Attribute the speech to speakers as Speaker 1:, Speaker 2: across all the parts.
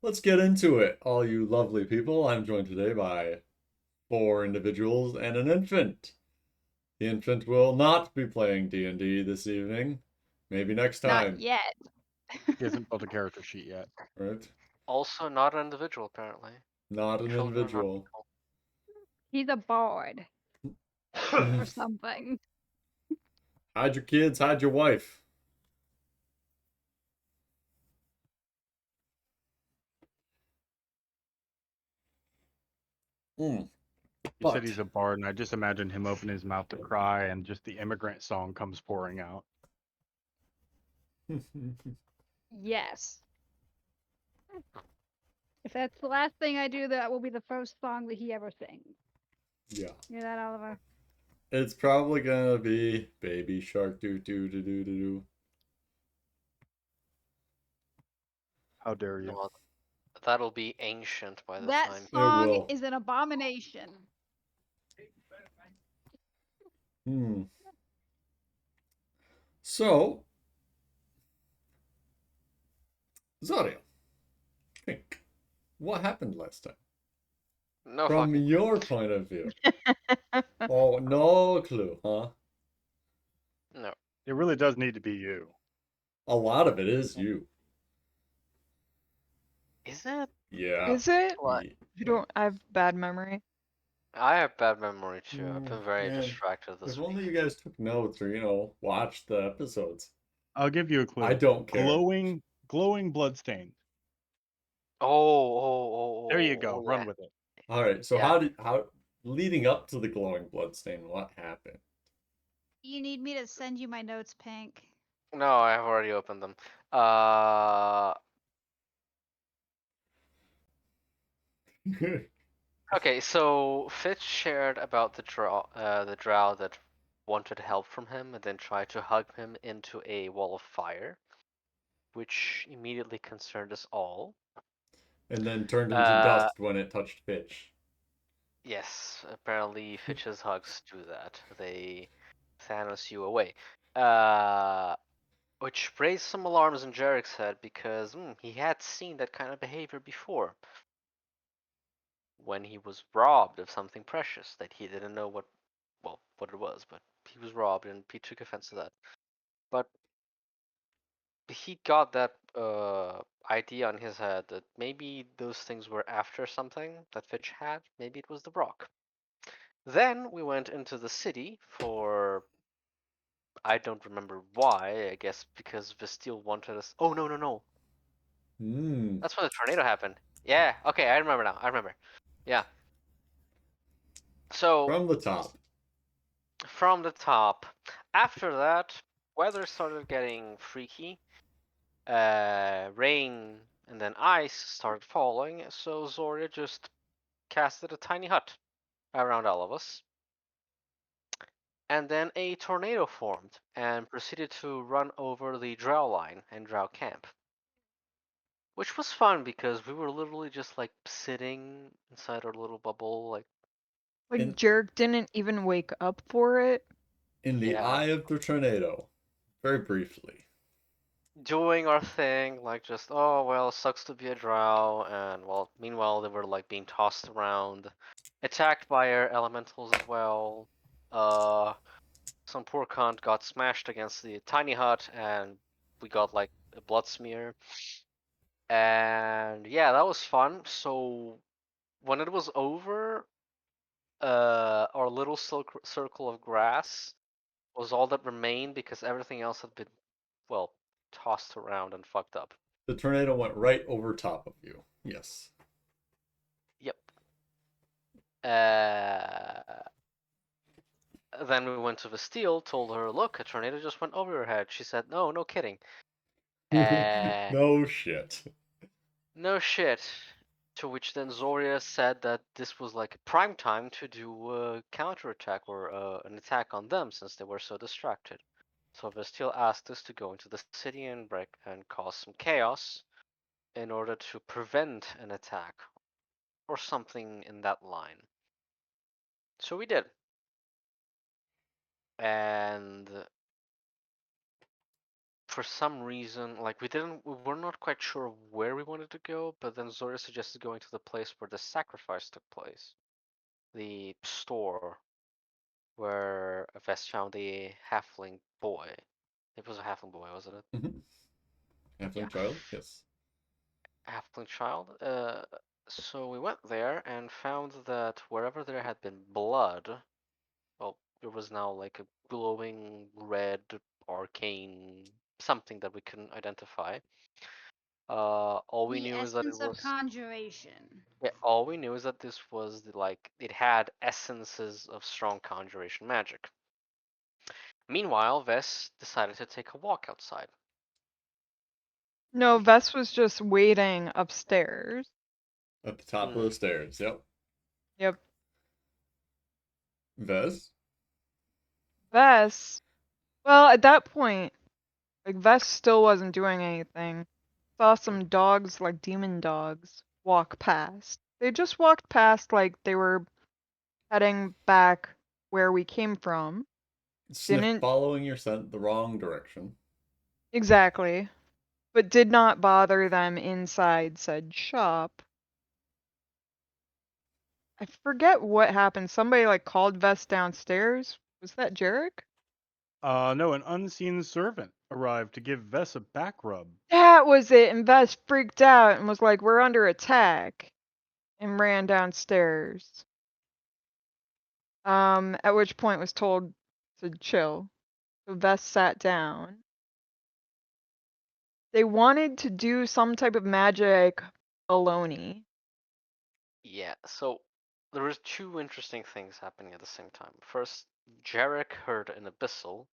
Speaker 1: let's get into it, all you lovely people. I'm joined today by four individuals and an infant. The infant will not be playing D&D this evening. Maybe next
Speaker 2: Not
Speaker 1: time,
Speaker 2: yet.
Speaker 3: He hasn't built a character sheet yet.
Speaker 1: right?
Speaker 4: Also not an individual, apparently.
Speaker 1: Not an
Speaker 4: Children are not
Speaker 1: individual.
Speaker 2: He's a bard or
Speaker 1: Hide
Speaker 2: something.
Speaker 1: your kids, hide your wife. Mm,
Speaker 3: He said
Speaker 1: but
Speaker 3: he's a bard, and I just imagine him open his mouth to cry, and just the immigrant song comes pouring out.
Speaker 2: Yes. If that's the last thing I do, that will be the first song that he ever sings.
Speaker 1: yeah,
Speaker 2: Hear that, Oliver?
Speaker 1: it's probably gonna be Baby Shark doo doo doo doo doo doo.
Speaker 3: How dare you?
Speaker 4: Well, that'll be ancient by the
Speaker 2: That
Speaker 4: time.
Speaker 1: It
Speaker 2: song
Speaker 1: will.
Speaker 2: is an abomination.
Speaker 1: Hmm. So, Zaria, think, what happened last time?
Speaker 4: No
Speaker 1: From
Speaker 4: fucking
Speaker 1: your point of view. Oh, no clue, huh?
Speaker 4: no.
Speaker 3: It really does need to be you.
Speaker 1: A lot of it is you.
Speaker 4: Is it?
Speaker 1: Yeah.
Speaker 5: Is it?
Speaker 4: What?
Speaker 5: You don't. I have bad memory.
Speaker 4: I have bad memory too. I've been very
Speaker 1: Man,
Speaker 4: distracted this
Speaker 1: if
Speaker 4: week.
Speaker 1: only you guys took notes or, watched the episodes.
Speaker 3: I'll give you a
Speaker 1: I
Speaker 3: clue.
Speaker 1: don't care.
Speaker 3: Glowing bloodstain. There you go.
Speaker 4: Oh,
Speaker 3: Run
Speaker 4: yeah.
Speaker 3: with it.
Speaker 1: All right, so
Speaker 4: Yeah.
Speaker 1: leading up to the glowing bloodstain, what happened?
Speaker 2: You need me to send you my notes, Pink?
Speaker 4: No, I have already opened them. Uh, okay, so Fitz shared about the drow that wanted help from him and then tried to hug him into a wall of fire, which immediately concerned us all.
Speaker 1: And then turned into
Speaker 4: Uh,
Speaker 1: dust when it touched Fitch.
Speaker 4: yes, apparently Fitch's hugs do that. They Thanos you away. Uh, which raised some alarms in Jarek's head because he had seen that kind of behavior before when he was robbed of something precious that he didn't know what it was, but he was robbed and he took offense to that. But he got that idea on his head that maybe those things were after something that Fitch had. Maybe it was the rock. Then we went into the city for I don't remember why. I guess because Vestille wanted us. Oh no no no!
Speaker 1: Hmm.
Speaker 4: That's when the tornado happened. Yeah. Okay, I remember now. I remember. Yeah. So
Speaker 1: From the top.
Speaker 4: from the top. After that, weather started getting freaky. Rain and then ice started falling. So Zoria just casted a tiny hut around all of us. And then a tornado formed and proceeded to run over the drow line and drow camp. Which was fun because we were literally just like sitting inside our little bubble, like,
Speaker 5: Like
Speaker 1: In
Speaker 5: Jerk didn't even wake up for it.
Speaker 1: in the
Speaker 4: yeah,
Speaker 1: eye of the tornado. Very briefly.
Speaker 4: doing our thing, like just, oh, well, sucks to be a drow. And well, meanwhile, they were like being tossed around, attacked by air elementals as well. Uh, some poor cunt got smashed against the tiny hut, and we got like a blood smear. And yeah, that was fun. So when it was over, our little circle of grass was all that remained because everything else had been, well, tossed around and fucked up.
Speaker 1: The tornado went right over top of you. Yes.
Speaker 4: Yep. Then we went to Bastille, told her, look, a tornado just went over your head. She said, no, no kidding. Uh,
Speaker 1: No shit.
Speaker 4: no shit. To which then Zoria said that this was like a prime time to do a counterattack or an attack on them since they were so distracted. So Bastille asked us to go into the city and break and cause some chaos in order to prevent an attack or something in that line. So we did. And for some reason, like we're not quite sure where we wanted to go, but then Zoria suggested going to the place where the sacrifice took place, the store where Vest found the halfling boy. It was a halfling boy, wasn't it?
Speaker 1: Mm-hmm. Halfling
Speaker 4: Yeah.
Speaker 1: child, yes.
Speaker 4: Halfling child. So we went there and found that wherever there had been blood, well, there was now like a glowing red arcane something that we couldn't identify. All we
Speaker 2: The
Speaker 4: knew is that it
Speaker 2: essence of
Speaker 4: was.
Speaker 2: conjuration.
Speaker 4: Yeah, all we knew is that this was like it had essences of strong conjuration magic. Meanwhile, Vess decided to take a walk outside.
Speaker 5: No, Vess was just waiting upstairs.
Speaker 1: At the top of the stairs, yep.
Speaker 5: Yep.
Speaker 1: Vez?
Speaker 5: Vess, well, at that point, like, Vess still wasn't doing anything. Saw some dogs, like demon dogs, walk past. They just walked past like they were heading back where we came from. Didn't
Speaker 1: Following your scent the wrong direction.
Speaker 5: exactly, but did not bother them inside said shop. I forget what happened. Somebody like called Vess downstairs. Was that Jarek?
Speaker 3: No, an unseen servant arrived to give Vess a back rub.
Speaker 5: That was it. And Vess freaked out and was like, "We're under attack," and ran downstairs. At which point was told to chill. So Vess sat down. They wanted to do some type of magic baloney.
Speaker 4: Yeah, so there was two interesting things happening at the same time. First, Jarek heard an abyssal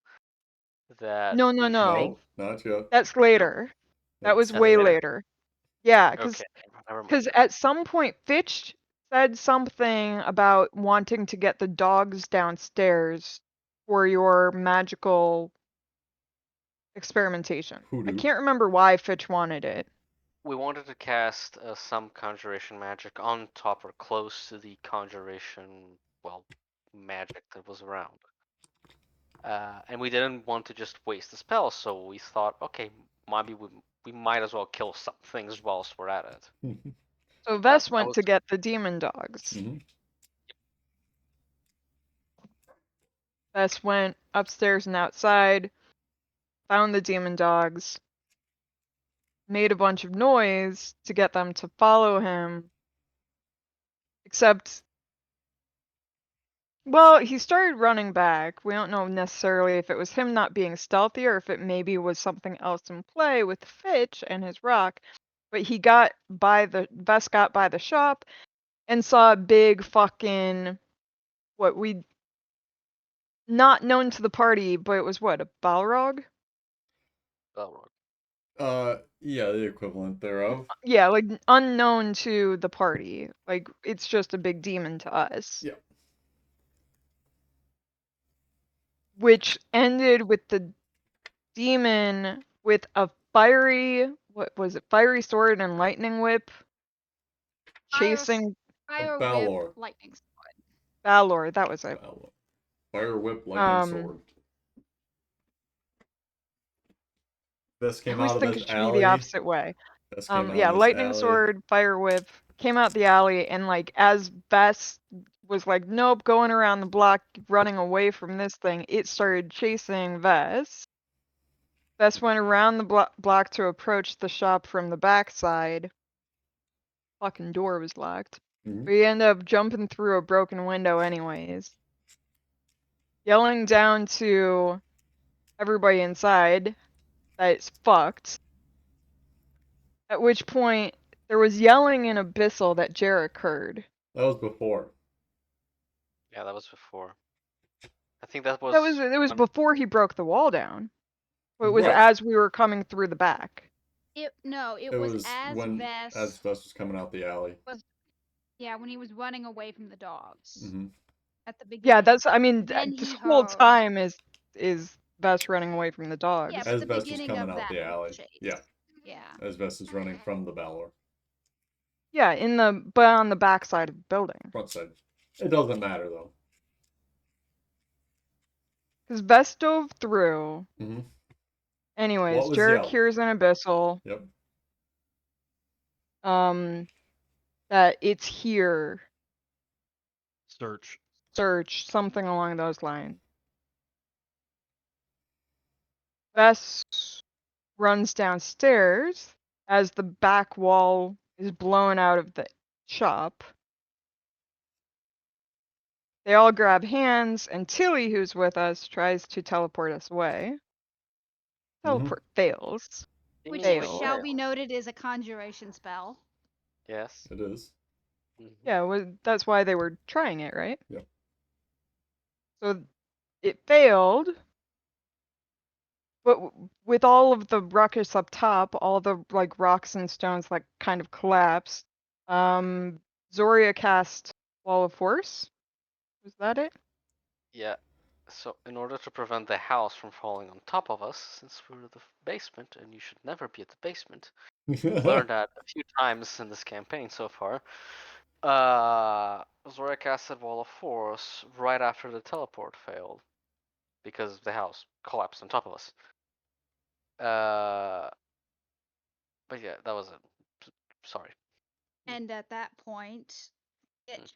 Speaker 4: that
Speaker 5: No, no,
Speaker 4: he
Speaker 5: no.
Speaker 1: No, not yet.
Speaker 5: That's later. That was
Speaker 4: That's
Speaker 5: way
Speaker 4: later.
Speaker 5: later. Yeah,
Speaker 4: Okay, never mind.
Speaker 5: because at some point Fitch said something about wanting to get the dogs downstairs for your magical experimentation. I
Speaker 1: Hoodoo.
Speaker 5: can't remember why Fitch wanted it.
Speaker 4: We wanted to cast some conjuration magic on top or close to the conjuration, well, magic that was around. And we didn't want to just waste the spell, so we thought, okay, maybe we might as well kill some things whilst we're at it.
Speaker 5: So Vess
Speaker 4: that
Speaker 5: went
Speaker 4: was-
Speaker 5: to get the demon dogs.
Speaker 1: Mm-hmm.
Speaker 5: Vess went upstairs and outside, found the demon dogs, made a bunch of noise to get them to follow him. Except, well, he started running back. We don't know necessarily if it was him not being stealthy or if it maybe was something else in play with Fitch and his rock. But Vess got by the shop and saw a big fucking, what we, not known to the party, but it was what, a Balrog?
Speaker 4: Balrog.
Speaker 1: Yeah, the equivalent thereof.
Speaker 5: Yeah, like unknown to the party. Like it's just a big demon to us.
Speaker 1: Yeah.
Speaker 5: Which ended with the demon with a what was it? Fiery sword and lightning whip chasing
Speaker 2: Fire
Speaker 1: Balor.
Speaker 2: whip, lightning sword.
Speaker 5: Balor. That was it.
Speaker 1: Fire whip, lightning sword. This
Speaker 5: I
Speaker 1: came
Speaker 5: always
Speaker 1: out of
Speaker 5: think
Speaker 1: this
Speaker 5: it should be
Speaker 1: alley.
Speaker 5: the opposite way.
Speaker 1: This came out
Speaker 5: Yeah,
Speaker 1: of this
Speaker 5: lightning
Speaker 1: alley.
Speaker 5: sword, fire whip came out the alley, and like as Vess was like, nope, going around the block, running away from this thing, it started chasing Vess. Vess went around the block to approach the shop from the backside. Fucking door was locked.
Speaker 1: Mhm.
Speaker 5: We ended up jumping through a broken window anyways. Yelling down to everybody inside that it's fucked. At which point, there was yelling in Abyssal that Jarek heard.
Speaker 1: That was before.
Speaker 4: Yeah, that was before. I think that was.
Speaker 5: It was before he broke the wall down. It was
Speaker 1: Right.
Speaker 5: as we were coming through the back.
Speaker 2: It
Speaker 1: It was
Speaker 2: as
Speaker 1: when
Speaker 2: Vess
Speaker 1: as Vess was coming out the alley.
Speaker 2: Yeah, when he was running away from the dogs
Speaker 1: Mm-hmm.
Speaker 2: at the beginning.
Speaker 5: Yeah, that's. I mean,
Speaker 2: Then
Speaker 5: this
Speaker 2: he
Speaker 5: whole
Speaker 2: heard-
Speaker 5: time is Vess running away from the dogs.
Speaker 2: Yeah,
Speaker 1: As
Speaker 2: but the
Speaker 1: Vess was
Speaker 2: beginning
Speaker 1: coming
Speaker 2: of
Speaker 1: out
Speaker 2: that
Speaker 1: the alley.
Speaker 2: chase.
Speaker 1: Yeah.
Speaker 2: Yeah.
Speaker 1: As Vess is running from the Balor.
Speaker 5: Yeah, but on the back side of the building.
Speaker 1: Front side. It doesn't matter though.
Speaker 5: Because Vess dove through,
Speaker 1: Mm-hmm.
Speaker 5: Anyways,
Speaker 1: was
Speaker 5: Jarek
Speaker 1: yelled?
Speaker 5: hears an abyssal.
Speaker 1: Yep.
Speaker 5: That it's here.
Speaker 3: Search.
Speaker 5: Search, something along those lines. Bess runs downstairs as the back wall is blown out of the shop. They all grab hands, and Tilly, who's with us, tries to teleport us away. Teleport fails.
Speaker 2: Which
Speaker 5: Fail.
Speaker 2: shall be noted is a conjuration spell.
Speaker 4: Yes.
Speaker 1: It is.
Speaker 5: Yeah, well, that's why they were trying it, right?
Speaker 1: Yep.
Speaker 5: So it failed, but with all of the ruckus up top, all the like rocks and stones like kind of collapsed. Zoria cast Wall of Force. Was that it?
Speaker 4: Yeah. So in order to prevent the house from falling on top of us, since we're the basement and you should never be at the basement, learned that a few times in this campaign so far. Zora casted Wall of Force right after the teleport failed because the house collapsed on top of us. But yeah, that was it. Sorry.
Speaker 2: And at that point, it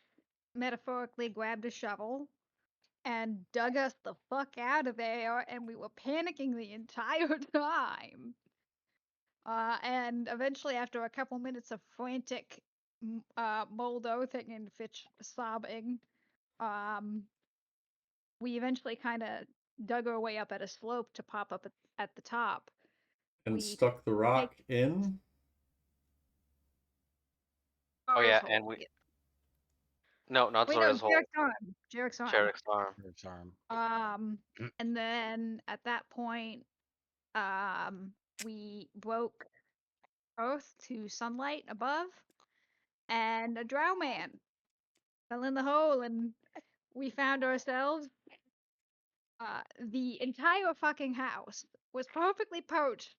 Speaker 2: metaphorically grabbed a shovel and dug us the fuck out of there, and we were panicking the entire time. And eventually, after a couple minutes of frantic mold oathing and Fitch sobbing, we eventually kind of dug our way up at a slope to pop up at the top.
Speaker 1: And
Speaker 2: We
Speaker 1: stuck the rock in.
Speaker 4: Oh yeah,
Speaker 2: Zora's
Speaker 4: and
Speaker 2: hole.
Speaker 4: we no, not
Speaker 2: Wait, no,
Speaker 4: Zora's hole.
Speaker 2: Jarek's arm.
Speaker 4: Jarek's arm.
Speaker 3: Eric's arm.
Speaker 2: And then at that point, we broke Earth to sunlight above, and a drow man fell in the hole, and we found ourselves. The entire fucking house was perfectly perched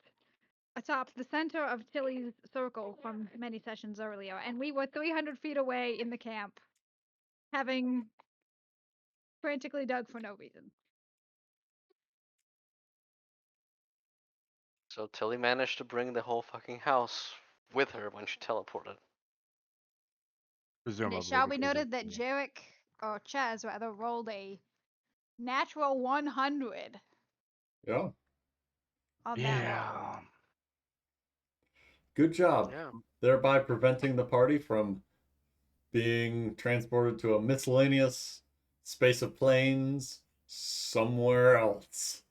Speaker 2: atop the center of Tilly's circle from many sessions earlier, and we were 300 feet away in the camp, having frantically dug for no reason.
Speaker 4: So Tilly managed to bring the whole fucking house with her when she teleported.
Speaker 2: And
Speaker 3: Presumably.
Speaker 2: it shall be
Speaker 3: because
Speaker 2: noted that Jarek, or Chaz rather, rolled a natural 100
Speaker 1: Yeah.
Speaker 2: on that roll.
Speaker 3: Yeah.
Speaker 1: Good job.
Speaker 4: Yeah.
Speaker 1: Thereby preventing the party from being transported to a miscellaneous space of planes somewhere else.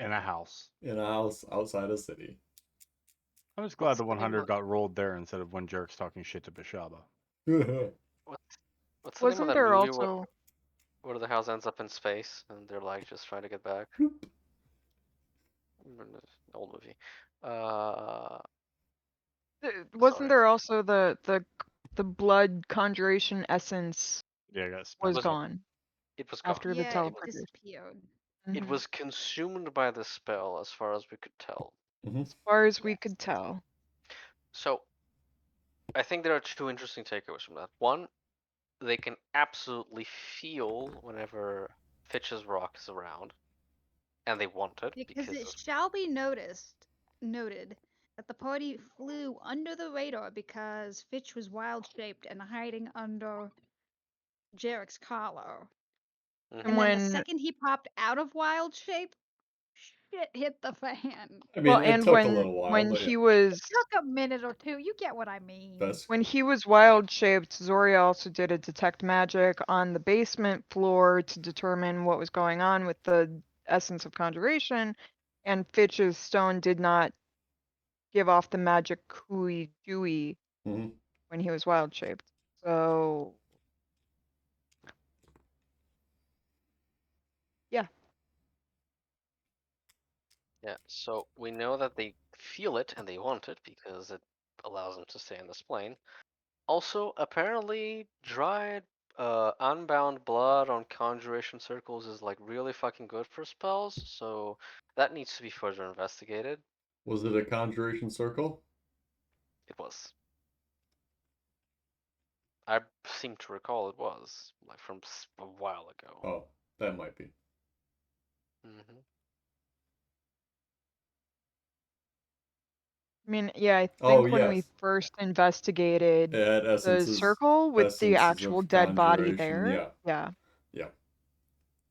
Speaker 3: In a house.
Speaker 1: In a house outside a city.
Speaker 3: I'm just glad
Speaker 4: What's
Speaker 3: the
Speaker 4: the name
Speaker 3: 100
Speaker 4: of-
Speaker 3: got rolled there instead of when Jarek's talking shit to Bashaba.
Speaker 4: What's the name of
Speaker 5: Wasn't
Speaker 4: that
Speaker 5: there
Speaker 4: movie
Speaker 5: also?
Speaker 4: where the house ends up in space and they're like just trying to get back? Old movie.
Speaker 5: Wasn't
Speaker 4: Sorry.
Speaker 5: there also the blood conjuration essence
Speaker 3: Yeah, I got
Speaker 5: was
Speaker 4: Was-
Speaker 5: gone
Speaker 4: It was gone.
Speaker 5: after the
Speaker 2: Yeah, it
Speaker 5: teleportation?
Speaker 2: disappeared.
Speaker 4: It
Speaker 5: Mhm.
Speaker 4: was consumed by the spell, as far as we could tell.
Speaker 5: As far as we
Speaker 2: Yes.
Speaker 5: could tell.
Speaker 4: So, I think there are two interesting takeaways from that. One, they can absolutely feel whenever Fitch's rock is around, and they want it
Speaker 2: Because it
Speaker 4: of-
Speaker 2: shall be noted that the party flew under the radar because Fitch was wild shaped and hiding under Jarek's collar.
Speaker 4: Mhm.
Speaker 2: And then
Speaker 5: when
Speaker 2: the second he popped out of wild shape, shit hit the fan.
Speaker 1: I mean,
Speaker 5: well,
Speaker 1: it
Speaker 5: and
Speaker 1: took a little while,
Speaker 5: when
Speaker 1: but
Speaker 5: he
Speaker 1: yeah.
Speaker 5: was
Speaker 2: Took a minute or two. You get what I mean.
Speaker 1: That's
Speaker 5: when he was wild shaped, Zoria also did a detect magic on the basement floor to determine what was going on with the essence of conjuration, and Fitch's stone did not give off the magic hooey dooey
Speaker 1: Mhm.
Speaker 5: when he was wild shaped. So yeah.
Speaker 4: Yeah, so we know that they feel it and they want it because it allows them to stay in this plane. Also, apparently, dried unbound blood on conjuration circles is like really fucking good for spells, so that needs to be further investigated.
Speaker 1: Was it a conjuration circle?
Speaker 4: It was. I seem to recall it was, like from a while ago.
Speaker 1: Oh, that might be.
Speaker 4: Hmm
Speaker 5: I mean, yeah, I
Speaker 1: Oh,
Speaker 5: think when we
Speaker 1: yes.
Speaker 5: first investigated
Speaker 1: It had
Speaker 5: the
Speaker 1: essences
Speaker 5: circle with the
Speaker 1: essences
Speaker 5: actual
Speaker 1: of
Speaker 5: dead body
Speaker 1: conjuration.
Speaker 5: there,
Speaker 1: Yeah.
Speaker 5: yeah,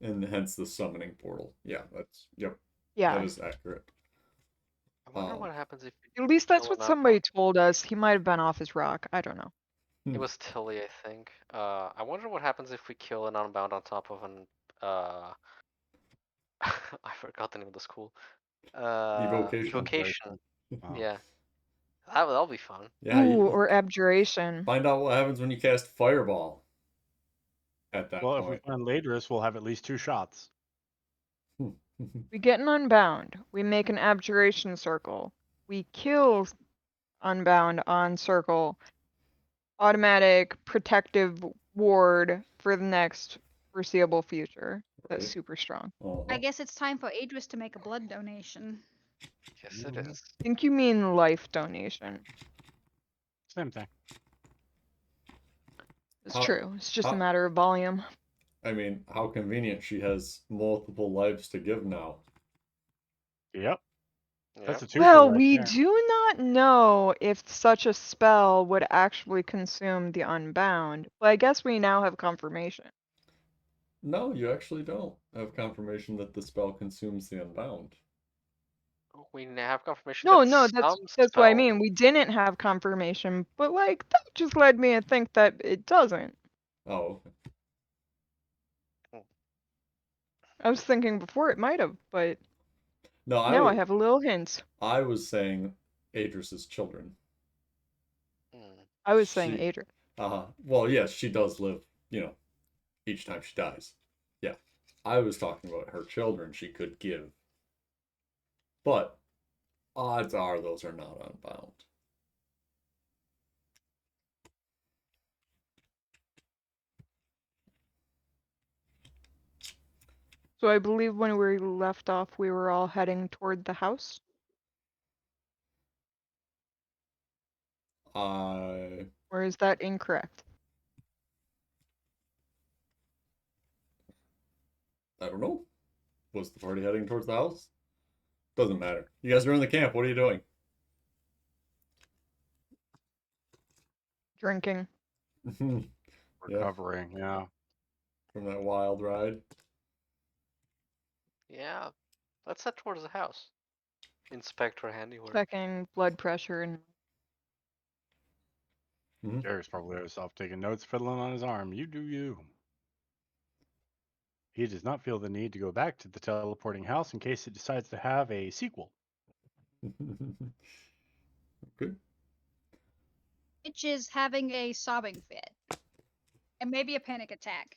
Speaker 1: Yeah. And hence the summoning portal. Yeah, that's yep. That
Speaker 5: yeah.
Speaker 1: is accurate.
Speaker 4: I wonder what happens if you
Speaker 5: At least that's
Speaker 4: kill
Speaker 5: what
Speaker 4: an
Speaker 5: somebody
Speaker 4: unbound.
Speaker 5: told us. He might have been off his rock. I don't know.
Speaker 4: It was Tilly, I think. I wonder what happens if we kill an unbound on top of an I forgot the name of the school.
Speaker 1: Evocation.
Speaker 4: Evocation.
Speaker 3: Wow.
Speaker 4: Yeah, that'll be fun.
Speaker 1: Yeah,
Speaker 5: Ooh,
Speaker 1: you
Speaker 5: or abjuration.
Speaker 1: find out what happens when you cast fireball at that
Speaker 3: Well, if we
Speaker 1: point.
Speaker 3: find Ladris, we'll have at least 2 shots.
Speaker 5: We get an unbound. We make an abjuration circle. We kill unbound on circle. Automatic protective ward for the next foreseeable future. That's
Speaker 1: Right.
Speaker 5: super strong.
Speaker 2: I guess it's time for Adris to make a blood donation.
Speaker 4: Yes, it
Speaker 3: Mhm.
Speaker 4: is.
Speaker 5: I think you mean life donation.
Speaker 3: Same thing.
Speaker 5: It's
Speaker 1: How-
Speaker 5: true. It's just a
Speaker 1: how-
Speaker 5: matter of volume.
Speaker 1: I mean, how convenient she has multiple lives to give now.
Speaker 3: Yep.
Speaker 4: Yeah.
Speaker 3: That's a twofer
Speaker 5: Well,
Speaker 3: right
Speaker 5: we
Speaker 3: there.
Speaker 5: do not know if such a spell would actually consume the unbound, but I guess we now have confirmation.
Speaker 1: No, you actually don't have confirmation that the spell consumes the unbound.
Speaker 4: We have confirmation
Speaker 5: No,
Speaker 4: that
Speaker 5: no,
Speaker 4: some
Speaker 5: that's what I
Speaker 4: spell.
Speaker 5: mean. We didn't have confirmation, but like that just led me to think that it doesn't.
Speaker 1: Oh, okay.
Speaker 5: I was thinking before it might have, but
Speaker 1: No,
Speaker 5: now I have a little hint.
Speaker 1: I was saying Adris's children.
Speaker 4: Hmm.
Speaker 5: I was saying
Speaker 1: She,
Speaker 5: Adric.
Speaker 1: well, yes, she does live, each time she dies. Yeah. I was talking about her children she could give. But odds are those are not unbound.
Speaker 5: So I believe when we left off, we were all heading toward the house.
Speaker 1: I
Speaker 5: Or is that incorrect?
Speaker 1: don't know. Was the party heading towards the house? Doesn't matter. You guys are in the camp. What are you doing?
Speaker 5: Drinking.
Speaker 1: Yeah,
Speaker 3: Recovering, yeah.
Speaker 1: from that wild ride.
Speaker 4: Yeah. Let's head towards the house. Inspect her handiwork.
Speaker 5: Checking blood pressure and
Speaker 3: Jerry's probably off taking notes, fiddling on his arm. You do you. He does not feel the need to go back to the teleporting house in case it decides to have a sequel.
Speaker 1: Okay.
Speaker 2: Which is having a sobbing fit. And maybe a panic attack.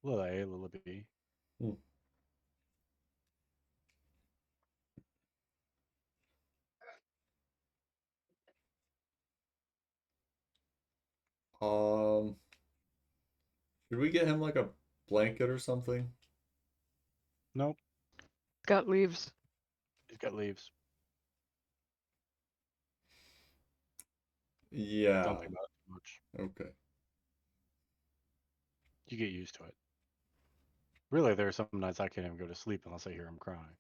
Speaker 3: Little A, little B.
Speaker 1: Should we get him like a blanket or something?
Speaker 3: Nope,
Speaker 5: got leaves.
Speaker 3: he's got leaves.
Speaker 1: Yeah.
Speaker 3: Don't think about it too much.
Speaker 1: Okay.
Speaker 3: You get used to it. Really, there are some nights I can't even go to sleep unless I hear him crying.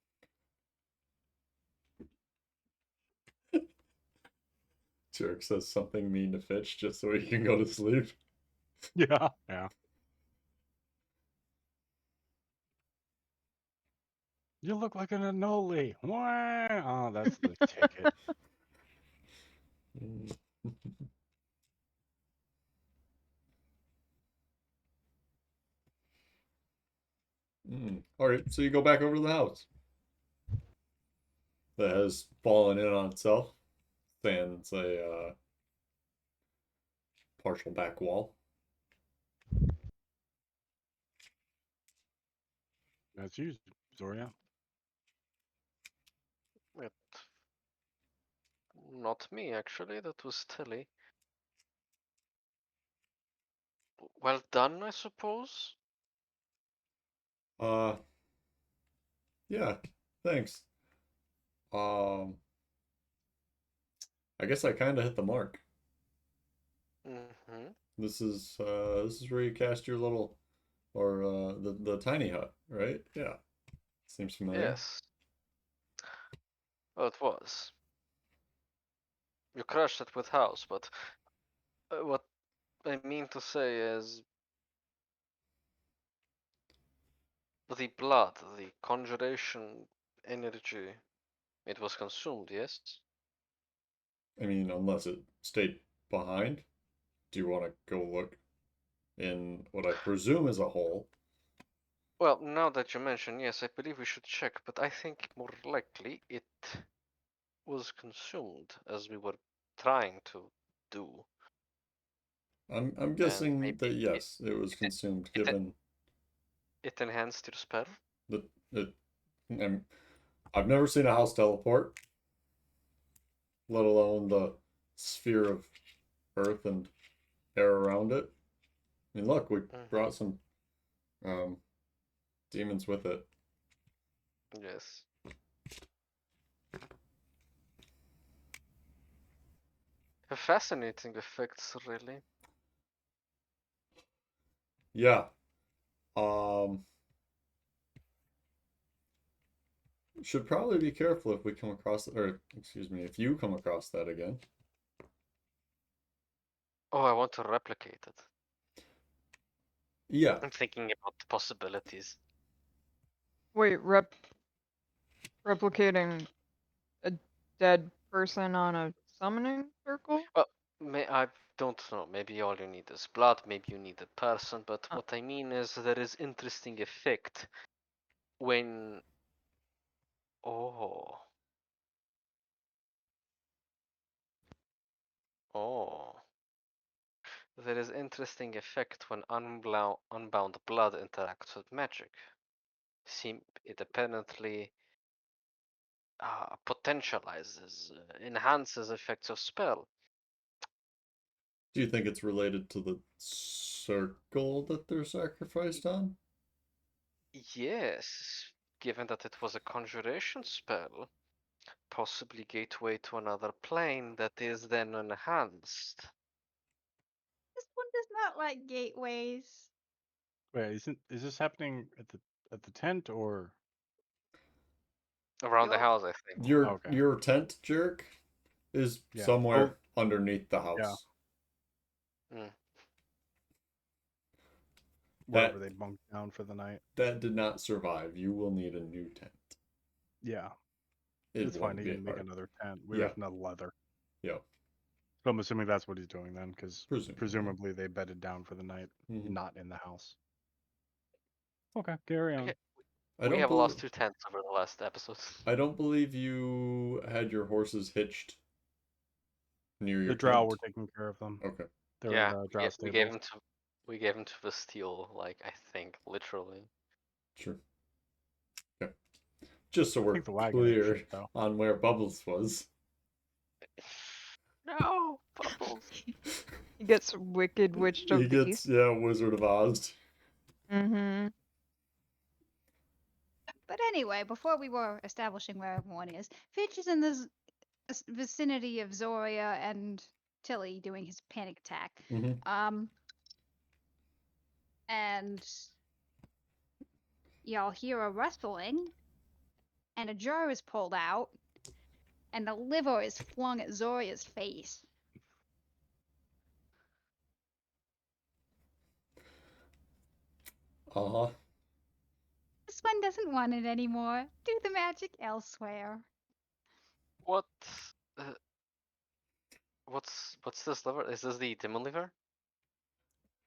Speaker 1: Jerk says something mean to Fitch just so he can go to sleep.
Speaker 3: Yeah, yeah. You look like an annoli. Wah! Oh, that's the ticket.
Speaker 1: All right, so you go back over to the house that has fallen in on itself. Stands a partial back wall.
Speaker 3: That's you, Zoria.
Speaker 4: It, not me, actually. That was Tilly. Well done, I suppose.
Speaker 1: Uh, yeah, thanks. Um, I guess I kind of hit the mark.
Speaker 4: Mm-hmm.
Speaker 1: This is where you cast your little, or the tiny hut, right? Yeah, seems familiar.
Speaker 4: Yes. Well, it was. You crushed it with house, but what I mean to say is the blood, the conjuration energy, it was consumed, yes?
Speaker 1: I mean, unless it stayed behind. Do you want to go look in what I presume is a hole?
Speaker 4: Well, now that you mention, yes, I believe we should check, but I think more likely it was consumed as we were trying to do.
Speaker 1: I'm
Speaker 4: And
Speaker 1: guessing
Speaker 4: maybe
Speaker 1: that yes, it was consumed,
Speaker 4: it,
Speaker 1: given
Speaker 4: it enhanced your spell.
Speaker 1: that it. I've never seen a house teleport, let alone the sphere of earth and air around it. I mean, look, we brought some um, demons with it.
Speaker 4: Yes. Fascinating effects, really.
Speaker 1: Yeah. Um, should probably be careful if we come across, or excuse me, if you come across that again.
Speaker 4: Oh, I want to replicate it.
Speaker 1: Yeah.
Speaker 4: I'm thinking about the possibilities.
Speaker 5: Wait, replicating a dead person on a summoning circle?
Speaker 4: Well, I don't know. Maybe all you need is blood. Maybe you need a person. But what I mean is, there is interesting effect when. Oh. Oh. There is interesting effect when unbound blood interacts with magic. It apparently potentializes, enhances effects of spell.
Speaker 1: Do you think it's related to the circle that they're sacrificed on?
Speaker 4: Yes, given that it was a conjuration spell, possibly gateway to another plane that is then enhanced.
Speaker 2: This one does not like gateways.
Speaker 3: Wait, is this happening at the tent or?
Speaker 4: Around the
Speaker 2: Yup.
Speaker 4: house, I think.
Speaker 3: Okay.
Speaker 1: Your tent, jerk, is
Speaker 3: Yeah.
Speaker 1: somewhere
Speaker 3: Oh,
Speaker 1: underneath the
Speaker 3: yeah.
Speaker 1: house.
Speaker 4: Mm.
Speaker 3: Wherever
Speaker 1: That
Speaker 3: they bunked down for the night.
Speaker 1: that did not survive. You will need a new tent.
Speaker 3: Yeah,
Speaker 1: It
Speaker 3: it's fine.
Speaker 1: won't
Speaker 3: He
Speaker 1: be
Speaker 3: can make
Speaker 1: hard.
Speaker 3: another tent. We
Speaker 1: Yeah.
Speaker 3: have no leather.
Speaker 1: Yeah.
Speaker 3: So I'm assuming that's what he's doing then, because
Speaker 1: Presumably.
Speaker 3: presumably they bedded down for the night,
Speaker 1: Mhm.
Speaker 3: not in the house. Okay, carry on.
Speaker 4: Okay.
Speaker 1: I
Speaker 4: We
Speaker 1: don't
Speaker 4: have lost
Speaker 1: believe
Speaker 4: 2 tents over the last episodes.
Speaker 1: I don't believe you had your horses hitched near your
Speaker 3: The drow
Speaker 1: tent.
Speaker 3: were taking care of them.
Speaker 1: Okay.
Speaker 3: They're in
Speaker 4: Yeah,
Speaker 3: the drow
Speaker 4: we gave
Speaker 3: stables.
Speaker 4: him to the steel, like I think literally.
Speaker 1: Sure. Okay. Just so
Speaker 3: I
Speaker 1: we're
Speaker 3: think the wagon ate
Speaker 1: clear
Speaker 3: shit though.
Speaker 1: on where Bubbles was.
Speaker 4: No, Bubbles.
Speaker 5: He gets wicked witched
Speaker 1: He
Speaker 5: of the
Speaker 1: gets,
Speaker 5: east.
Speaker 1: yeah, Wizard of Oz.
Speaker 5: Mm-hmm.
Speaker 2: But anyway, before we were establishing where everyone is, Fitch is in the vicinity of Zoria and Tilly doing his panic attack.
Speaker 1: Mm-hmm.
Speaker 2: And y'all hear a rustling, and a jar is pulled out, and the liver is flung at Zoria's face.
Speaker 1: Uh-huh.
Speaker 2: This one doesn't want it anymore. Do the magic elsewhere.
Speaker 4: What? Uh, what's this liver? Is this the demon liver?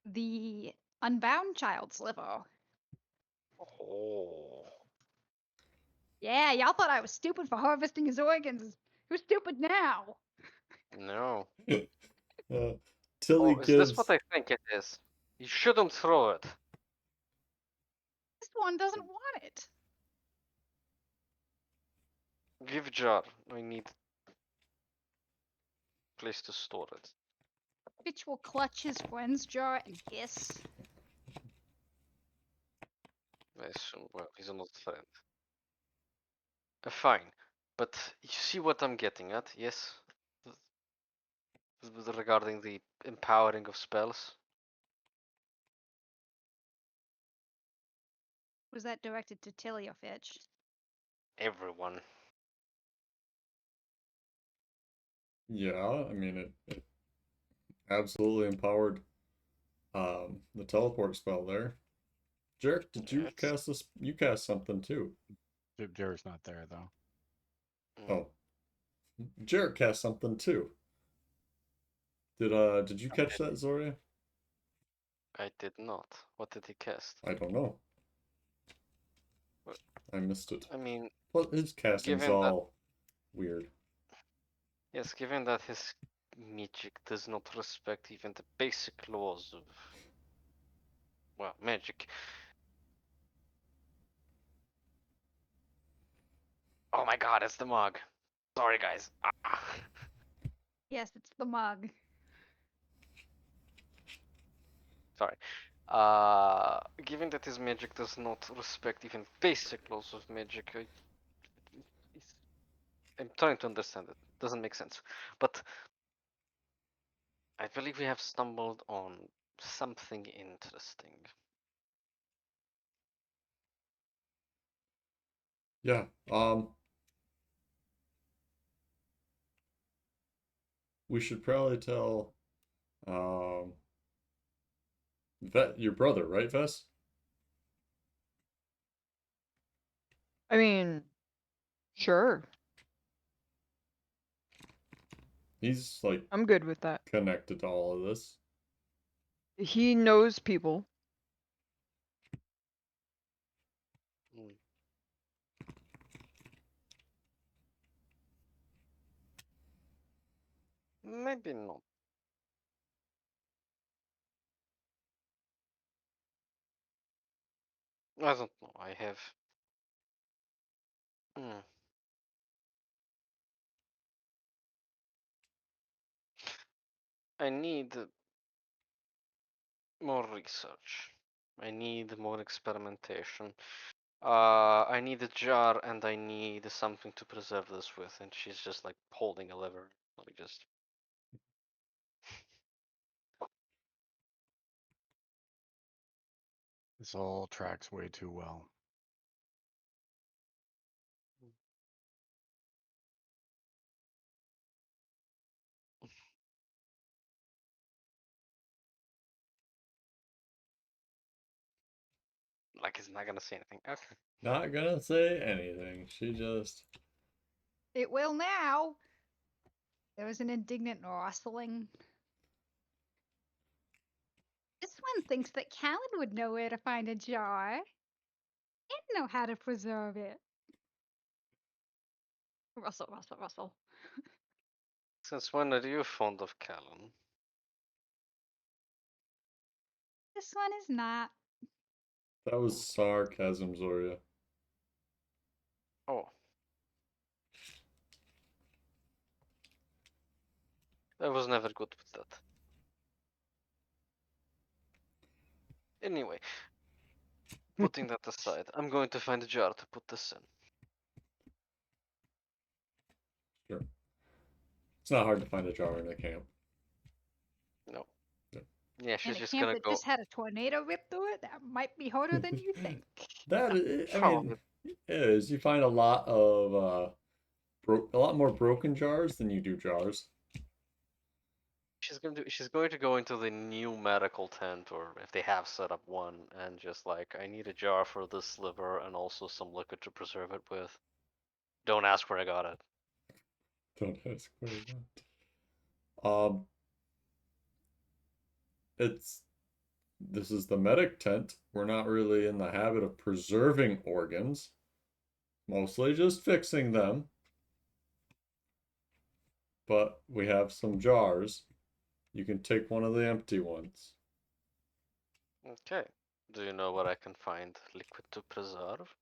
Speaker 2: The unbound child's liver.
Speaker 4: Oh.
Speaker 2: Yeah, y'all thought I was stupid for harvesting his organs. Who's stupid now?
Speaker 4: No.
Speaker 1: Tilly
Speaker 4: Oh, is this what
Speaker 1: gives
Speaker 4: I think it is? You shouldn't throw it.
Speaker 2: This one doesn't want it.
Speaker 4: Give jar. I need place to store it.
Speaker 2: Fitch will clutch his friend's jar and hiss.
Speaker 4: I assume. Well, he's not a friend. Fine, but you see what I'm getting at, yes? Regarding the empowering of spells.
Speaker 2: Was that directed to Tilly or Fitch?
Speaker 4: Everyone.
Speaker 1: Yeah, I mean it absolutely empowered the teleport spell there. Jarek, did you
Speaker 4: Yes.
Speaker 1: cast this? You cast something too.
Speaker 3: Jared's not there though.
Speaker 4: Mm,
Speaker 1: Oh, Jarek cast something too. Did you catch that, Zoria?
Speaker 4: I did not. What did he cast?
Speaker 1: I don't know.
Speaker 4: What-
Speaker 1: I missed it.
Speaker 4: I mean,
Speaker 1: Well, his casting's
Speaker 4: given that
Speaker 1: all weird.
Speaker 4: yes, given that his magic does not respect even the basic laws of well, magic. Oh my god, it's the mug. Sorry guys. Ah.
Speaker 2: Yes, it's the mug.
Speaker 4: Sorry. Given that his magic does not respect even basic laws of magic, I'm trying to understand it. Doesn't make sense. But I believe we have stumbled on something interesting.
Speaker 1: Yeah. We should probably tell your brother, right, Vess?
Speaker 5: I mean, sure.
Speaker 1: He's like
Speaker 5: I'm good with that.
Speaker 1: connected to all of this.
Speaker 5: He knows people.
Speaker 4: Hmm. Maybe not. I don't know. I have. Hmm. I need more research. I need more experimentation. I need a jar and I need something to preserve this with. And she's just like holding a lever. Let me just.
Speaker 3: This all tracks way too well.
Speaker 4: Like, he's not gonna say anything. Okay.
Speaker 1: Not gonna say anything. She just.
Speaker 2: It will now. There was an indignant rustling. This one thinks that Callan would know where to find a jar and know how to preserve it. Rustle, rustle, rustle.
Speaker 4: Since when are you fond of Callan?
Speaker 2: This one is not.
Speaker 1: That was sarcasm, Zoria.
Speaker 4: Oh. I was never good with that. Anyway, putting that aside, I'm going to find a jar to put this in.
Speaker 1: Sure. It's not hard to find a jar in a camp.
Speaker 4: No.
Speaker 1: Yeah.
Speaker 4: Yeah,
Speaker 2: In
Speaker 4: she's
Speaker 2: a
Speaker 4: just
Speaker 2: camp
Speaker 4: gonna
Speaker 2: that
Speaker 4: go.
Speaker 2: just had a tornado rip through it, that might be harder than you think.
Speaker 1: I
Speaker 4: Oh,
Speaker 1: mean, it is. You find a lot of a lot more broken jars than you do jars.
Speaker 4: she's going to go into the new medical tent, or if they have set up one, and just like, I need a jar for this liver and also some liquid to preserve it with. Don't ask where I got it.
Speaker 1: Don't ask where I got. It's this is the medic tent. We're not really in the habit of preserving organs, mostly just fixing them. But we have some jars. You can take one of the empty ones.
Speaker 4: Okay. Do you know where I can find liquid to preserve?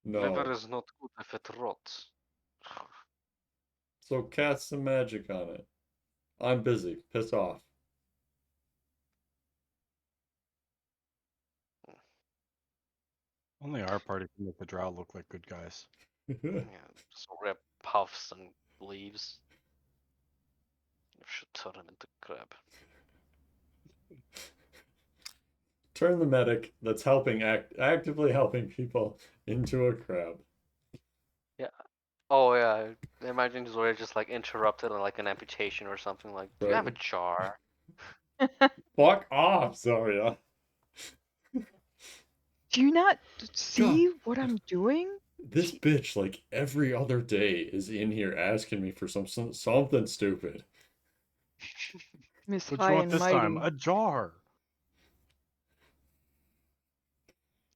Speaker 4: Liver
Speaker 1: No.
Speaker 4: is not good if it rots.
Speaker 1: So cast some magic on it. I'm busy. Piss off.
Speaker 3: Only our party can make the drow look like good guys.
Speaker 4: Yeah, just rip puffs and leaves. You should turn him into crab.
Speaker 1: Turn the medic that's helping actively helping people into a crab.
Speaker 4: Oh yeah, imagine Zoya just like interrupted on like an amputation or something. Like, do you have a
Speaker 1: Right.
Speaker 4: jar?
Speaker 1: Fuck off, Zarya.
Speaker 5: Do you not
Speaker 1: God,
Speaker 5: see what I'm doing?
Speaker 1: this bitch, like every other day, is in here asking me for something stupid.
Speaker 5: Miss
Speaker 3: What
Speaker 5: High
Speaker 3: you want
Speaker 5: and
Speaker 3: this time?
Speaker 5: Mighty.
Speaker 3: A jar.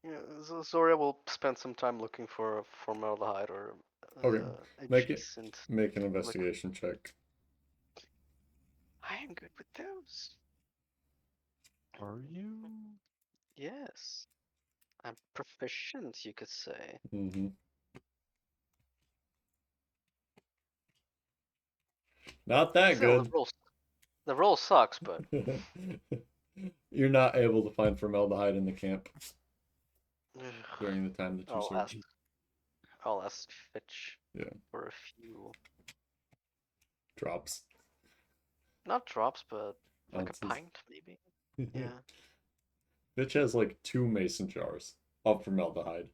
Speaker 4: Yeah, so Zoya will spend some time looking for formaldehyde or
Speaker 1: Okay,
Speaker 4: a
Speaker 1: make
Speaker 4: decent
Speaker 1: an
Speaker 4: liquid.
Speaker 1: investigation check.
Speaker 4: I am good with those.
Speaker 3: Are you?
Speaker 4: Yes, I'm proficient, you could say.
Speaker 1: Mm-hmm. Not that
Speaker 4: Still,
Speaker 1: good.
Speaker 4: the roll sucks, but
Speaker 1: You're not able to find formaldehyde in the camp during the time that you
Speaker 4: I'll ask.
Speaker 1: search.
Speaker 4: I'll ask Fitch
Speaker 1: Yeah,
Speaker 4: for a few,
Speaker 1: drops,
Speaker 4: not drops, but like a
Speaker 1: ounces.
Speaker 4: pint, maybe. Yeah.
Speaker 1: Bitch has like 2 mason jars of formaldehyde,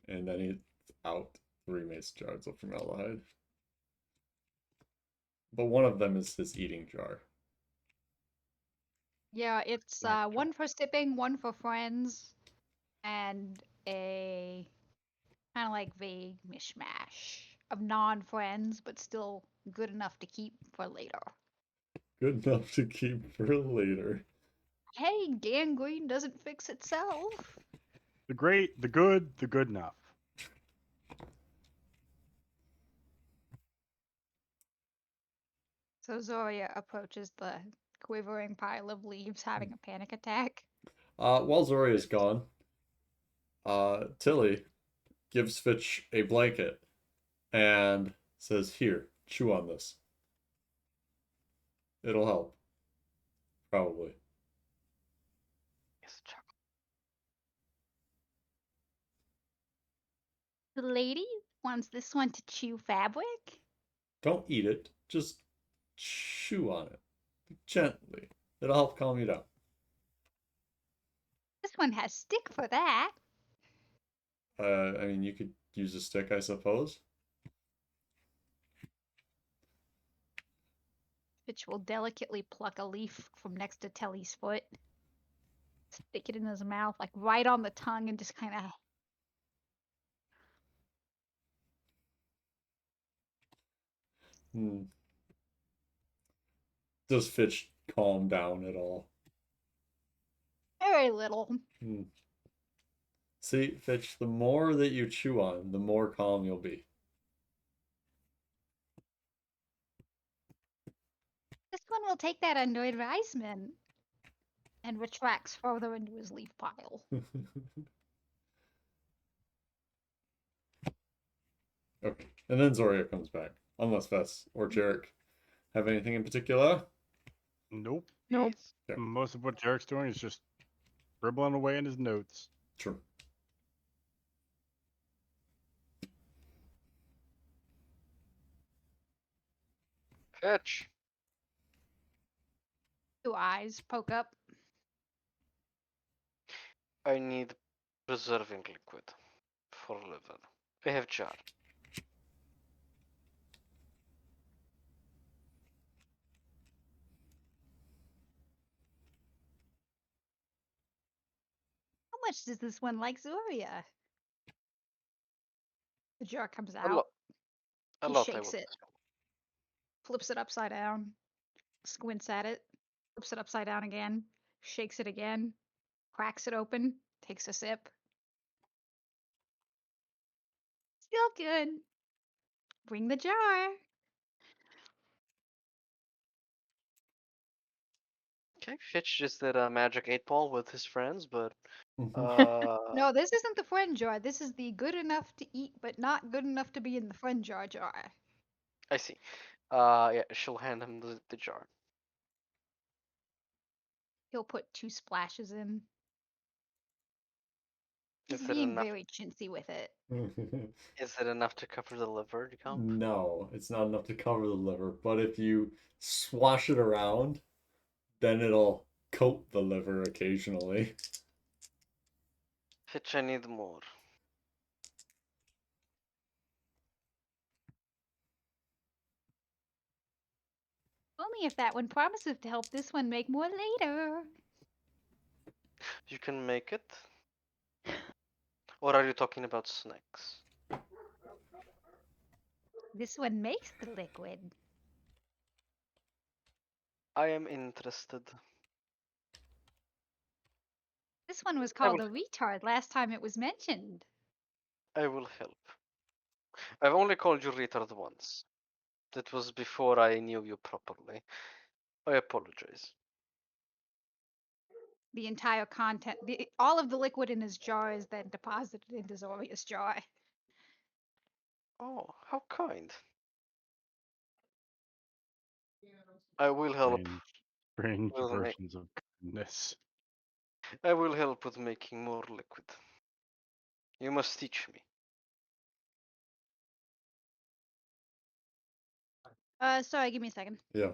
Speaker 1: and then he's out 3 mason jars of formaldehyde. But one of them is his eating jar.
Speaker 2: Yeah, it's
Speaker 3: Snack jar.
Speaker 2: one for sipping, one for friends, and a kind of like vague mishmash of non-friends, but still good enough to keep for later.
Speaker 1: Good enough to keep for later.
Speaker 2: Hey, gangrene doesn't fix itself.
Speaker 3: The great, the good enough.
Speaker 2: So Zoria approaches the quivering pile of leaves, having a panic attack.
Speaker 1: While Zori is gone, Tilly gives Fitch a blanket and says, "Here, chew on this. It'll help. Probably."
Speaker 4: Yes, chocolate.
Speaker 2: The lady wants this one to chew fabric.
Speaker 1: Don't eat it. Just chew on it. Gently. It'll help calm you down.
Speaker 2: This one has stick for that.
Speaker 1: I mean, you could use a stick, I suppose.
Speaker 2: Fitch will delicately pluck a leaf from next to Telly's foot, stick it in his mouth, like right on the tongue, and just kind of.
Speaker 1: Hmm. Does Fitch calm down at all?
Speaker 2: Very little.
Speaker 1: Hmm. See, Fitch, the more that you chew on, the more calm you'll be.
Speaker 2: This one will take that under advisement and retracts further into his leaf pile.
Speaker 1: Okay. And then Zoria comes back. Unless Vess or Jarek have anything in particular.
Speaker 3: Nope.
Speaker 5: Nope.
Speaker 1: Yeah.
Speaker 3: Most of what Jarek's doing is just scribbling away in his notes.
Speaker 1: Sure.
Speaker 4: Fitch.
Speaker 2: Two eyes poke up.
Speaker 4: I need preserving liquid for liver. I have jar.
Speaker 2: How much does this one like Zoria? The jar comes
Speaker 4: A
Speaker 2: out.
Speaker 4: lot. A
Speaker 2: He
Speaker 4: lot, I
Speaker 2: shakes
Speaker 4: would
Speaker 2: it,
Speaker 4: assume.
Speaker 2: flips it upside down, squints at it, flips it upside down again, shakes it again, cracks it open, takes a sip. Still good. Bring the jar.
Speaker 4: Okay, Fitch just did a magic 8-ball with his friends, but
Speaker 2: No, this isn't the friend jar. This is the good enough to eat, but not good enough to be in the friend jar jar.
Speaker 4: I see. Yeah, she'll hand him the jar.
Speaker 2: He'll put 2 splashes in. He's
Speaker 4: Is it
Speaker 2: being
Speaker 4: enough?
Speaker 2: very chintzy with it.
Speaker 4: Is it enough to cover the liver, Decomp?
Speaker 1: No, it's not enough to cover the liver, but if you swash it around, then it'll coat the liver occasionally.
Speaker 4: Fitch, I need more.
Speaker 2: me if that one promises to help this one make more later.
Speaker 4: You can make it. Or are you talking about snacks?
Speaker 2: This one makes the liquid.
Speaker 4: I am interested.
Speaker 2: This one was
Speaker 4: I will,
Speaker 2: called a retard last time it was mentioned.
Speaker 4: I will help. I've only called you retard once. That was before I knew you properly. I apologize.
Speaker 2: The entire content, all of the liquid in his jar is then deposited into Zoria's jar.
Speaker 4: Oh, how kind. I will help.
Speaker 3: Strange
Speaker 4: Will make,
Speaker 3: versions of kindness.
Speaker 4: I will help with making more liquid. You must teach me.
Speaker 2: Sorry, give me a second.
Speaker 1: Yeah.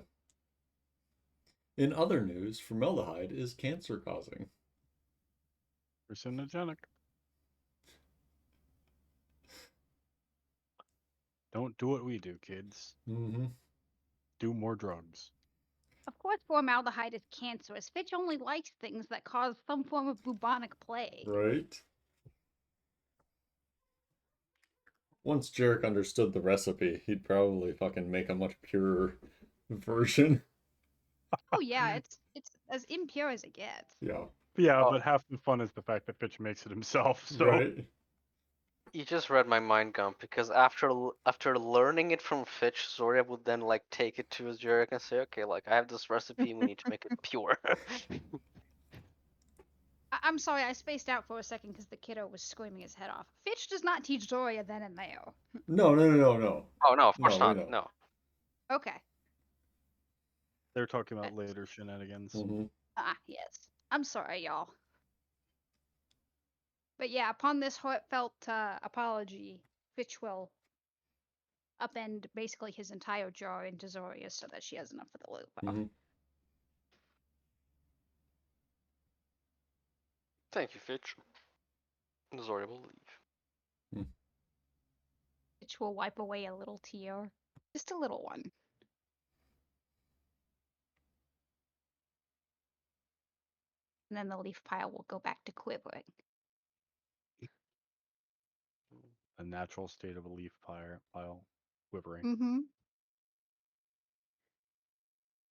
Speaker 1: In other news, formaldehyde is cancer causing.
Speaker 3: Carcinogenic. Don't do what we do, kids.
Speaker 1: Mm-hmm.
Speaker 3: Do more drugs.
Speaker 2: Of course, formaldehyde is cancerous. Fitch only likes things that cause some form of bubonic plague.
Speaker 1: Right? Once Jarek understood the recipe, he'd probably fucking make a much purer version.
Speaker 2: Oh yeah, it's as impure as it gets.
Speaker 1: Yeah.
Speaker 3: Yeah,
Speaker 4: Oh.
Speaker 3: but half the fun is the fact that Fitch makes it himself. So
Speaker 1: Right?
Speaker 4: You just read my mind, Gump, because after learning it from Fitch, Zoria would then like take it to his Jarek and say, okay, like I have this recipe, we need to make it pure.
Speaker 2: I'm sorry, I spaced out for a second because the kiddo was screaming his head off. Fitch does not teach Zoria then and there.
Speaker 1: No, no, no, no, no.
Speaker 4: Oh no, of course
Speaker 1: No, we
Speaker 4: not.
Speaker 1: know.
Speaker 4: No.
Speaker 2: Okay.
Speaker 3: they're talking about later shenanigans.
Speaker 1: Mm-hmm.
Speaker 2: Yes. I'm sorry, y'all. But yeah, upon this heartfelt apology, Fitch will upend basically his entire jar into Zoria so that she has enough for the loop.
Speaker 1: Mm-hmm.
Speaker 4: Thank you, Fitch. Zoria will leave.
Speaker 2: Fitch will wipe away a little tear. Just a little one. And then the leaf pile will go back to quivering.
Speaker 3: A natural state of a leaf pile quivering.
Speaker 2: Mm-hmm.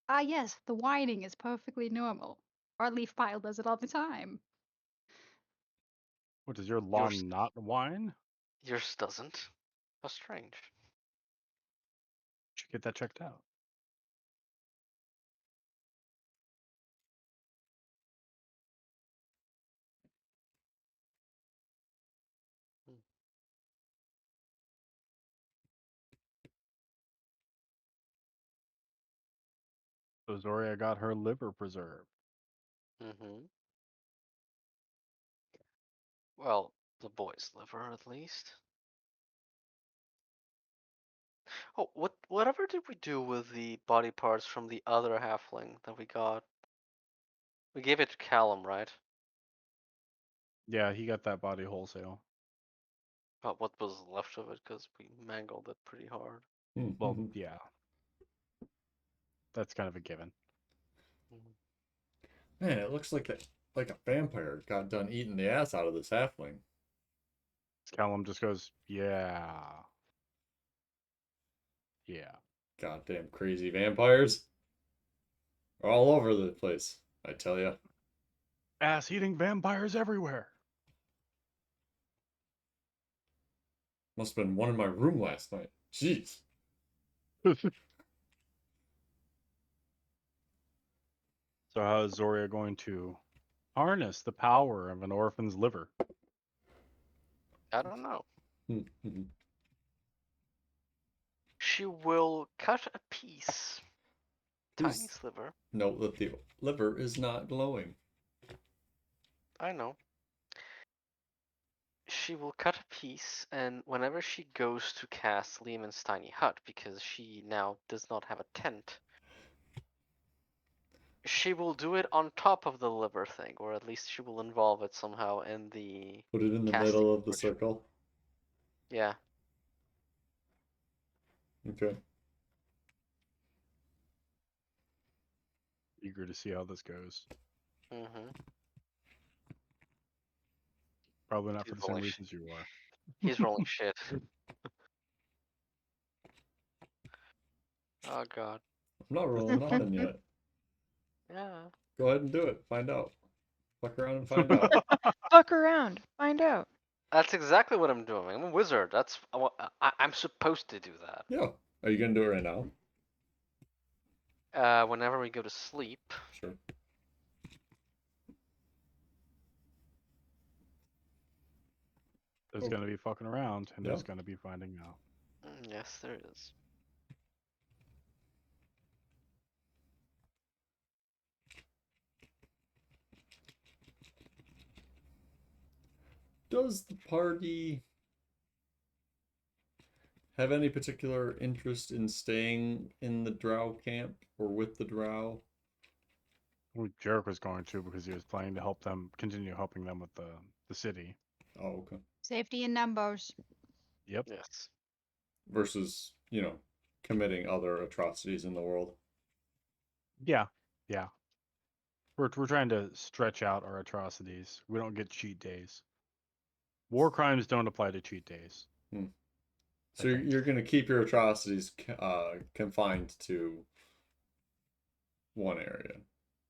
Speaker 2: Ah, yes, the whining is perfectly normal. Our leaf pile does it all the time.
Speaker 3: What, does your
Speaker 4: Yours,
Speaker 3: lawn not whine?
Speaker 4: yours doesn't. How strange.
Speaker 3: Should get that checked out. So Zoria got her liver preserved.
Speaker 4: Mm-hmm. Well, the boy's liver at least. Oh, whatever did we do with the body parts from the other halfling that we got? We gave it to Callum, right?
Speaker 3: Yeah, he got that body wholesale.
Speaker 4: But what was left of it, because we mangled it pretty hard.
Speaker 3: Well,
Speaker 1: Mm-hmm.
Speaker 3: yeah. That's kind of a given.
Speaker 1: Man, it looks like a vampire got done eating the ass out of this halfling.
Speaker 3: Callum just goes, yeah. Yeah.
Speaker 1: Goddamn crazy vampires. Are all over the place, I tell ya.
Speaker 3: Ass eating vampires everywhere.
Speaker 1: Must have been one in my room last night. Jeez.
Speaker 3: So how is Zoria going to harness the power of an orphan's liver?
Speaker 4: I don't know.
Speaker 1: Mm-hmm.
Speaker 4: She will cut a piece, tiny
Speaker 1: Please
Speaker 4: sliver.
Speaker 1: note that the liver is not glowing.
Speaker 4: I know. She will cut a piece, and whenever she goes to cast Lehman's tiny hut, because she now does not have a tent, she will do it on top of the liver thing, or at least she will involve it somehow in the
Speaker 1: Put it in the
Speaker 4: casting
Speaker 1: middle of the
Speaker 4: ritual.
Speaker 1: circle.
Speaker 4: Yeah.
Speaker 1: Okay.
Speaker 3: eager to see how this goes.
Speaker 4: Mm-hmm.
Speaker 3: Probably not
Speaker 4: He's
Speaker 3: for the same
Speaker 4: rolling
Speaker 3: reasons you are.
Speaker 4: He's rolling shit. Oh god.
Speaker 1: I'm not rolling nothing yet.
Speaker 4: Yeah.
Speaker 1: Go ahead and do it. Find out. Fuck around and find out.
Speaker 5: Fuck around. Find out.
Speaker 4: That's exactly what I'm doing. I'm a wizard. That's I'm supposed to do that.
Speaker 1: Yeah. Are you gonna do it right now?
Speaker 4: Whenever we go to sleep.
Speaker 1: Sure.
Speaker 3: There's
Speaker 1: Oh.
Speaker 3: gonna be fucking around, and
Speaker 1: Yeah.
Speaker 3: there's gonna be finding out.
Speaker 4: Yes, there is.
Speaker 1: Does the party have any particular interest in staying in the drow camp or with the drow?
Speaker 3: Well, Jarek was going to because he was planning to help them continue helping them with the city.
Speaker 1: Oh, okay.
Speaker 2: Safety in numbers.
Speaker 3: Yep.
Speaker 4: Yes.
Speaker 1: Versus, committing other atrocities in the world.
Speaker 3: Yeah. Yeah. We're trying to stretch out our atrocities. We don't get cheat days. War crimes don't apply to cheat days.
Speaker 1: So you're going to keep your atrocities confined to one area.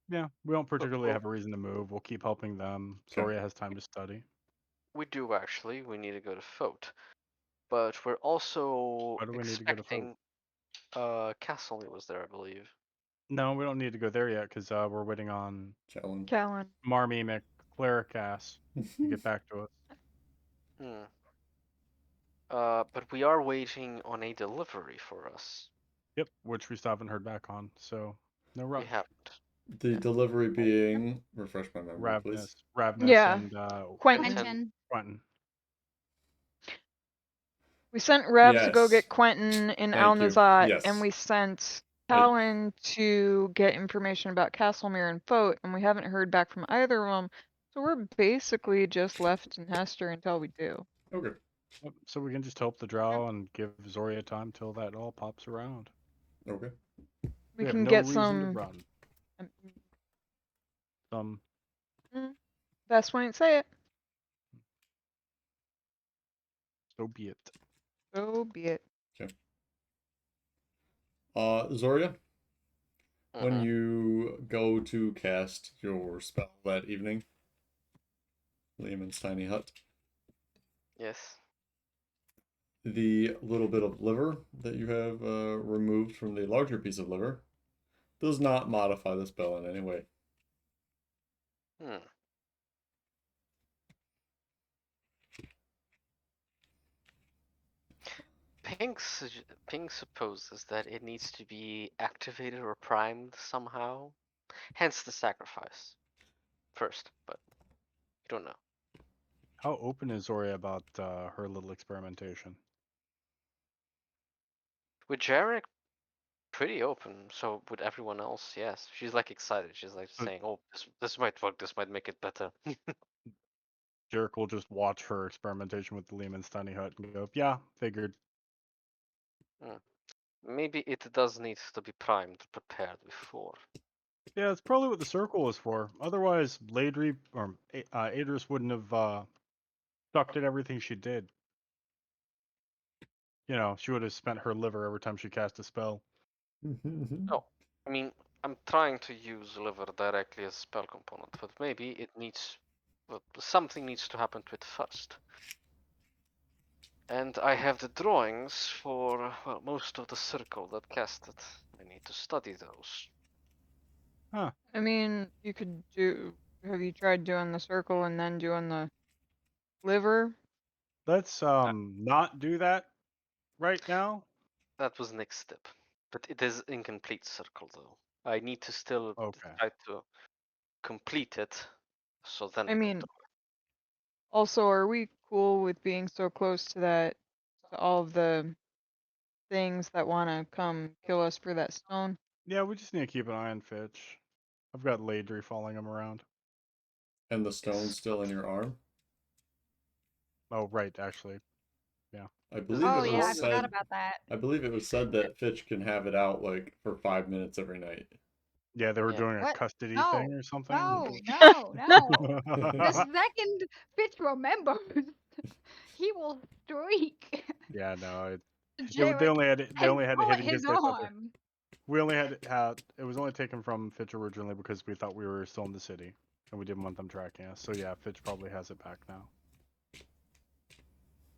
Speaker 3: Yeah, we don't particularly have a reason to move. We'll keep helping them.
Speaker 1: Okay.
Speaker 3: Soria has time to study.
Speaker 4: We do actually. We need to go to Fote. But we're also
Speaker 3: Why do we need to go to Fote?
Speaker 4: expecting Castle was there, I believe.
Speaker 3: No, we don't need to go there yet because we're waiting on
Speaker 1: Challenge.
Speaker 5: Callan.
Speaker 3: Marmy McClaricas to get back to us.
Speaker 4: But we are waiting on a delivery for us.
Speaker 3: Yep, which we still haven't heard back on, so no rush.
Speaker 4: We haven't.
Speaker 1: The delivery being, refresh my memory, please.
Speaker 3: Ravnus
Speaker 5: Yeah.
Speaker 3: and
Speaker 5: Quentin.
Speaker 3: Quentin.
Speaker 5: We sent Rev to go
Speaker 1: Yes.
Speaker 5: get Quentin in
Speaker 1: Thank you.
Speaker 5: Alnazat,
Speaker 1: Yes.
Speaker 5: and we sent Callan to get information about Castlemere and Fote, and we haven't heard back from either of them. So we're basically just left in Hester until we do.
Speaker 1: Okay.
Speaker 3: Yep, so we can just help the drow and give Zoria time till that all pops around.
Speaker 1: Okay.
Speaker 5: We
Speaker 3: have
Speaker 5: can
Speaker 3: no
Speaker 5: get
Speaker 3: reason to
Speaker 5: some.
Speaker 3: run.
Speaker 5: Best way to say it.
Speaker 3: So be it.
Speaker 5: So be it.
Speaker 1: Zoria, when
Speaker 4: Mhm.
Speaker 1: you go to cast your spell that evening, Lehman's tiny hut,
Speaker 4: Yes.
Speaker 1: the little bit of liver that you have removed from the larger piece of liver does not modify the spell in any way.
Speaker 4: Pink supposes that it needs to be activated or primed somehow. Hence the sacrifice. First, but we don't know.
Speaker 3: How open is Zoria about her little experimentation?
Speaker 4: With Jarek, pretty open. So with everyone else, yes. She's like excited. She's like saying, "Oh, this might work. This might make it better."
Speaker 3: Jarek will just watch her experimentation with the Lehman's tiny hut and go, "Yeah, figured."
Speaker 4: Maybe it does need to be primed, prepared before.
Speaker 3: Yeah, it's probably what the circle is for. Otherwise, Ladry or Adris wouldn't have sucked at everything she did. You know, she would have spent her liver every time she cast a spell.
Speaker 4: Oh, I mean, I'm trying to use liver directly as a spell component, but maybe it needs, well, something needs to happen to it first. And I have the drawings for, well, most of the circle that cast it. I need to study those.
Speaker 3: Huh.
Speaker 5: I mean, you could do. Have you tried doing the circle and then doing the liver?
Speaker 3: Let's not do that right now.
Speaker 4: That was next step. But it is incomplete circle though. I need to still
Speaker 3: Okay.
Speaker 4: try to complete it. So then
Speaker 5: I
Speaker 4: will
Speaker 5: mean,
Speaker 4: do
Speaker 5: also, are we cool with being so close to that, to all of the things that want to come kill us for that stone?
Speaker 3: Yeah, we just need to keep an eye on Fitch. I've got Ladry following him around.
Speaker 1: And the stone's still in your arm?
Speaker 3: Oh, right, actually. Yeah.
Speaker 1: I believe
Speaker 2: Oh
Speaker 1: it
Speaker 2: yeah, I
Speaker 1: was
Speaker 2: forgot
Speaker 1: said.
Speaker 2: about that.
Speaker 1: I believe it was said that Fitch can have it out like for 5 minutes every night.
Speaker 3: Yeah, they were
Speaker 4: Yeah.
Speaker 3: doing a
Speaker 2: What?
Speaker 3: custody
Speaker 2: No,
Speaker 3: thing or something.
Speaker 2: no. The second Fitch remembers, he will streak.
Speaker 3: Yeah, no. They
Speaker 2: Jarek
Speaker 3: only had
Speaker 2: and
Speaker 3: to
Speaker 2: pull
Speaker 3: hit
Speaker 2: at
Speaker 3: and kiss
Speaker 2: his
Speaker 3: each other.
Speaker 2: arm.
Speaker 3: We only had it was only taken from Fitch originally because we thought we were still in the city and we didn't want them tracking us. So yeah, Fitch probably has it back now.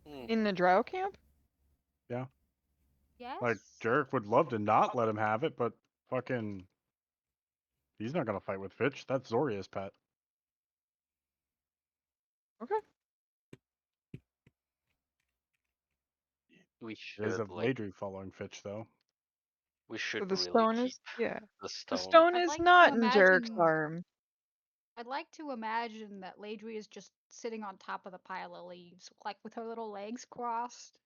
Speaker 5: In the drow camp?
Speaker 2: Yes.
Speaker 3: Like Jarek would love to not let him have it, but fucking he's not gonna fight with Fitch. That's Zoria's pet.
Speaker 5: Okay.
Speaker 4: We
Speaker 3: There's a
Speaker 4: should like
Speaker 3: Ladry following Fitch though.
Speaker 4: we
Speaker 5: So
Speaker 4: should
Speaker 5: the
Speaker 4: really
Speaker 5: stone
Speaker 4: keep
Speaker 5: is, yeah.
Speaker 4: the
Speaker 5: The
Speaker 4: stone.
Speaker 5: stone
Speaker 2: I'd
Speaker 5: is
Speaker 2: like to
Speaker 5: not in Jarek's
Speaker 2: imagine-
Speaker 5: arm.
Speaker 2: I'd like to imagine that Ladry is just sitting on top of the pile of leaves, like with her little legs crossed.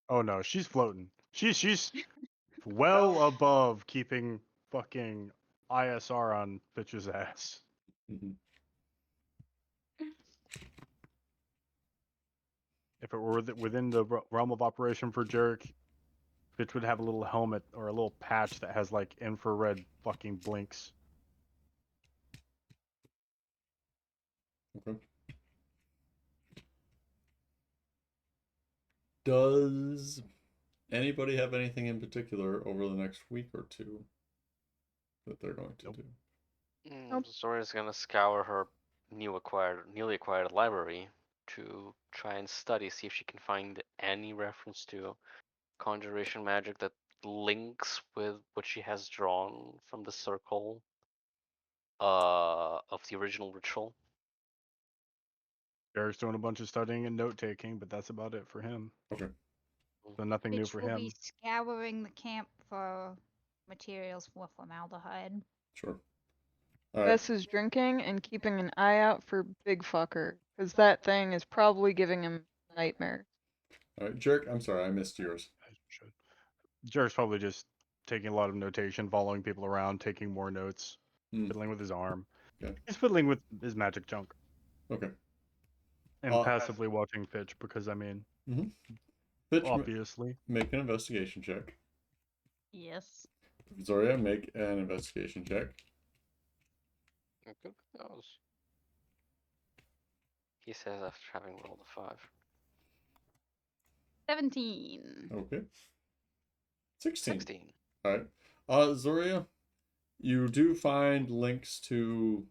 Speaker 3: Oh no, she's floating. She's well above keeping fucking ISR on Fitch's ass.
Speaker 1: Mhm.
Speaker 3: If it were within the realm of operation for Jarek, Fitch would have a little helmet or a little patch that has like infrared fucking blinks.
Speaker 1: Okay. Does anybody have anything in particular over the next week or two that they're going to
Speaker 3: Nope.
Speaker 1: do?
Speaker 5: Nope.
Speaker 4: Zoria's gonna scour her newly acquired library to try and study, see if she can find any reference to conjuration magic that links with what she has drawn from the circle of the original ritual.
Speaker 3: Jarek's doing a bunch of studying and note taking, but that's about it for him.
Speaker 1: Okay.
Speaker 3: So nothing new
Speaker 2: Fitch
Speaker 3: for
Speaker 2: will
Speaker 3: him.
Speaker 2: be scouring the camp for materials for formaldehyde.
Speaker 1: Sure. All right.
Speaker 5: Bess is drinking and keeping an eye out for Big Fucker, because that thing is probably giving him nightmares.
Speaker 1: All right, Jerk. I'm sorry, I missed yours.
Speaker 3: I should. Jarek's probably just taking a lot of notation, following people around, taking more notes,
Speaker 1: Hmm.
Speaker 3: fiddling with his arm.
Speaker 1: Okay.
Speaker 3: He's fiddling with his magic junk
Speaker 1: Okay.
Speaker 3: and passively watching Fitch because I mean,
Speaker 1: Fitch,
Speaker 3: obviously.
Speaker 1: make an investigation check.
Speaker 2: Yes.
Speaker 1: Zoria, make an investigation check.
Speaker 4: Okay, goes. He says after having rolled a 5.
Speaker 2: 17.
Speaker 1: Okay. 16.
Speaker 4: 16.
Speaker 1: All right. Zoria, you do find links to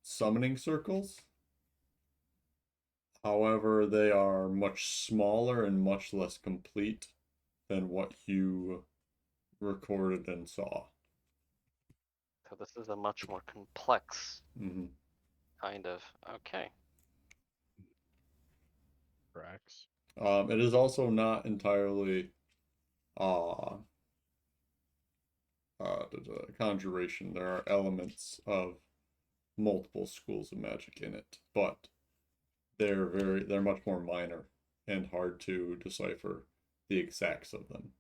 Speaker 1: summoning circles. However, they are much smaller and much less complete than what you recorded and saw.
Speaker 4: So this is a much more complex
Speaker 1: Mm-hmm.
Speaker 4: kind of. Okay.
Speaker 3: Cracks.
Speaker 1: It is also not entirely conjuration. There are elements of multiple schools of magic in it, but they're much more minor and hard to decipher the exacts of them.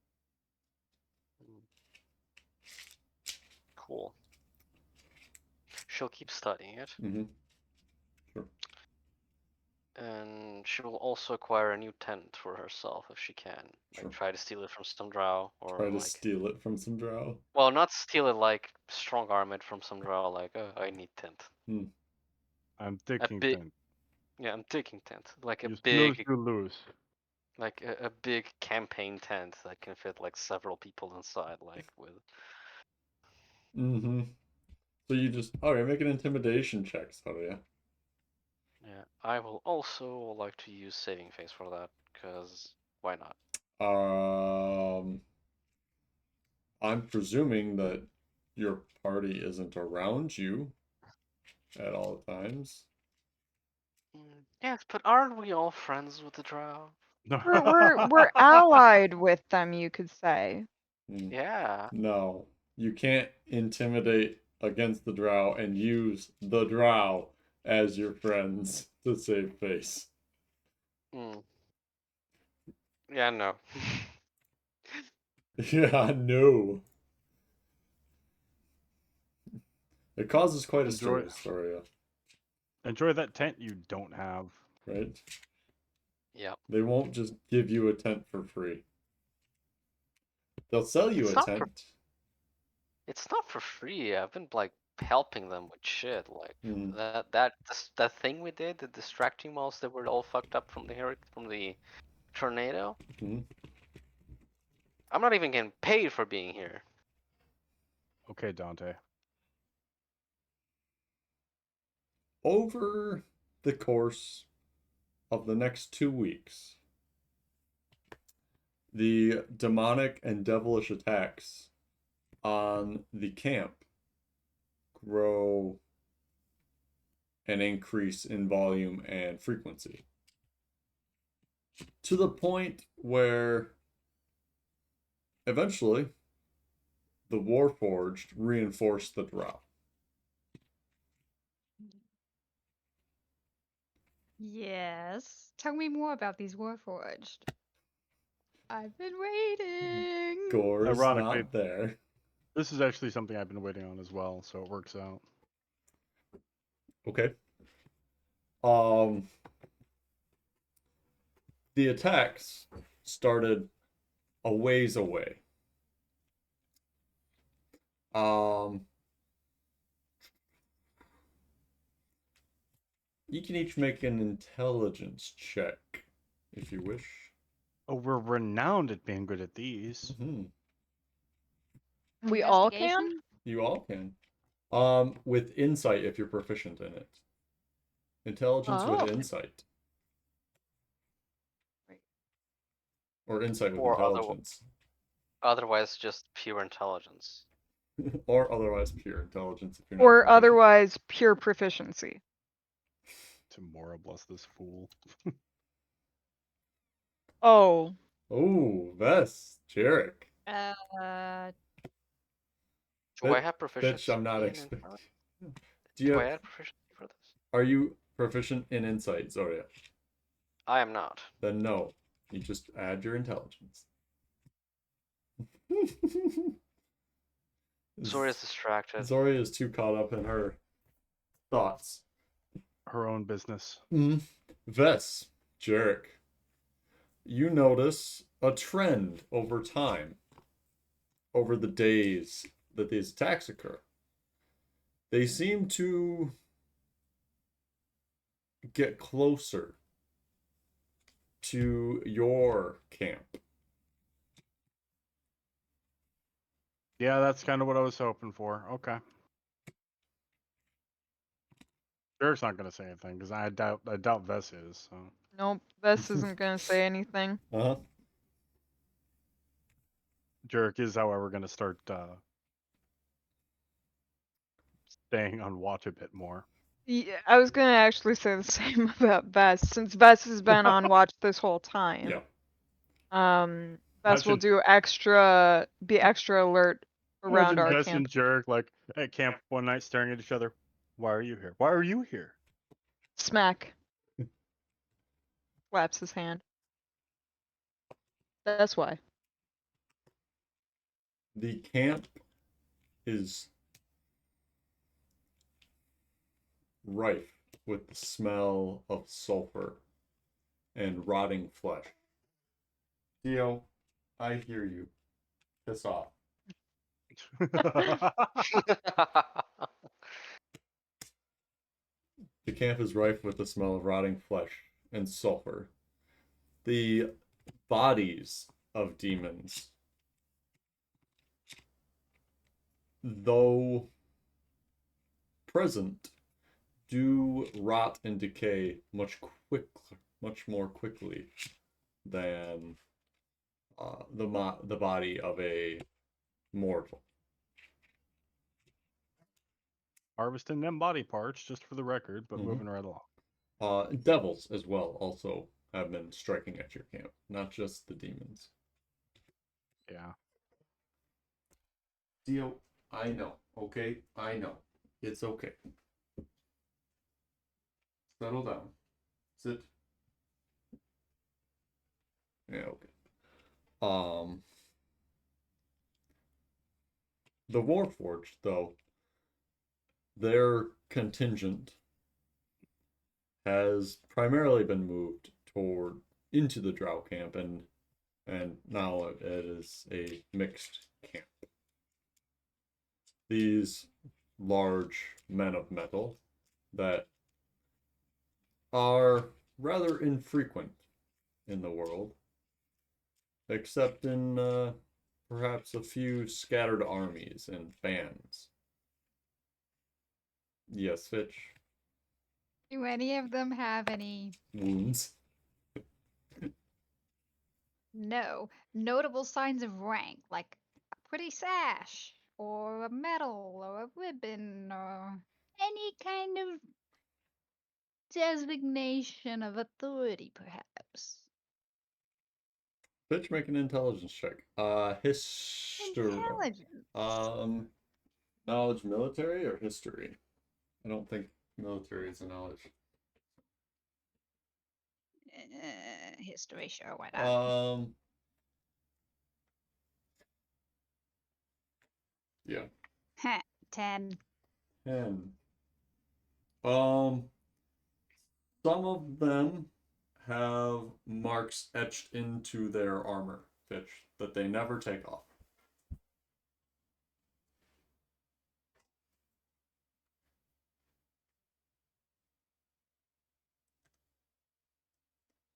Speaker 4: Cool. She'll keep studying it,
Speaker 1: Mm-hmm. Sure.
Speaker 4: and she will also acquire a new tent for herself if she can.
Speaker 1: Sure.
Speaker 4: Like try to steal it from some drow, or
Speaker 1: Try to
Speaker 4: like,
Speaker 1: steal it from some drow.
Speaker 4: well, not steal it, like strong arm it from some drow. Like, I need tent.
Speaker 3: I'm taking
Speaker 4: big-
Speaker 3: 10.
Speaker 4: Yeah, I'm taking tent. Like a
Speaker 3: You
Speaker 4: big,
Speaker 3: snooze, you lose.
Speaker 4: like a big campaign tent that can fit like several people inside. Like with.
Speaker 1: Mm-hmm. So you just make an intimidation check, Zoria.
Speaker 4: Yeah, I will also like to use saving phase for that, because why not?
Speaker 1: I'm presuming that your party isn't around you at all times.
Speaker 4: Yes, but aren't we all friends with the drow?
Speaker 5: We're allied with them, you could say.
Speaker 4: Yeah.
Speaker 1: No, you can't intimidate against the drow and use the drow as your friends to save face.
Speaker 4: Yeah, no.
Speaker 1: Yeah, no. It causes quite a stir, Zoria,
Speaker 3: Enjoy that tent you don't have.
Speaker 1: right?
Speaker 4: Yep.
Speaker 1: They won't just give you a tent for free. They'll sell you
Speaker 4: It's
Speaker 1: a
Speaker 4: not for-
Speaker 1: tent.
Speaker 4: It's not for free. I've been like helping them with shit, like
Speaker 1: Mm.
Speaker 4: that thing we did, the distracting malls that were all fucked up from the tornado.
Speaker 1: Mhm.
Speaker 4: I'm not even getting paid for being here.
Speaker 3: Okay, Dante.
Speaker 1: Over the course of the next 2 weeks, the demonic and devilish attacks on the camp grow and increase in volume and frequency to the point where eventually the Warforged reinforce the drow.
Speaker 2: Yes. Tell me more about these Warforged. I've been waiting.
Speaker 1: Gore's
Speaker 3: Ironically,
Speaker 1: not there.
Speaker 3: this is actually something I've been waiting on as well, so it works out.
Speaker 1: Okay. The attacks started a ways away. You can each make an intelligence check if you wish.
Speaker 3: Oh, we're renowned at being good at these.
Speaker 1: Hmm.
Speaker 5: We all can?
Speaker 2: Investigation?
Speaker 1: You all can. With insight if you're proficient in it. Intelligence
Speaker 5: Oh.
Speaker 1: with insight. Or insight with
Speaker 4: Or
Speaker 1: intelligence.
Speaker 4: otherwise just pure intelligence.
Speaker 1: Or otherwise pure intelligence if you're not
Speaker 5: Or
Speaker 1: proficient.
Speaker 5: otherwise pure proficiency.
Speaker 3: Tomorrow, bless this fool.
Speaker 5: Oh.
Speaker 1: Oh, Vess, Jarek.
Speaker 4: Do I have proficiency
Speaker 1: Bitch, I'm not
Speaker 4: in
Speaker 1: expecting.
Speaker 4: intelligence?
Speaker 1: Do you
Speaker 4: Do I
Speaker 1: have,
Speaker 4: have proficiency for this?
Speaker 1: are you proficient in insight, Zoria?
Speaker 4: I am not.
Speaker 1: Then no. You just add your intelligence.
Speaker 4: Zoria's distracted.
Speaker 1: Zoria is too caught up in her thoughts.
Speaker 3: Her own business.
Speaker 1: Vess, Jarek, you notice a trend over time, over the days that these attacks occur. They seem to get closer to your camp.
Speaker 3: Yeah, that's kind of what I was hoping for. Okay. Derek's not gonna say anything because I doubt Vess is. So.
Speaker 5: Nope. Vess isn't gonna say anything.
Speaker 1: Uh-huh.
Speaker 3: Jarek is, however, gonna start staying on watch a bit more.
Speaker 5: Yeah, I was gonna actually say the same about Vess, since Vess has been on watch this whole time.
Speaker 1: Yeah.
Speaker 5: Vess will
Speaker 3: Imagine-
Speaker 5: be extra alert around
Speaker 3: Imagine
Speaker 5: our
Speaker 3: Vess
Speaker 5: camp.
Speaker 3: and Jarek like at camp one night staring at each other. Why are you here? Why are you here?
Speaker 5: Smack. Slaps his hand. That's why.
Speaker 1: The camp is rife with the smell of sulfur and rotting flesh. Theo, I hear you. Piss off. The camp is rife with the smell of rotting flesh and sulfur. The bodies of demons, though present, do rot and decay much more quickly than the body of a mortal.
Speaker 3: Harvesting them body parts, just for the record, but
Speaker 1: Mhm.
Speaker 3: moving right along.
Speaker 1: Devils as well also have been striking at your camp, not just the demons.
Speaker 3: Yeah.
Speaker 1: Theo, I know, okay? I know. It's okay. Settle down. Sit. Yeah, okay. The Warforged, though, their contingent has primarily been moved toward into the Drow camp, and now it is a mixed camp. these large men of metal that are rather infrequent in the world, except in perhaps a few scattered armies and bands. Yes, Fitch.
Speaker 2: Do any of them have any
Speaker 1: Wounds.
Speaker 2: notable signs of rank, like a pretty sash, or a medal, or a ribbon, or any kind of designation of authority, perhaps?
Speaker 1: Fitch, make an intelligence check. History.
Speaker 2: Intelligence.
Speaker 1: Knowledge military or history? I don't think military is a knowledge.
Speaker 2: History, sure, why not?
Speaker 1: Yeah.
Speaker 2: 10.
Speaker 1: 10. Some of them have marks etched into their armor, Fitch, that they never take off.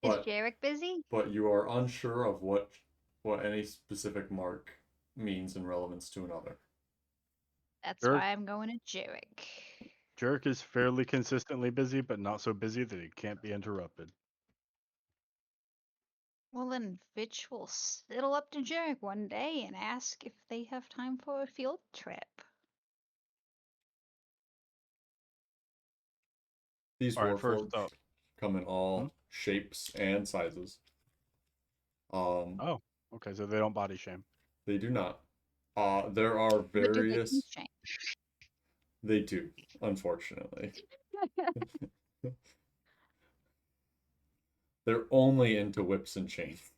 Speaker 2: Is
Speaker 1: But
Speaker 2: Jarek busy?
Speaker 1: but you are unsure of what any specific mark means in relevance to another.
Speaker 2: That's
Speaker 3: Sure.
Speaker 2: why I'm going to Jarek.
Speaker 3: Jerk is fairly consistently busy, but not so busy that he can't be interrupted.
Speaker 2: Well, then Fitch will sidle up to Jarek one day and ask if they have time for a field trip.
Speaker 1: These
Speaker 3: All right, first
Speaker 1: warforged
Speaker 3: up.
Speaker 1: come in all shapes and sizes.
Speaker 3: Oh, okay, so they don't body shame.
Speaker 1: They do not. There are
Speaker 2: But do they
Speaker 1: various.
Speaker 2: shame?
Speaker 1: They do, unfortunately. They're only into whips and chains.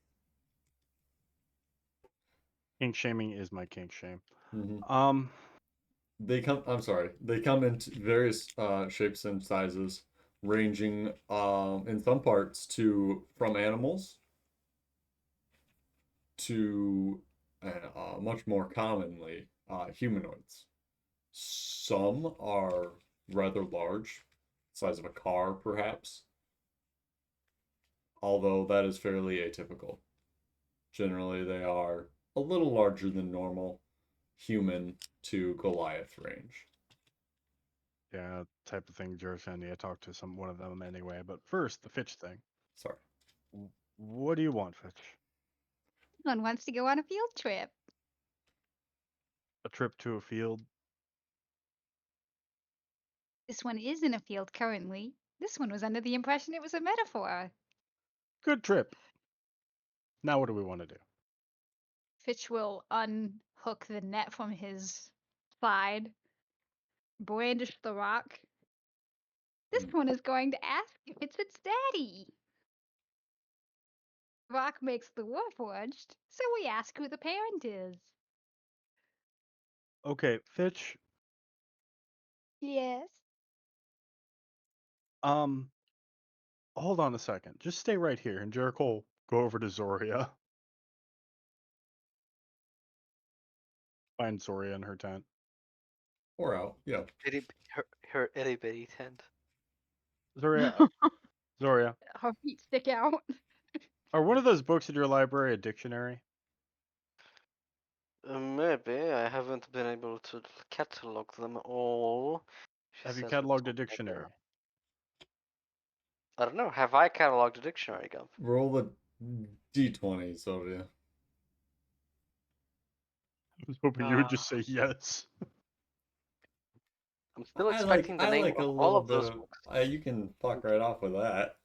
Speaker 3: Kink shaming is my kink shame.
Speaker 1: Mm-hmm. They come. I'm sorry. They come in various shapes and sizes, ranging in some parts to from animals to much more commonly humanoids. Some are rather large, size of a car perhaps, although that is fairly atypical. Generally, they are a little larger than normal, human to Goliath range.
Speaker 3: Yeah, type of thing, Jerk. I talked to one of them anyway. But first, the Fitch thing.
Speaker 1: Sorry.
Speaker 3: What do you want, Fitch?
Speaker 2: One wants to go on a field trip.
Speaker 3: A trip to a field?
Speaker 2: This one is in a field currently. This one was under the impression it was a metaphor.
Speaker 3: Good trip. Now what do we want to do?
Speaker 2: Fitch will unhook the net from his side, brandish the rock. This one is going to ask if it's its daddy. Rock makes the warforged, so we ask who the parent is.
Speaker 3: Okay, Fitch.
Speaker 2: Yes.
Speaker 3: Hold on a second. Just stay right here, and Jerk will go over to Zoria. Find Zoria in her tent.
Speaker 1: Or out, yeah.
Speaker 4: Her itty bitty tent.
Speaker 3: Zoria, Zoria,
Speaker 2: Her feet stick out.
Speaker 3: are one of those books in your library a dictionary?
Speaker 4: Maybe I haven't been able to catalog them all. She
Speaker 3: Have you
Speaker 4: says with
Speaker 3: cataloged a
Speaker 4: some
Speaker 3: dictionary?
Speaker 4: vigor. I don't know. Have I cataloged a dictionary, Gump?
Speaker 1: Roll the d20, Sylvia.
Speaker 3: I was hoping you would just say yes.
Speaker 4: I'm still
Speaker 1: I like
Speaker 4: expecting the name
Speaker 1: a
Speaker 4: of all
Speaker 1: little
Speaker 4: of
Speaker 1: bit
Speaker 4: those
Speaker 1: of.
Speaker 4: books.
Speaker 1: You can fuck right off with that.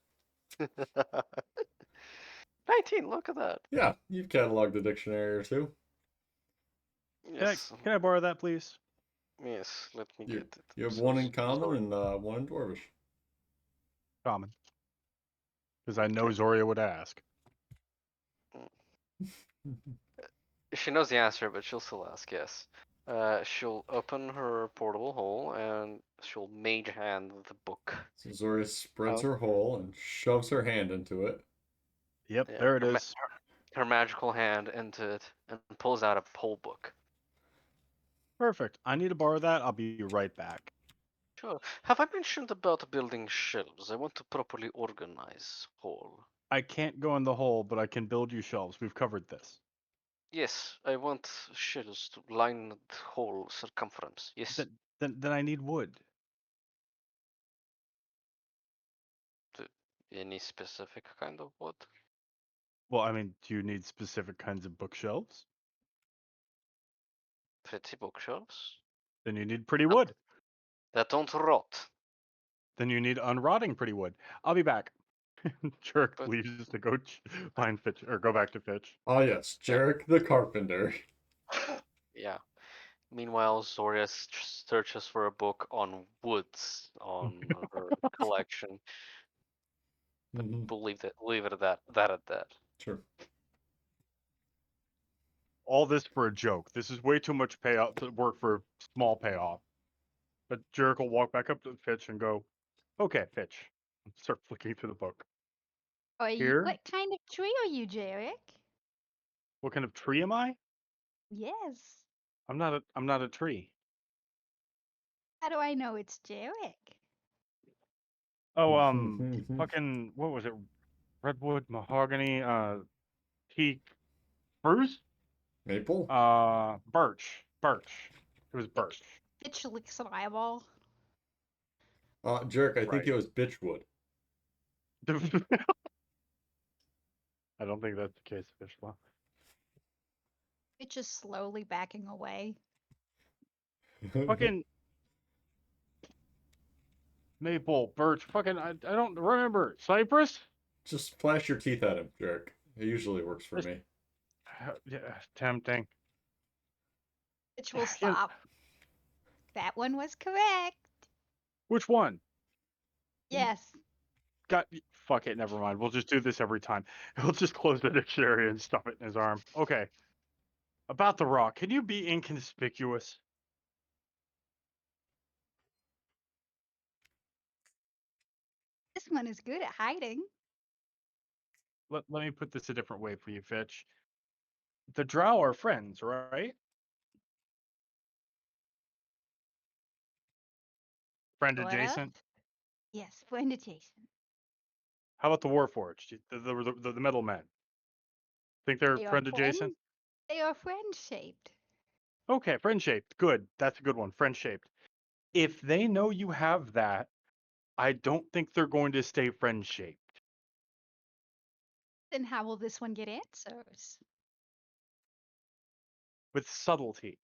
Speaker 4: 19, look at that.
Speaker 1: Yeah, you've cataloged a dictionary or two.
Speaker 4: Yes,
Speaker 3: Can I borrow that, please?
Speaker 4: yes, let me
Speaker 1: You
Speaker 4: get it.
Speaker 1: you have
Speaker 4: So
Speaker 1: one in common
Speaker 4: sorry.
Speaker 1: and one in Dwarvish.
Speaker 3: Common. Because I know Zoria would ask.
Speaker 4: She knows the answer, but she'll still ask, yes. She'll open her portable hole and she'll mage hand the book.
Speaker 1: So Zoria spreads
Speaker 4: Oh.
Speaker 1: her hole and shoves her hand into it.
Speaker 3: Yep,
Speaker 4: Yeah,
Speaker 3: there it is.
Speaker 4: Her magical hand into it and pulls out a poll book.
Speaker 3: Perfect. I need to borrow that. I'll be right back.
Speaker 4: Sure. Have I mentioned about building shelves? I want to properly organize hall.
Speaker 3: I can't go in the hole, but I can build you shelves. We've covered this.
Speaker 4: Yes, I want shelves to line the whole circumference. Yes.
Speaker 3: Then I need wood.
Speaker 4: Any specific kind of wood?
Speaker 3: Well, I mean, do you need specific kinds of bookshelves?
Speaker 4: Pretty bookshelves?
Speaker 3: Then you need pretty wood.
Speaker 4: That don't rot.
Speaker 3: Then you need unrotting pretty wood. I'll be back. Jerk
Speaker 4: But-
Speaker 3: leaves to go find Fitch or go back to Fitch.
Speaker 1: Ah, yes, Jarek the Carpenter.
Speaker 4: Yeah. Meanwhile, Zoria searches for a book on woods on her collection. But
Speaker 1: Mhm.
Speaker 4: we'll leave it at that.
Speaker 1: Sure.
Speaker 3: All this for a joke. This is way too much payout to work for small payoff. But Jarek will walk back up to Fitch and go, "Okay, Fitch." Start flicking through the book. Here?
Speaker 2: What kind of tree are you, Jarek?
Speaker 3: What kind of tree am I?
Speaker 2: Yes.
Speaker 3: I'm not a tree.
Speaker 2: How do I know it's Jarek?
Speaker 3: Oh, fucking what was it? Redwood, mahogany, teak, spruce,
Speaker 1: Maple?
Speaker 3: birch. It was birch.
Speaker 2: Fitch licks an eyeball.
Speaker 1: Jarek, I think
Speaker 3: Right.
Speaker 1: it was Bitchwood.
Speaker 3: I don't think that's the case, Fishla.
Speaker 2: Fitch is slowly backing away.
Speaker 3: Fucking maple, birch, fucking I don't remember. Cypress?
Speaker 1: Just flash your teeth at him, Jarek. It usually works for me.
Speaker 3: Yeah, tempting.
Speaker 2: Fitch will
Speaker 3: Yeah.
Speaker 2: stop. That one was correct.
Speaker 3: Which one?
Speaker 2: Yes.
Speaker 3: Fuck it, never mind. We'll just do this every time. He'll just close the dictionary and stuff it in his arm. Okay. About the rock, can you be inconspicuous?
Speaker 2: This one is good at hiding.
Speaker 3: Let me put this a different way for you, Fitch. The drow are friends, right? Friend
Speaker 2: Sort of.
Speaker 3: adjacent.
Speaker 2: Yes, friend adjacent.
Speaker 3: How about the Warforged? The metal men. Think they're
Speaker 2: They are
Speaker 3: friend adjacent?
Speaker 2: They are friend shaped.
Speaker 3: Okay, friend shaped. Good. That's a good one. Friend shaped. If they know you have that, I don't think they're going to stay friend shaped.
Speaker 2: Then how will this one get answers?
Speaker 3: With subtlety.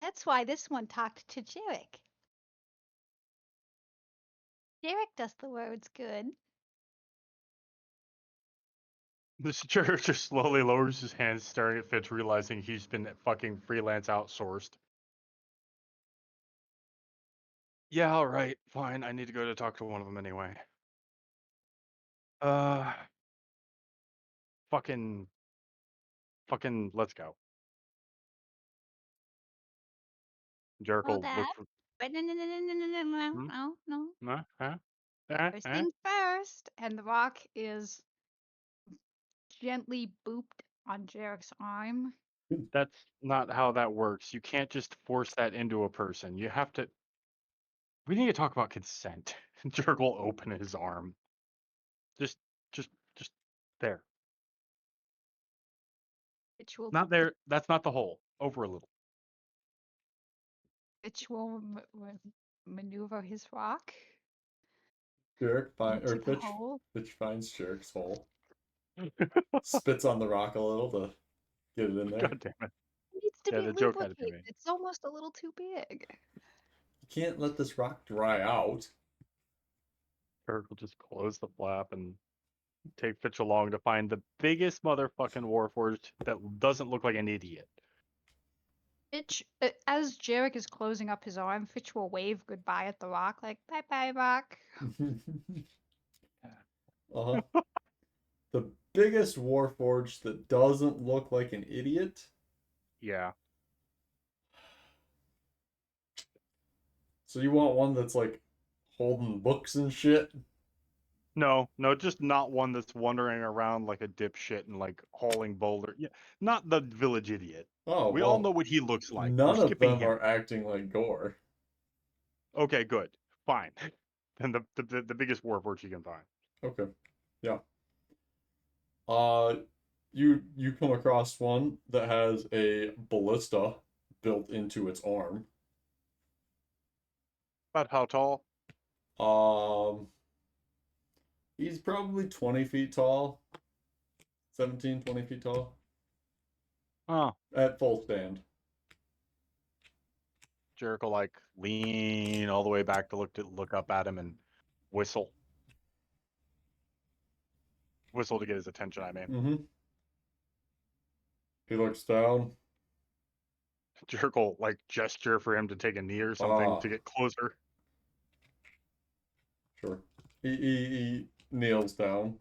Speaker 2: That's why this one talked to Jarek. Jarek does the words good.
Speaker 3: Mr. Cherry just slowly lowers his hands, staring at Fitch, realizing he's been fucking freelance outsourced. Yeah, all right, fine. I need to go to talk to one of them anyway. Fucking, let's go. Jericho
Speaker 2: Oh, that.
Speaker 3: look for.
Speaker 2: But no,
Speaker 3: Hmm?
Speaker 2: no.
Speaker 3: Huh?
Speaker 2: First things first. And the rock is gently booped on Jarek's arm.
Speaker 3: That's not how that works. You can't just force that into a person. You have to. We need to talk about consent. Jerk will open his arm. Just there.
Speaker 2: Which will
Speaker 3: Not there. That's not the hole. Over a little.
Speaker 2: maneuver his rock
Speaker 1: Jarek
Speaker 2: into the hole.
Speaker 1: Fitch finds Jarek's hole. Spits on the rock a little to get it in there.
Speaker 3: God damn it.
Speaker 2: It needs to
Speaker 3: Yeah,
Speaker 2: be
Speaker 3: the joke had to be
Speaker 2: lubricated.
Speaker 3: made.
Speaker 2: It's almost a little too big.
Speaker 1: You can't let this rock dry out.
Speaker 3: Jerk will just close the flap and take Fitch along to find the biggest motherfucking Warforged that doesn't look like an idiot.
Speaker 2: Fitch, as Jarek is closing up his arm, Fitch will wave goodbye at the rock, like, bye bye, rock.
Speaker 1: Uh-huh. The biggest Warforged that doesn't look like an idiot.
Speaker 3: Yeah.
Speaker 1: So you want one that's like holding books and shit?
Speaker 3: No, just not one that's wandering around like a dipshit and like hauling boulder. Yeah, not the village idiot.
Speaker 1: Oh,
Speaker 3: We all
Speaker 1: well,
Speaker 3: know what he looks like. We're
Speaker 1: none of
Speaker 3: skipping
Speaker 1: them
Speaker 3: him.
Speaker 1: are acting like Gore.
Speaker 3: Okay, good, fine. Then the biggest warforged you can find.
Speaker 1: Okay. Yeah. Uh, you come across one that has a ballista built into its arm.
Speaker 3: About how tall?
Speaker 1: Um, he's probably 20 feet tall, 17, 20 feet tall
Speaker 3: Oh,
Speaker 1: at full stand.
Speaker 3: Jericho like lean all the way back to look up at him and whistle. Whistle to get his attention, I mean.
Speaker 1: Mm-hmm. He looks down.
Speaker 3: Jericho like gesture for him to take a knee or something
Speaker 1: Ah,
Speaker 3: to get closer.
Speaker 1: sure. He kneels down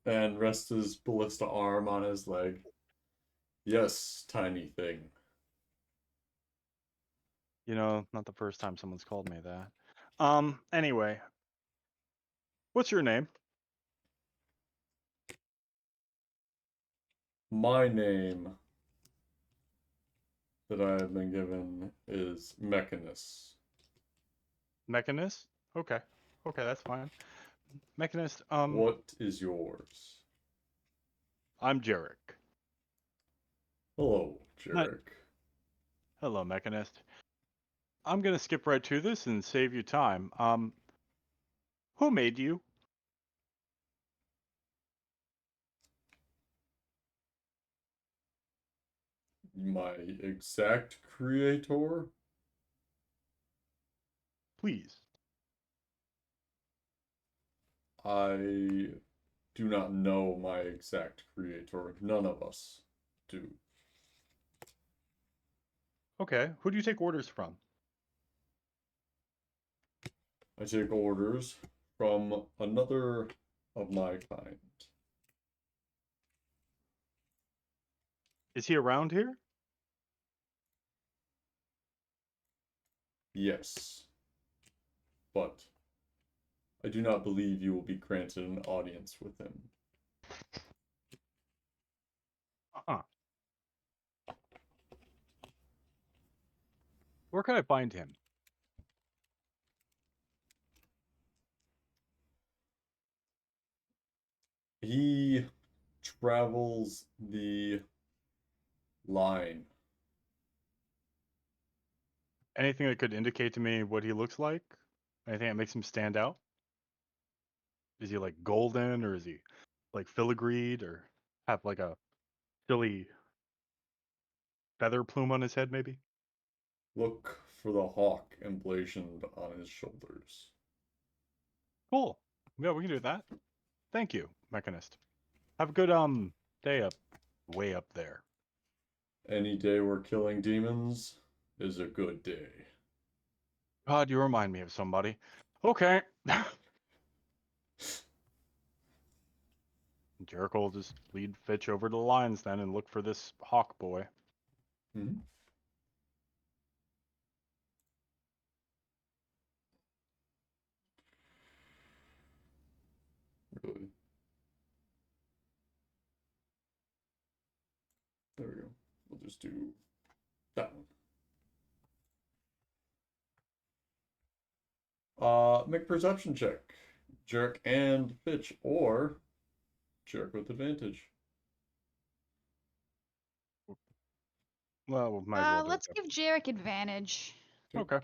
Speaker 1: and rests his ballista arm on his leg. Yes, tiny thing.
Speaker 3: You know, not the first time someone's called me that. Anyway, what's your name?
Speaker 1: My name that I have been given is Mechanus.
Speaker 3: Mechanist? Okay. Okay, that's fine. Mechanist,
Speaker 1: What is yours?
Speaker 3: I'm Jarek.
Speaker 1: Hello,
Speaker 3: Not
Speaker 1: Jarek.
Speaker 3: hello, Mechanist. I'm gonna skip right to this and save you time. Who made you?
Speaker 1: My exact creator?
Speaker 3: Please.
Speaker 1: I do not know my exact creator. None of us do.
Speaker 3: Okay. Who do you take orders from?
Speaker 1: I take orders from another of my kind.
Speaker 3: Is he around here?
Speaker 1: Yes, but I do not believe you will be granted an audience with him.
Speaker 3: Uh-huh. Where can I find him?
Speaker 1: He travels the line.
Speaker 3: Anything that could indicate to me what he looks like? Anything that makes him stand out? Is he like golden or is he like filigreed or have like a silly feather plume on his head maybe?
Speaker 1: Look for the hawk emblazoned on his shoulders.
Speaker 3: Cool. Yeah, we can do that. Thank you, Mechanist. Have a good day up way up there.
Speaker 1: Any day we're killing demons is a good day.
Speaker 3: God, you remind me of somebody. Okay. Jericho will just lead Fitch over to the lines then and look for this hawk boy.
Speaker 1: Hmm. Really. There we go. We'll just do that one. Make perception check. Jerk and Fitch, or jerk with advantage.
Speaker 3: Well, we might as well do
Speaker 2: Let's
Speaker 3: it.
Speaker 2: give Jarek advantage.
Speaker 3: Okay.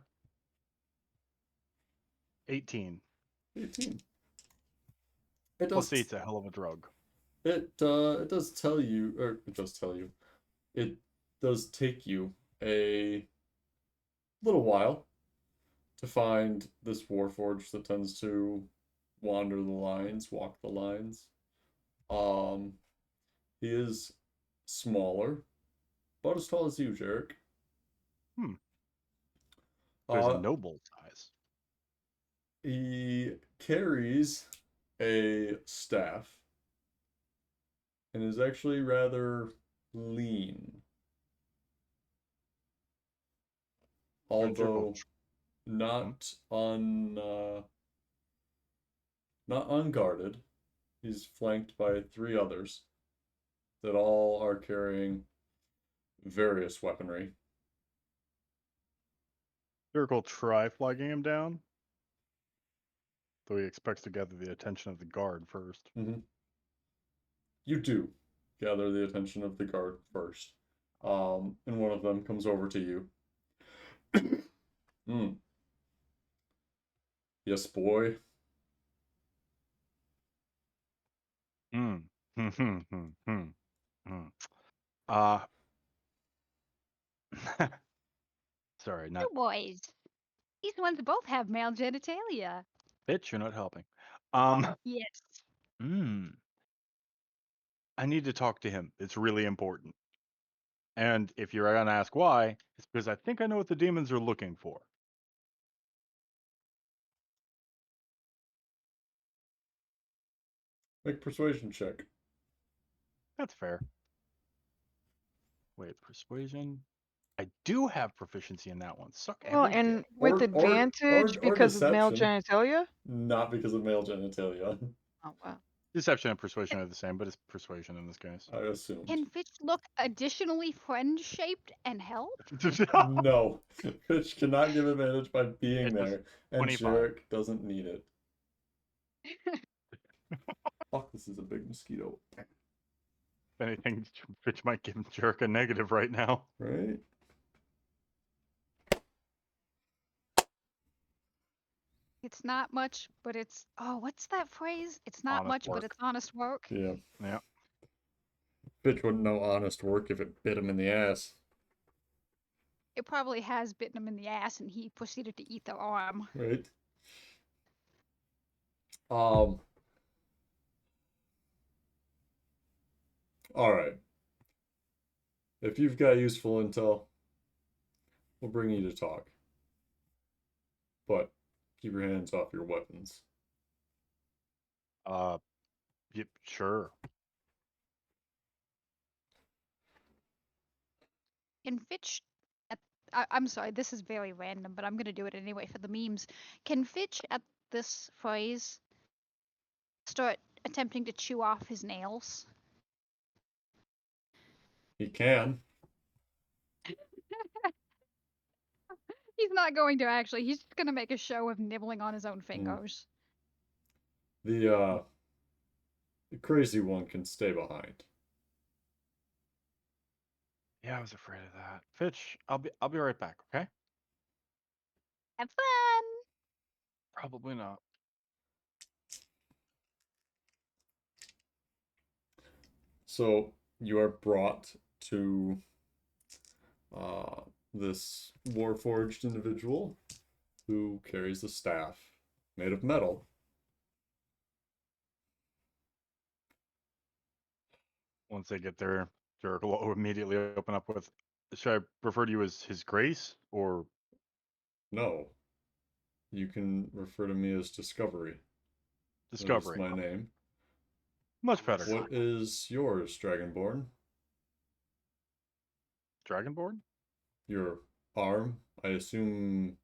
Speaker 3: 18.
Speaker 1: 18. It
Speaker 3: Plus
Speaker 1: does.
Speaker 3: 8's a hell of a drug.
Speaker 1: It does tell you, or it does tell you. It does take you a little while to find this warforged that tends to wander the lines, walk the lines. Um, he is smaller, about as tall as you, Jarek.
Speaker 3: Hmm. So he's a
Speaker 1: Uh,
Speaker 3: noble size.
Speaker 1: he carries a staff and is actually rather lean.
Speaker 3: And Jericho.
Speaker 1: Although not un not unguarded. He's flanked by 3 others that all are carrying various weaponry.
Speaker 3: Dirk will try flagging him down, though he expects to gather the attention of the guard first.
Speaker 1: You do gather the attention of the guard first. And one of them comes over to you. Yes, boy.
Speaker 3: Sorry, not
Speaker 2: You boys. These ones both have male genitalia.
Speaker 3: bitch. You're not helping.
Speaker 2: Yes.
Speaker 3: I need to talk to him. It's really important. And if you're gonna ask why, it's because I think I know what the demons are looking for.
Speaker 1: Make persuasion check.
Speaker 3: That's fair. Wait, persuasion. I do have proficiency in that one. Suck
Speaker 5: Well,
Speaker 3: every
Speaker 5: and
Speaker 3: dick.
Speaker 5: with advantage because of male
Speaker 1: deception.
Speaker 5: genitalia?
Speaker 1: Not because of male genitalia.
Speaker 5: Oh, wow.
Speaker 3: Deception and persuasion are the same, but it's persuasion in this case.
Speaker 1: I assumed.
Speaker 2: Can Fitch look additionally friend-shaped and help?
Speaker 1: No. Fitch cannot give advantage by being
Speaker 3: It's a
Speaker 1: there, and
Speaker 3: 25.
Speaker 1: Jarek doesn't need it. Fuck, this is a big mosquito.
Speaker 3: If anything, Fitch might give Jerk a negative right now.
Speaker 1: Right?
Speaker 2: It's not much, but it's what's that phrase? It's not
Speaker 3: Honest
Speaker 2: much,
Speaker 3: work.
Speaker 2: but it's honest work.
Speaker 1: Yeah.
Speaker 3: Yeah.
Speaker 1: Fitch wouldn't know honest work if it bit him in the ass.
Speaker 2: It probably has bitten him in the ass, and he proceeded to eat their arm.
Speaker 1: Right? Alright. If you've got useful intel, we'll bring you to talk. But keep your hands off your weapons.
Speaker 3: Yep, sure.
Speaker 2: Can Fitch, I'm sorry, this is very random, but I'm gonna do it anyway for the memes. Can Fitch at this phrase start attempting to chew off his nails?
Speaker 1: He can.
Speaker 2: He's not going to actually. He's just gonna make a show of nibbling on his own fingers.
Speaker 1: The crazy one can stay behind.
Speaker 3: Yeah, I was afraid of that. Fitch, I'll be right back, okay?
Speaker 2: Have fun.
Speaker 3: Probably not.
Speaker 1: So you are brought to this warforged individual who carries a staff made of metal.
Speaker 3: Once they get there, Jerk will immediately open up with, should I refer to you as His Grace or
Speaker 1: No, you can refer to me as Discovery.
Speaker 3: Discovery?
Speaker 1: That is my name.
Speaker 3: Much better.
Speaker 1: What is yours, Dragonborn?
Speaker 3: Dragonborn?
Speaker 1: Your arm? I assume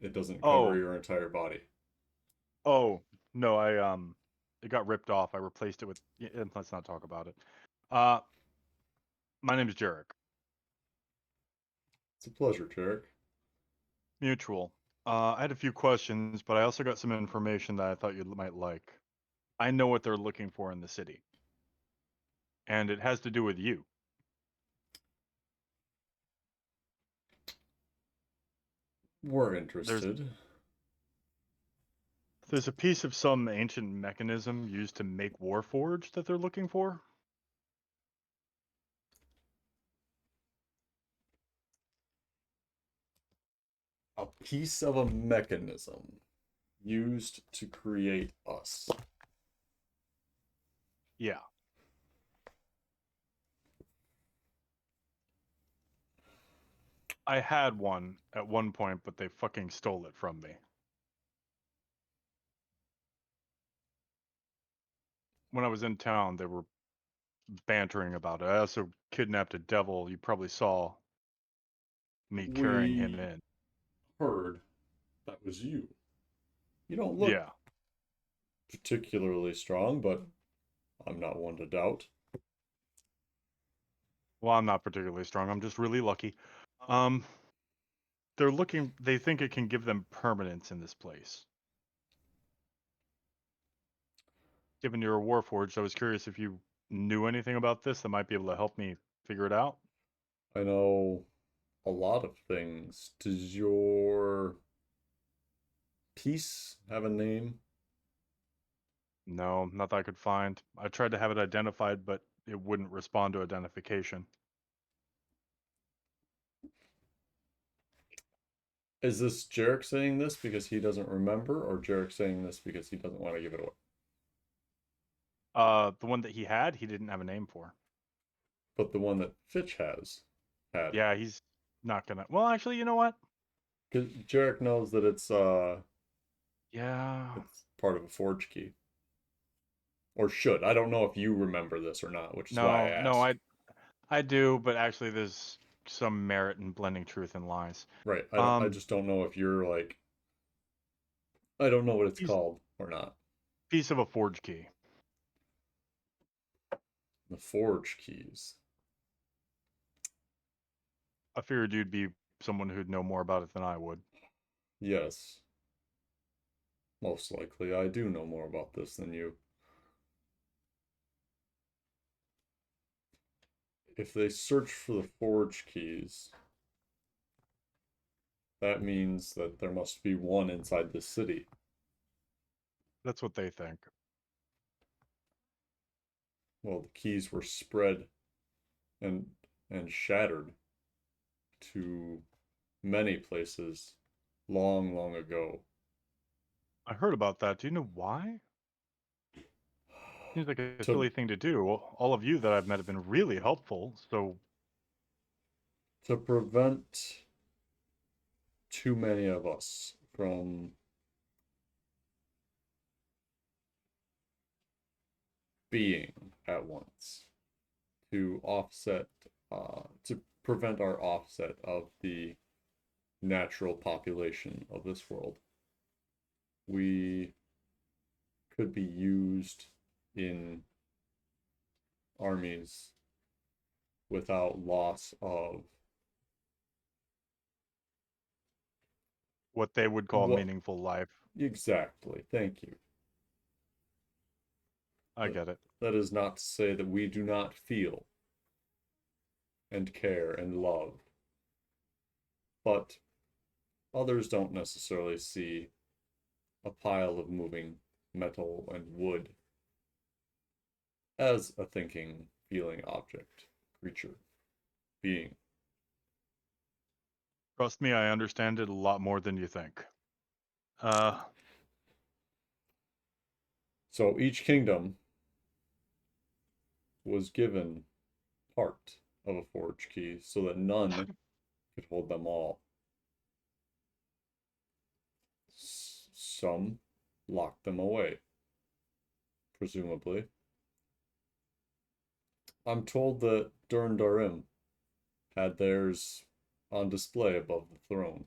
Speaker 1: it doesn't cover
Speaker 3: Oh.
Speaker 1: your entire body.
Speaker 3: Oh, no, it got ripped off. I replaced it with, let's not talk about it. My name is Jarek.
Speaker 1: It's a pleasure, Jarek.
Speaker 3: Mutual. I had a few questions, but I also got some information that I thought you might like. I know what they're looking for in the city. And it has to do with you.
Speaker 1: We're interested.
Speaker 3: There's a piece of some ancient mechanism used to make Warforged that they're looking for.
Speaker 1: A piece of a mechanism used to create us.
Speaker 3: Yeah. I had one at one point, but they fucking stole it from me. When I was in town, they were bantering about it. I also kidnapped a devil. You probably saw me carrying him in.
Speaker 1: Heard that was you. You don't look particularly strong, but I'm not one to doubt.
Speaker 3: Well, I'm not particularly strong. I'm just really lucky. They think it can give them permanence in this place. Given you're a Warforged, I was curious if you knew anything about this that might be able to help me figure it out.
Speaker 1: I know a lot of things. Does your piece have a name?
Speaker 3: No, not that I could find. I tried to have it identified, but it wouldn't respond to identification.
Speaker 1: Is this Jarek saying this because he doesn't remember, or Jarek saying this because he doesn't want to give it away?
Speaker 3: The one that he had, he didn't have a name for.
Speaker 1: But the one that Fitch had.
Speaker 3: Yeah, he's not gonna. Well, actually, you know what?
Speaker 1: Because Jarek knows that it's
Speaker 3: Yeah.
Speaker 1: it's part of a forge key. Or should. I don't know if you remember this or not, which is why I
Speaker 3: No,
Speaker 1: asked.
Speaker 3: I do, but actually, there's some merit in blending truth and lies.
Speaker 1: Right. I just don't know if you're like, I don't know what it's
Speaker 3: Piece
Speaker 1: called or not.
Speaker 3: piece of a forge key.
Speaker 1: The forge keys.
Speaker 3: I figured you'd be someone who'd know more about it than I would.
Speaker 1: Yes. Most likely I do know more about this than you. If they search for the forge keys, that means that there must be one inside the city.
Speaker 3: That's what they think.
Speaker 1: Well, the keys were spread and shattered to many places long, long ago.
Speaker 3: I heard about that. Do you know why? Seems like a
Speaker 1: To
Speaker 3: silly thing to do. All of you that I've met have been really helpful, so
Speaker 1: to prevent too many of us from being at once, to offset, to prevent our offset of the natural population of this world. We could be used in armies without loss of
Speaker 3: what they would call
Speaker 1: what
Speaker 3: meaningful life.
Speaker 1: exactly. Thank you.
Speaker 3: I get it.
Speaker 1: That is not to say that we do not feel and care and love, but others don't necessarily see a pile of moving metal and wood as a thinking, feeling object, creature, being.
Speaker 3: Trust me, I understand it a lot more than you think.
Speaker 1: So each kingdom was given part of a forge key so that none could hold them all. Some locked them away, presumably. I'm told that Durn Darim had theirs on display above the throne.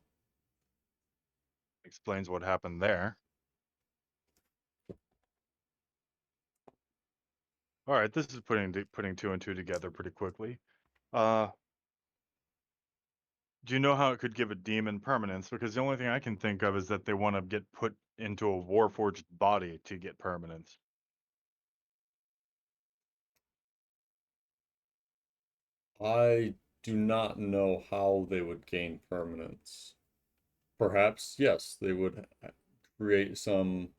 Speaker 3: Explains what happened there. All right, this is putting two and two together pretty quickly. Do you know how it could give a demon permanence? Because the only thing I can think of is that they want to get put into a warforged body to get permanence.
Speaker 1: I do not know how they would gain permanence. Perhaps, yes, they would create some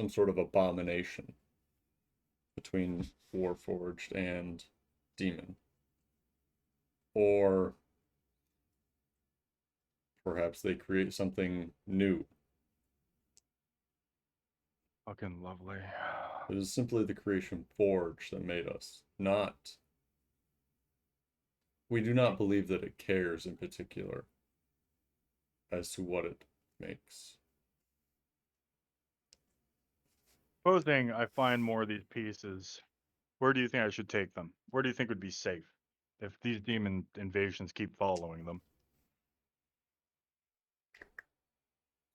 Speaker 1: sort of abomination between Warforged and Demon. Or perhaps they create something new.
Speaker 3: Fucking lovely.
Speaker 1: It is simply the creation forge that made us, not. We do not believe that it cares in particular as to what it makes.
Speaker 3: Supposing I find more of these pieces, where do you think I should take them? Where do you think would be safe if these demon invasions keep following them?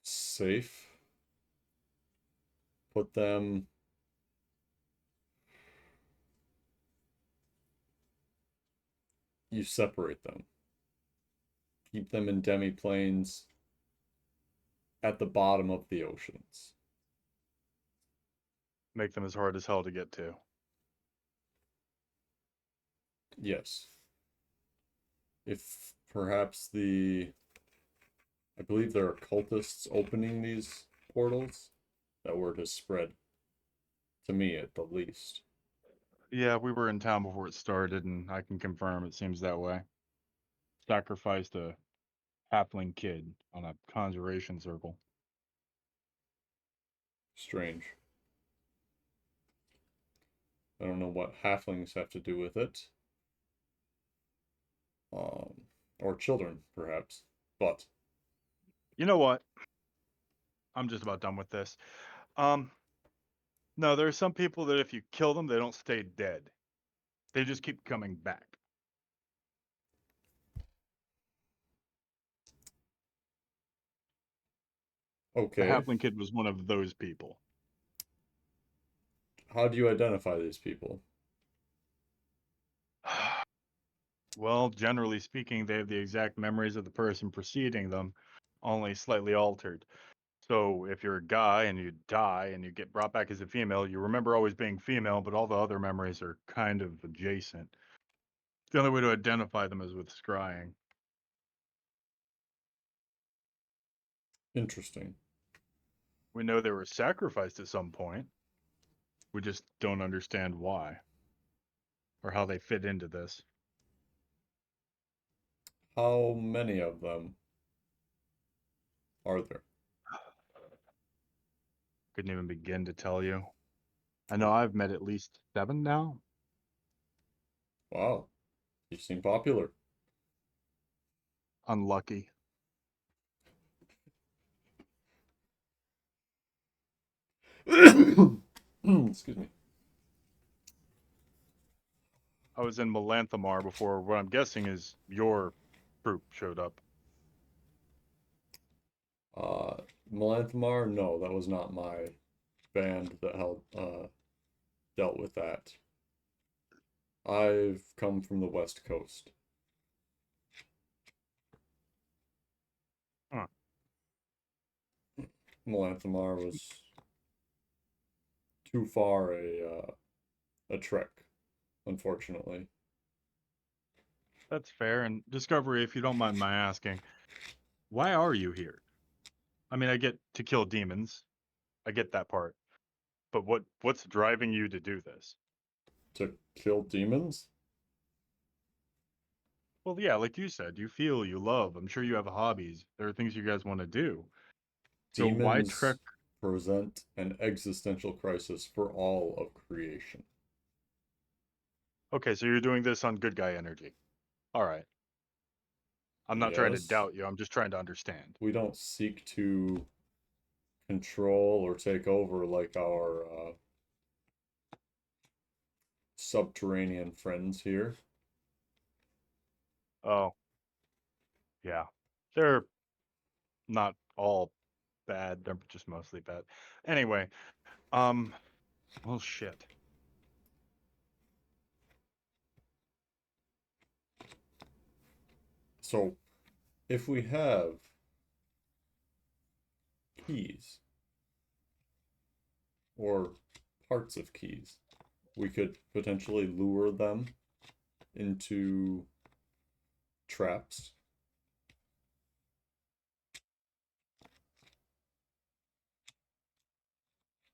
Speaker 1: Safe? put them you separate them. Keep them in demiplanes at the bottom of the oceans.
Speaker 3: Make them as hard as hell to get to.
Speaker 1: Yes. If perhaps I believe there are cultists opening these portals, that word has spread. To me, at the least.
Speaker 3: Yeah, we were in town before it started, and I can confirm it seems that way. Sacrificed a halfling kid on a conjuration circle.
Speaker 1: Strange. I don't know what halflings have to do with it. Or children, perhaps. But
Speaker 3: You know what? I'm just about done with this. No, there are some people that if you kill them, they don't stay dead. They just keep coming back. The
Speaker 1: okay.
Speaker 3: halfling kid was one of those people.
Speaker 1: How do you identify these people?
Speaker 3: Well, generally speaking, they have the exact memories of the person preceding them, only slightly altered. So if you're a guy and you die and you get brought back as a female, you remember always being female, but all the other memories are kind of adjacent. The only way to identify them is with scrying.
Speaker 1: Interesting.
Speaker 3: We know they were sacrificed at some point. We just don't understand why or how they fit into this.
Speaker 1: How many of them are there?
Speaker 3: Couldn't even begin to tell you. I know I've met at least 7 now.
Speaker 1: Wow, you seem popular.
Speaker 3: Unlucky.
Speaker 1: Excuse me.
Speaker 3: I was in Melanthamar before what I'm guessing is your group showed up.
Speaker 1: Melanthamar? No, that was not my band that dealt with that. I've come from the West Coast.
Speaker 3: Huh.
Speaker 1: Melanthamar was too far a trek, unfortunately.
Speaker 3: That's fair. And Discovery, if you don't mind my asking, why are you here? I mean, I get to kill demons. I get that part. But what's driving you to do this?
Speaker 1: To kill demons?
Speaker 3: Well, yeah, like you said, you feel, you love. I'm sure you have hobbies. There are things you guys want to do. So why trek?
Speaker 1: Demons present an existential crisis for all of creation.
Speaker 3: Okay, so you're doing this on good guy energy. All right. I'm not trying to
Speaker 1: Yes,
Speaker 3: doubt you. I'm just trying to understand.
Speaker 1: we don't seek to control or take over like our subterranean friends here.
Speaker 3: Oh, yeah. They're not all bad. They're just mostly bad. Anyway, well, shit.
Speaker 1: So, if we have keys or parts of keys, we could potentially lure them into traps.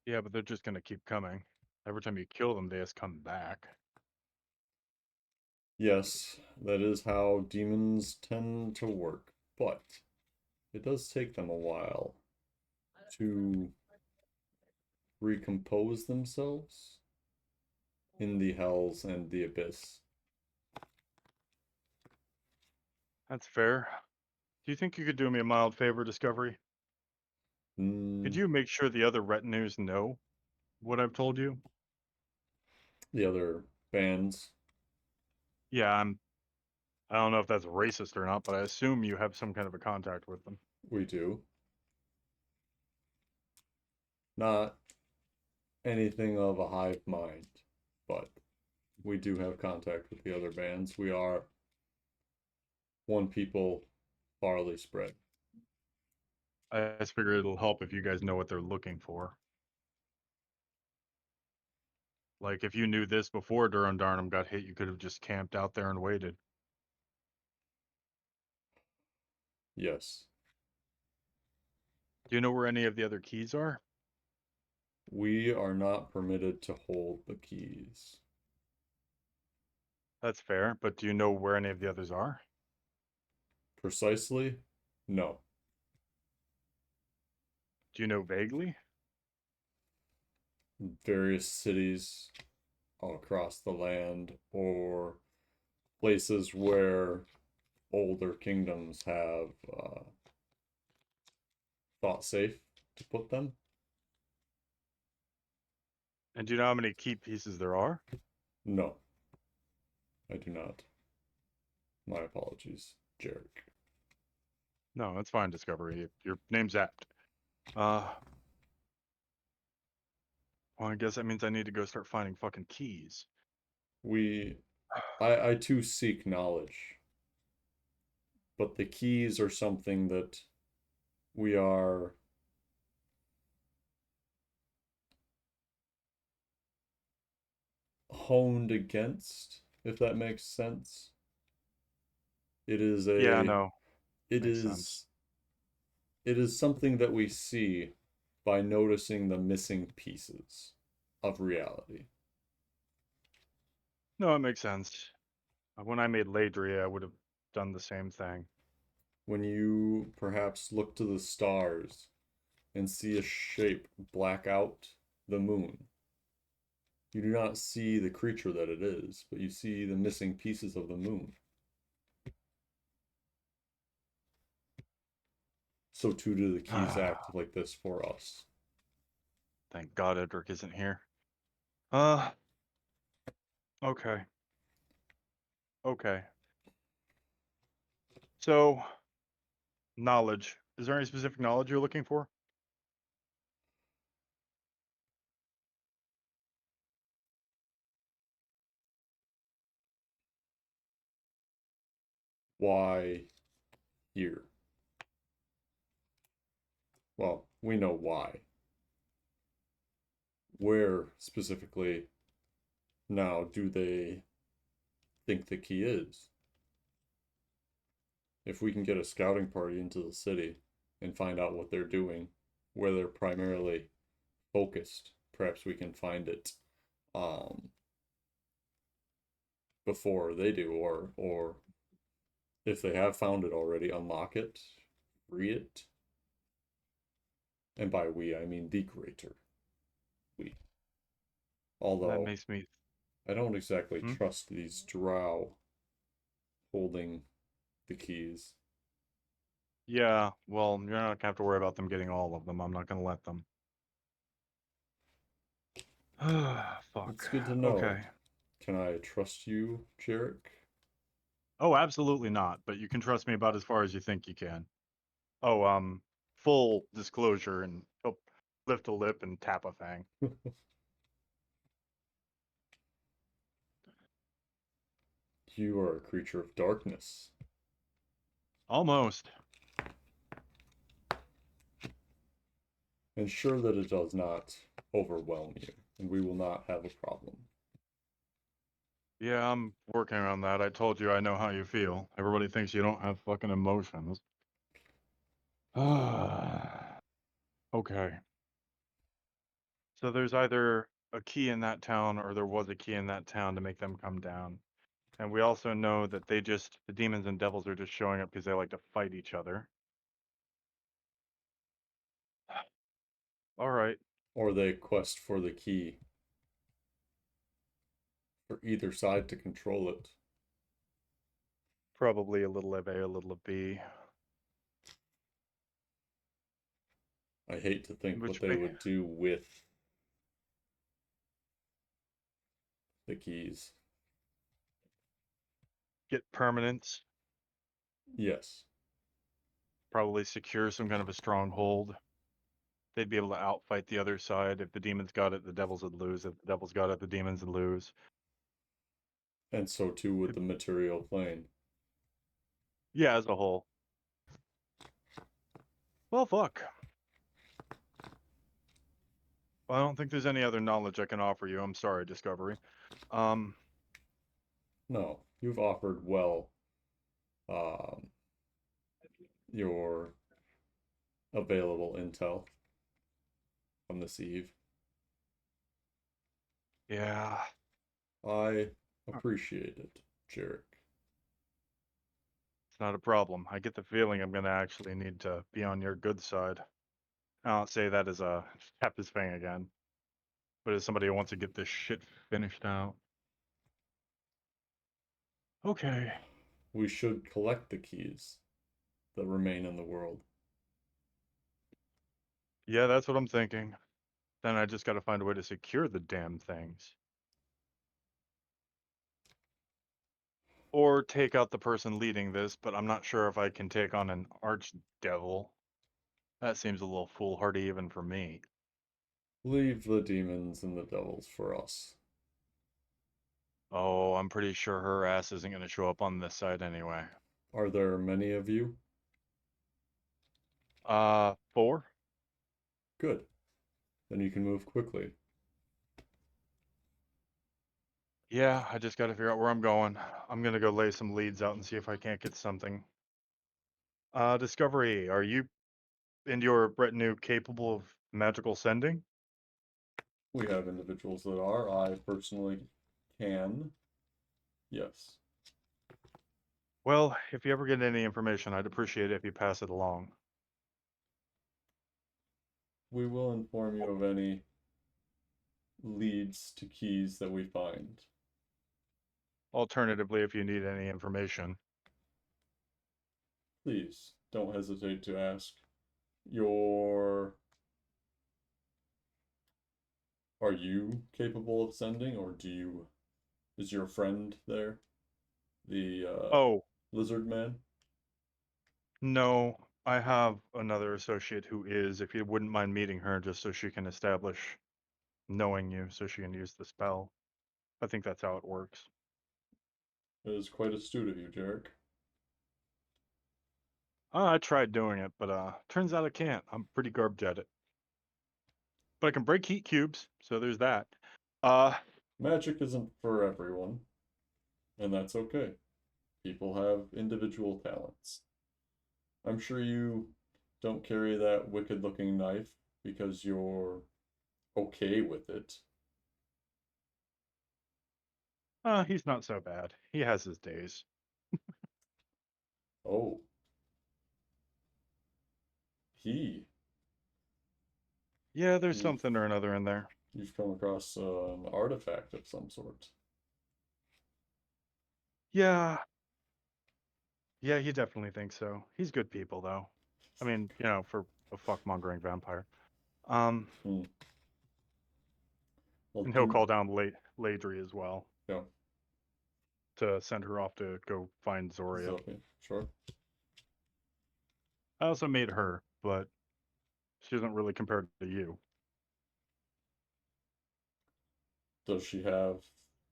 Speaker 3: Yeah, but they're just gonna keep coming. Every time you kill them, they just come back.
Speaker 1: Yes, that is how demons tend to work, but it does take them a while to recompose themselves in the hells and the abyss.
Speaker 3: That's fair. Do you think you could do me a mild favor, Discovery? Could
Speaker 1: Mm,
Speaker 3: you make sure the other retinues know what I've told you?
Speaker 1: the other bands,
Speaker 3: Yeah, I don't know if that's racist or not, but I assume you have some kind of a contact with them.
Speaker 1: we do. Not anything of a hive mind, but we do have contact with the other bands. We are one people, farly spread.
Speaker 3: I just figure it'll help if you guys know what they're looking for. Like, if you knew this before Durham Darnham got hit, you could have just camped out there and waited.
Speaker 1: Yes.
Speaker 3: Do you know where any of the other keys are?
Speaker 1: We are not permitted to hold the keys.
Speaker 3: That's fair, but do you know where any of the others are?
Speaker 1: Precisely? No.
Speaker 3: Do you know vaguely?
Speaker 1: Various cities all across the land, or places where older kingdoms have thought safe to put them.
Speaker 3: And do you know how many key pieces there are?
Speaker 1: No, I do not. My apologies, Jarek.
Speaker 3: No, that's fine, Discovery. Your name's apt. Well, I guess that means I need to go start finding fucking keys.
Speaker 1: I too seek knowledge, but the keys are something that we are honed against, if that makes sense. It is
Speaker 3: Yeah,
Speaker 1: a
Speaker 3: no,
Speaker 1: it
Speaker 3: makes sense.
Speaker 1: is something that we see by noticing the missing pieces of reality.
Speaker 3: No, it makes sense. When I made Ladria, I would have done the same thing.
Speaker 1: When you perhaps look to the stars and see a shape black out the moon, you do not see the creature that it is, but you see the missing pieces of the moon. So too do the keys act like this for us.
Speaker 3: Thank God Edric isn't here. Okay. Okay. So, knowledge. Is there any specific knowledge you're looking for?
Speaker 1: Why here? Well, we know why. Where specifically now do they think the key is? If we can get a scouting party into the city and find out what they're doing, where they're primarily focused, perhaps we can find it before they do, or if they have found it already, unlock it, free it. And by we, I mean the creator. We.
Speaker 3: That
Speaker 1: Although
Speaker 3: makes me.
Speaker 1: I don't exactly
Speaker 3: Hmm?
Speaker 1: trust these drow holding the keys.
Speaker 3: Yeah, well, you're not gonna have to worry about them getting all of them. I'm not gonna let them. Fuck.
Speaker 1: It's good to know.
Speaker 3: Okay.
Speaker 1: Can I trust you, Jarek?
Speaker 3: Oh, absolutely not. But you can trust me about as far as you think you can. Oh, full disclosure, and he'll lift a lip and tap a fang.
Speaker 1: You are a creature of darkness.
Speaker 3: Almost.
Speaker 1: Ensure that it does not overwhelm you, and we will not have a problem.
Speaker 3: Yeah, I'm working on that. I told you I know how you feel. Everybody thinks you don't have fucking emotions. Okay. So there's either a key in that town or there was a key in that town to make them come down. And we also know that the demons and devils are just showing up because they like to fight each other. All right.
Speaker 1: Or they quest for the key for either side to control it.
Speaker 3: Probably a little of A, a little of B.
Speaker 1: I hate to think what
Speaker 3: Which
Speaker 1: they
Speaker 3: B?
Speaker 1: would do with the keys.
Speaker 3: Get permanence.
Speaker 1: Yes.
Speaker 3: Probably secure some kind of a stronghold. they'd be able to outfight the other side. If the demons got it, the devils would lose. If the devils got it, the demons would lose.
Speaker 1: And so too with the material plane.
Speaker 3: Yeah, as a whole. Well, fuck. Well, I don't think there's any other knowledge I can offer you. I'm sorry, Discovery.
Speaker 1: No, you've offered well um, your available intel on this eve.
Speaker 3: Yeah.
Speaker 1: I appreciate it, Jarek.
Speaker 3: It's not a problem. I get the feeling I'm going to actually need to be on your good side. I don't say that as a tap his fang again, but as somebody who wants to get this shit finished out. Okay.
Speaker 1: We should collect the keys that remain in the world.
Speaker 3: Yeah, that's what I'm thinking. Then I just got to find a way to secure the damn things. Or take out the person leading this, but I'm not sure if I can take on an archdevil. That seems a little foolhardy even for me.
Speaker 1: Leave the demons and the devils for us.
Speaker 3: Oh, I'm pretty sure her ass isn't going to show up on this side anyway.
Speaker 1: Are there many of you?
Speaker 3: 4?
Speaker 1: Good. Then you can move quickly.
Speaker 3: Yeah, I just got to figure out where I'm going. I'm going to go lay some leads out and see if I can't get something. Discovery, are you and your retinue capable of magical sending?
Speaker 1: We have individuals that are. I personally can. Yes.
Speaker 3: Well, if you ever get any information, I'd appreciate it if you pass it along.
Speaker 1: We will inform you of any leads to keys that we find.
Speaker 3: Alternatively, if you need any information.
Speaker 1: Please don't hesitate to ask. Your Are you capable of sending, or is your friend there? The
Speaker 3: Oh,
Speaker 1: lizard man?
Speaker 3: no, I have another associate who is, if you wouldn't mind meeting her, just so she can establish knowing you, so she can use the spell. I think that's how it works.
Speaker 1: It is quite astute of you, Jarek.
Speaker 3: I tried doing it, but turns out I can't. I'm pretty garbed at it. But I can break heat cubes, so there's that.
Speaker 1: Magic isn't for everyone, and that's okay. People have individual talents. I'm sure you don't carry that wicked looking knife because you're okay with it.
Speaker 3: He's not so bad. He has his days.
Speaker 1: Oh, he.
Speaker 3: Yeah, there's
Speaker 1: You've,
Speaker 3: something or another in there.
Speaker 1: you've come across an artifact of some sort.
Speaker 3: Yeah. Yeah, he definitely thinks so. He's good people, though. I mean, for a fuckmongering vampire.
Speaker 1: Hmm. Well,
Speaker 3: And he'll call down Ladry as well
Speaker 1: yeah,
Speaker 3: to send her off to go find Zoria.
Speaker 1: Zoe, sure.
Speaker 3: I also made her, but she doesn't really compare to you.
Speaker 1: Does she have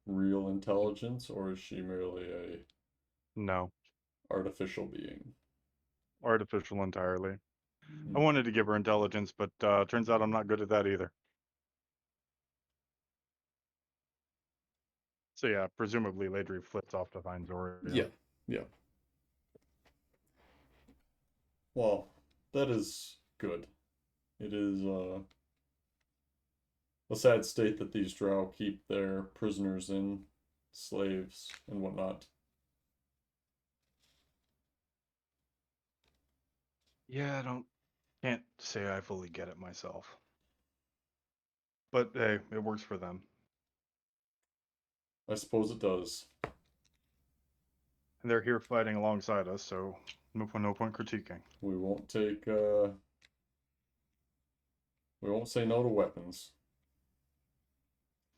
Speaker 1: real intelligence, or is she merely a
Speaker 3: No,
Speaker 1: artificial being?
Speaker 3: artificial entirely. I
Speaker 1: Hmm.
Speaker 3: wanted to give her intelligence, but turns out I'm not good at that either. So yeah, presumably Ladry flits off to find Zoria.
Speaker 1: Yeah, yeah. Well, that is good. It is a sad state that these drow keep their prisoners in, slaves and whatnot.
Speaker 3: Yeah, can't say I fully get it myself. But hey, it works for them.
Speaker 1: I suppose it does.
Speaker 3: And they're here fighting alongside us, so no point critiquing.
Speaker 1: We won't we won't say no to weapons,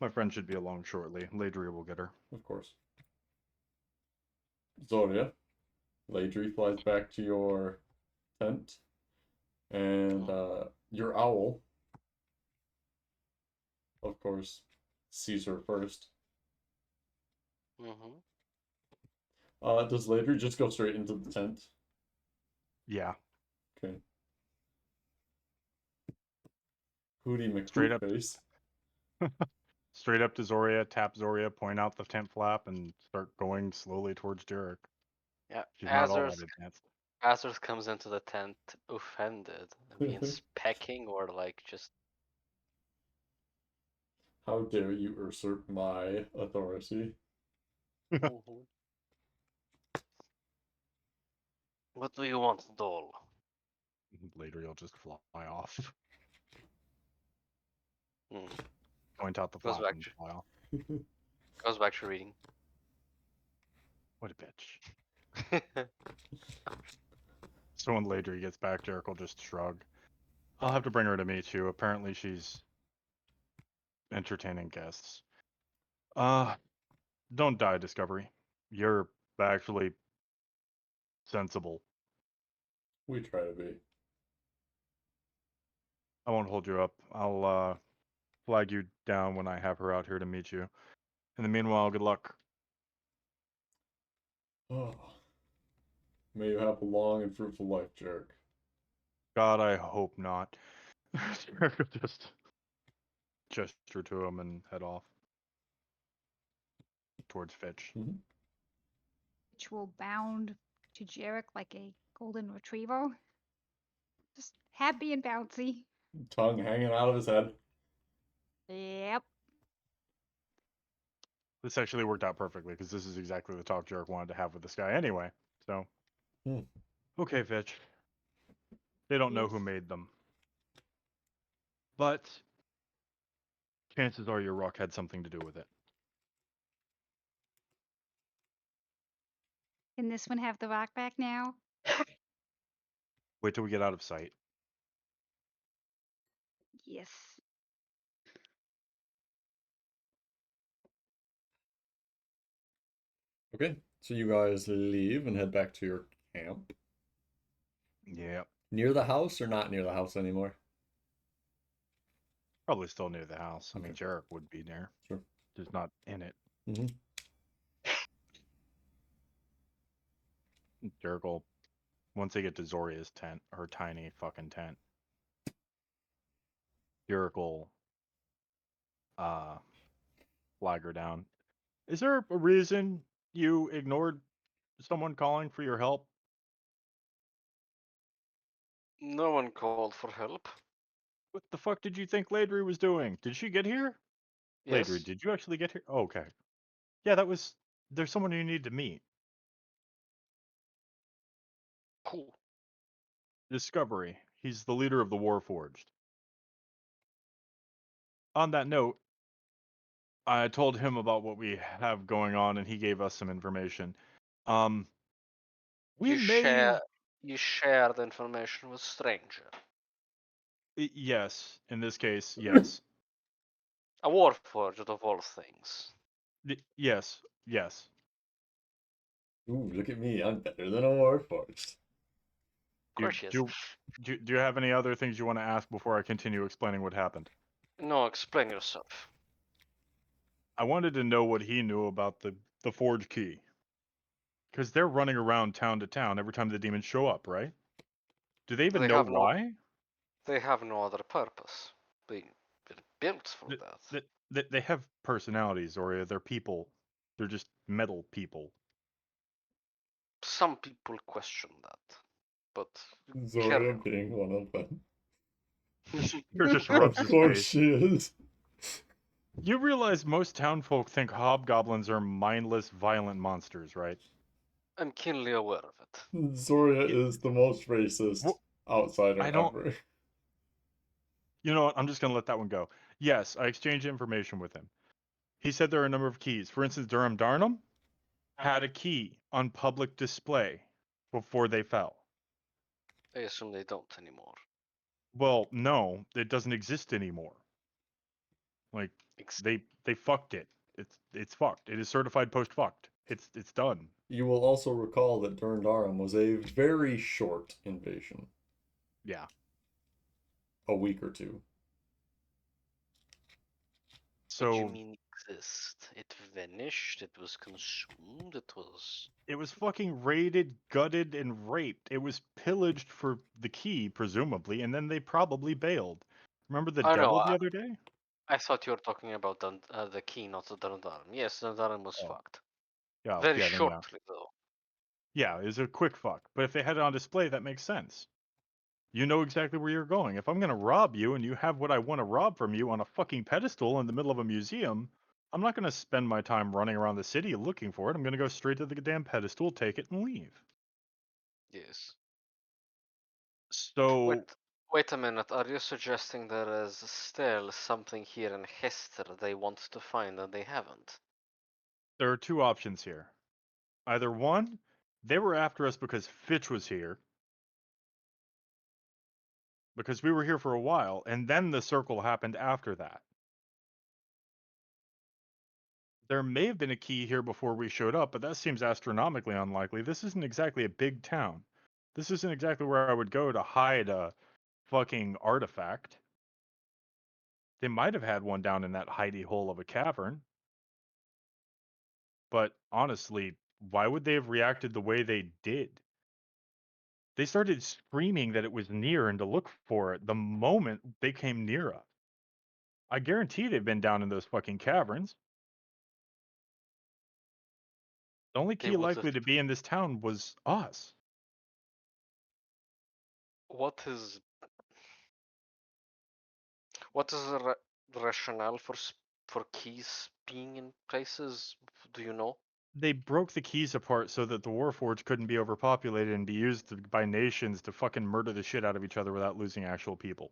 Speaker 3: My friend should be along shortly. Ladry will get her.
Speaker 1: of course. Zoria, Ladry flies back to your tent and Your owl, of course, sees her first.
Speaker 4: Mm-hmm.
Speaker 1: Does Landry just go straight into the tent?
Speaker 3: Yeah,
Speaker 1: Okay. Hootie
Speaker 3: straight up,
Speaker 1: McHootface.
Speaker 3: straight up to Zoria, tap Zoria, point out the tent flap, and start going slowly towards Jarek.
Speaker 4: Yeah.
Speaker 3: She's not all that advanced.
Speaker 4: Azers comes into the tent offended, means pecking or like just.
Speaker 1: How dare you usurp my authority?
Speaker 4: Mhm. What do you want, doll?
Speaker 3: Later, you'll just fly off.
Speaker 4: Hmm.
Speaker 3: Point out the
Speaker 4: Goes
Speaker 3: flap
Speaker 4: back
Speaker 3: and
Speaker 4: to
Speaker 3: fly off.
Speaker 4: goes back to reading.
Speaker 3: What a bitch. So when later he gets back, Jarek will just shrug. I'll have to bring her to meet you. Apparently she's entertaining guests. Don't die, Discovery. You're actually sensible.
Speaker 1: We try to be.
Speaker 3: I won't hold you up. I'll flag you down when I have her out here to meet you. In the meanwhile, good luck.
Speaker 1: Oh. May you have a long and fruitful life, Jerk.
Speaker 3: God, I hope not. Jarek will just gesture to him and head off towards Fitch.
Speaker 1: Mm-hmm.
Speaker 2: Which will bound to Jarek like a golden retriever. Just happy and bouncy.
Speaker 1: Tongue hanging out of his head.
Speaker 2: Yep.
Speaker 3: This actually worked out perfectly because this is exactly the talk Jarek wanted to have with this guy anyway. So,
Speaker 1: Hmm.
Speaker 3: okay, Fitch. They don't know
Speaker 2: Yes.
Speaker 3: who made them. But chances are your rock had something to do with it.
Speaker 2: Can this one have the rock back now?
Speaker 3: Wait till we get out of sight.
Speaker 2: Yes.
Speaker 1: Okay, so you guys leave and head back to your camp.
Speaker 3: Yeah,
Speaker 1: Near the house or not near the house anymore?
Speaker 3: probably still near the house. I mean,
Speaker 1: Okay.
Speaker 3: Jarek would be there,
Speaker 1: Sure.
Speaker 3: just not in it.
Speaker 1: Mm-hmm.
Speaker 3: Jarek will, once they get to Zoria's tent, her tiny fucking tent, Jarek will flag her down. Is there a reason you ignored someone calling for your help?
Speaker 4: No one called for help.
Speaker 3: What the fuck did you think Ladry was doing? Did she get here? Ladry,
Speaker 4: Yes.
Speaker 3: did you actually get here? Oh, okay. Yeah, that was. There's someone you need to meet.
Speaker 4: Cool.
Speaker 3: Discovery. He's the leader of the Warforged. On that note, I told him about what we have going on, and he gave us some information. We
Speaker 4: You
Speaker 3: may.
Speaker 4: share the information with stranger.
Speaker 3: Yes, in this case, yes.
Speaker 4: A warforged of all things.
Speaker 3: Yes, yes.
Speaker 1: Ooh, look at me. I'm better than a warforged.
Speaker 4: Of course she is.
Speaker 3: Do you have any other things you want to ask before I continue explaining what happened?
Speaker 4: No, explain yourself.
Speaker 3: I wanted to know what he knew about the forge key. Because they're running around town to town every time the demons show up, right? Do they even
Speaker 4: They
Speaker 3: know
Speaker 4: have no
Speaker 3: why?
Speaker 4: they have no other purpose. Been built for that.
Speaker 3: They have personalities, or they're people. They're just metal people.
Speaker 4: Some people question that. But carry
Speaker 1: Zoria
Speaker 4: on.
Speaker 1: being one of them.
Speaker 3: You're just
Speaker 1: Of
Speaker 3: rubs his
Speaker 1: course
Speaker 3: face.
Speaker 1: she is.
Speaker 3: You realize most townfolk think hobgoblins are mindless, violent monsters, right?
Speaker 4: I'm keenly aware of it.
Speaker 1: Zoria
Speaker 3: Y-
Speaker 1: is the most racist outsider
Speaker 3: I don't.
Speaker 1: ever.
Speaker 3: You know what? I'm just gonna let that one go. Yes, I exchanged information with him. He said there are a number of keys. For instance, Durham Darnum had a key on public display before they fell.
Speaker 4: I assume they don't anymore.
Speaker 3: Well, no, it doesn't exist anymore. Like
Speaker 4: Ex-
Speaker 3: they fucked it. It's fucked. It is certified post fucked. It's done.
Speaker 1: You will also recall that Durndarum was a very short invasion.
Speaker 3: Yeah.
Speaker 1: a week or two.
Speaker 4: What do you
Speaker 3: So
Speaker 4: mean exist? It vanished, it was consumed, it was...
Speaker 3: it was fucking raided, gutted, and raped. It was pillaged for the key, presumably, and then they probably bailed. Remember the
Speaker 4: Oh no,
Speaker 3: devil the other day?
Speaker 4: I thought you were talking about the key, not the Dundalm. Yes, Dundalm was
Speaker 3: Oh.
Speaker 4: fucked.
Speaker 3: Yeah,
Speaker 4: Very
Speaker 3: yeah, then yeah.
Speaker 4: shortly, though.
Speaker 3: Yeah, it was a quick fuck. But if they had it on display, that makes sense. You know exactly where you're going. If I'm going to rob you and you have what I want to rob from you on a fucking pedestal in the middle of a museum, I'm not going to spend my time running around the city looking for it. I'm going to go straight to the damn pedestal, take it, and leave.
Speaker 4: Yes.
Speaker 3: So
Speaker 4: Wait a minute. Are you suggesting there is still something here in Hester they want to find and they haven't?
Speaker 3: there are two options here. Either one, they were after us because Fitch was here, because we were here for a while, and then the circle happened after that. There may have been a key here before we showed up, but that seems astronomically unlikely. This isn't exactly a big town. This isn't exactly where I would go to hide a fucking artifact. They might have had one down in that hidey hole of a cavern. But honestly, why would they have reacted the way they did? They started screaming that it was near and to look for it the moment they came near us. I guarantee they've been down in those fucking caverns. The only
Speaker 4: They
Speaker 3: key
Speaker 4: would have...
Speaker 3: likely to be in this town was us.
Speaker 4: What is the rationale for keys being in places? Do you know?
Speaker 3: They broke the keys apart so that the Warforged couldn't be overpopulated and be used by nations to fucking murder the shit out of each other without losing actual people.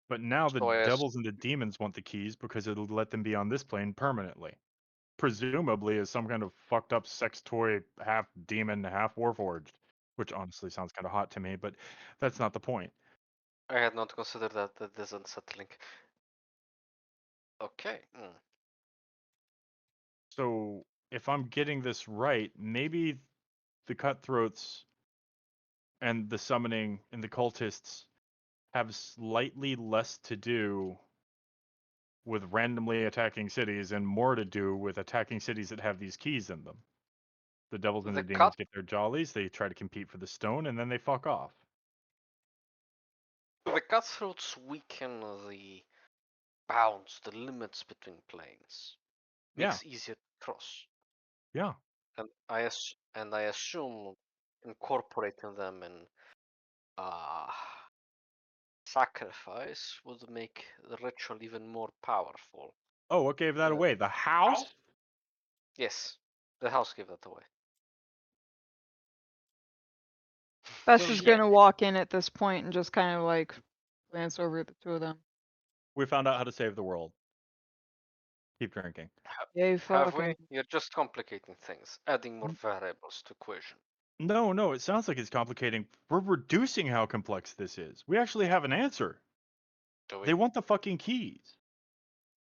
Speaker 3: But now the
Speaker 4: So I
Speaker 3: devils and the demons want the keys because it'll let them be on this plane permanently. Presumably as some kind of fucked up sex toy, half demon, half Warforged. Which honestly sounds kind of hot to me, but that's not the point.
Speaker 4: I had not considered that. That is unsettling. Okay.
Speaker 3: So if I'm getting this right, maybe the cutthroats and the summoning and the cultists have slightly less to do with randomly attacking cities and more to do with attacking cities that have these keys in them. The devils and the demons get their jollies, they try to compete for the stone, and then they fuck off.
Speaker 4: The cutthroats weaken the bounds, the limits between planes. Makes easier to cross.
Speaker 3: Yeah.
Speaker 4: And I assume incorporating them in sacrifice would make the ritual even more powerful.
Speaker 3: Oh, what gave that away? The house?
Speaker 4: Yes, the house gave that away.
Speaker 5: Bess
Speaker 3: So,
Speaker 5: is
Speaker 3: yeah.
Speaker 5: gonna walk in at this point and just kind of like glance over at the two of them.
Speaker 3: We found out how to save the world. Keep drinking.
Speaker 5: Yay,
Speaker 4: Have we?
Speaker 5: fucking.
Speaker 4: You're just complicating things, adding more variables to equation.
Speaker 3: No, it sounds like it's complicating. We're reducing how complex this is. We actually have an answer.
Speaker 4: Do we?
Speaker 3: They want the fucking keys.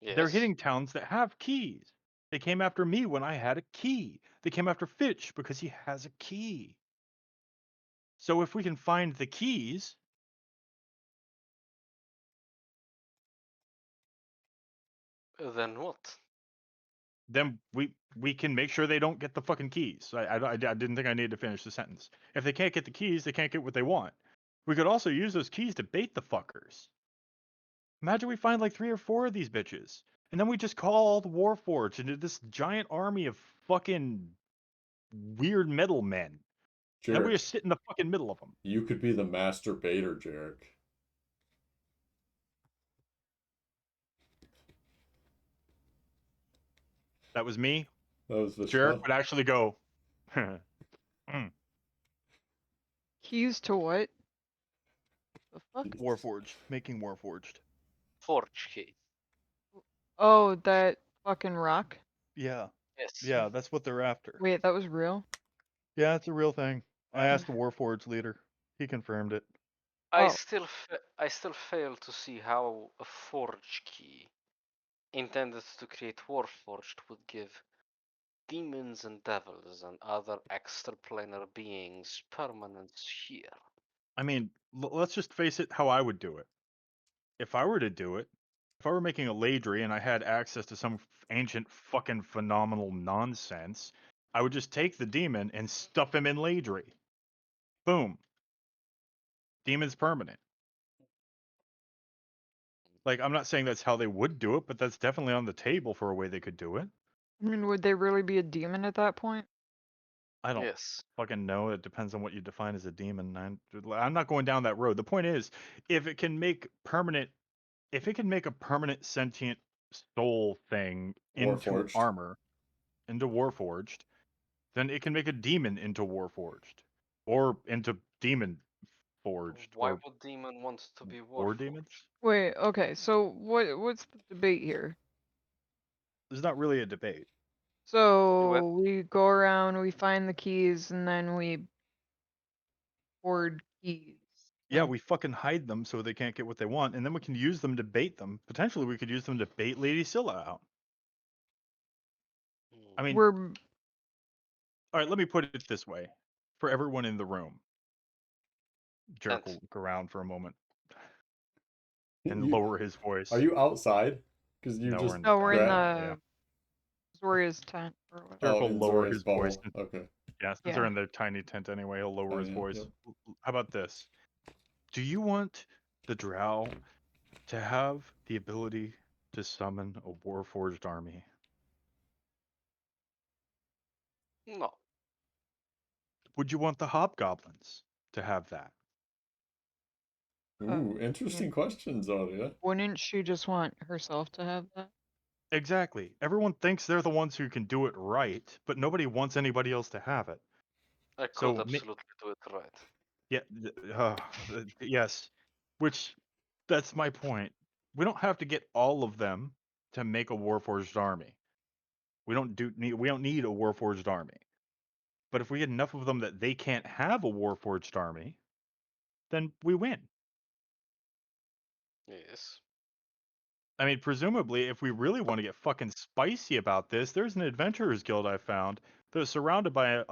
Speaker 4: Yes.
Speaker 3: They're hitting towns that have keys. They came after me when I had a key. They came after Fitch because he has a key. So if we can find the keys,
Speaker 4: Then what?
Speaker 3: then we can make sure they don't get the fucking keys. I didn't think I needed to finish the sentence. If they can't get the keys, they can't get what they want. We could also use those keys to bait the fuckers. Imagine we find like 3 or 4 of these bitches, and then we just call all the Warforged into this giant army of fucking weird metal men. And then we
Speaker 1: Jarek,
Speaker 3: just sit in the fucking middle of them.
Speaker 1: you could be the master baiter, Jarek.
Speaker 3: That was me.
Speaker 1: That was
Speaker 3: Jarek
Speaker 1: Vishal.
Speaker 3: would actually go. Mm.
Speaker 5: Keys to what? The fuck?
Speaker 3: Warforged, making Warforged.
Speaker 4: Forge key.
Speaker 5: Oh, that fucking rock.
Speaker 3: Yeah,
Speaker 4: Yes.
Speaker 3: yeah, that's what they're after.
Speaker 5: Wait, that was real?
Speaker 3: Yeah, it's a real thing. I asked the Warforged leader. He confirmed it.
Speaker 4: I
Speaker 5: Oh.
Speaker 4: still fail to see how a forge key intended to create Warforged would give demons and devils and other extraplanar beings permanence here.
Speaker 3: I mean, let's just face it how I would do it. If I were to do it, if I were making a Ladry and I had access to some ancient fucking phenomenal nonsense, I would just take the demon and stuff him in Ladry. Boom. Demon's permanent. Like, I'm not saying that's how they would do it, but that's definitely on the table for a way they could do it.
Speaker 5: I mean, would they really be a demon at that point?
Speaker 3: I don't
Speaker 4: Yes.
Speaker 3: fucking know. It depends on what you define as a demon. I'm not going down that road. The point is, if it can make a permanent sentient soul thing into
Speaker 1: Warforged.
Speaker 3: armor, into Warforged, then it can make a demon into Warforged, or into Demon Forged,
Speaker 4: Why would demon want to be
Speaker 3: or demons.
Speaker 4: warforged?
Speaker 5: Wait, okay, so what's the debate here?
Speaker 3: There's not really a debate.
Speaker 5: So we go around, we find the keys, and then we hoard keys.
Speaker 3: Yeah,
Speaker 5: And
Speaker 3: we fucking hide them so they can't get what they want, and then we can use them to bait them. Potentially, we could use them to bait Lady Scylla out. I mean,
Speaker 5: we're
Speaker 3: all right, let me put it this way. For everyone in the room, Jarek will look around for a moment and lower his voice.
Speaker 1: Are you outside? Because you
Speaker 3: No,
Speaker 1: just
Speaker 5: we're in
Speaker 3: yeah.
Speaker 5: Zoria's tent or whatever.
Speaker 3: Jarek
Speaker 1: Oh,
Speaker 3: will
Speaker 1: in
Speaker 3: lower
Speaker 1: Zoria's
Speaker 3: his voice.
Speaker 1: bubble. Okay.
Speaker 3: Yeah, since
Speaker 5: Yeah.
Speaker 3: they're in their tiny tent anyway, he'll lower his
Speaker 1: Tiny,
Speaker 3: voice.
Speaker 1: yep.
Speaker 3: How about this? Do you want the Drow to have the ability to summon a Warforged army?
Speaker 4: No.
Speaker 3: Would you want the Hobgoblins to have that?
Speaker 1: Ooh, interesting question, Zoria.
Speaker 5: Wouldn't she just want herself to have that?
Speaker 3: Exactly. Everyone thinks they're the ones who can do it right, but nobody wants anybody else to have it.
Speaker 4: I could
Speaker 3: So
Speaker 4: absolutely do it right.
Speaker 3: yeah, yes. Which that's my point. We don't have to get all of them to make a Warforged army. We don't need a Warforged army. But if we get enough of them that they can't have a Warforged army, then we win.
Speaker 4: Yes.
Speaker 3: I mean, presumably, if we really want to get fucking spicy about this, there's an adventurers guild I found that is surrounded by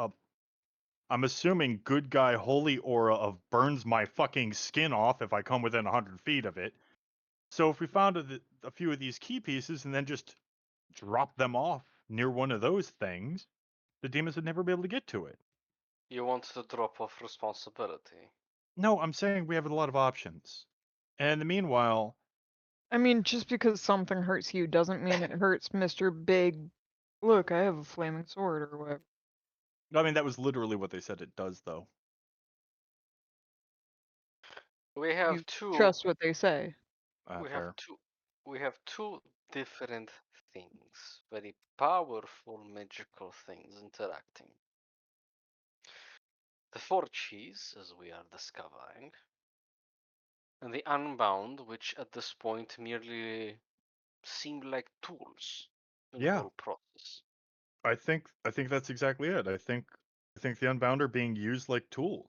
Speaker 3: I'm assuming good guy holy aura of burns my fucking skin off if I come within 100 feet of it. So if we found a few of these key pieces and then just drop them off near one of those things, the demons would never be able to get to it.
Speaker 4: You want to drop off responsibility.
Speaker 3: No, I'm saying we have a lot of options. And in the meanwhile,
Speaker 5: I mean, just because something hurts you doesn't mean it hurts Mr. Big. Look, I have a flaming sword or whatever.
Speaker 3: I mean, that was literally what they said it does, though.
Speaker 4: We have
Speaker 5: You
Speaker 4: two.
Speaker 5: trust what they say.
Speaker 4: We
Speaker 3: Fair.
Speaker 4: have two. We have two different things, very powerful magical things interacting. The Forchies, as we are discovering, and the Unbound, which at this point merely seem like tools in the
Speaker 3: Yeah.
Speaker 4: whole process.
Speaker 3: I think that's exactly it. I think the Unbound are being used like tools.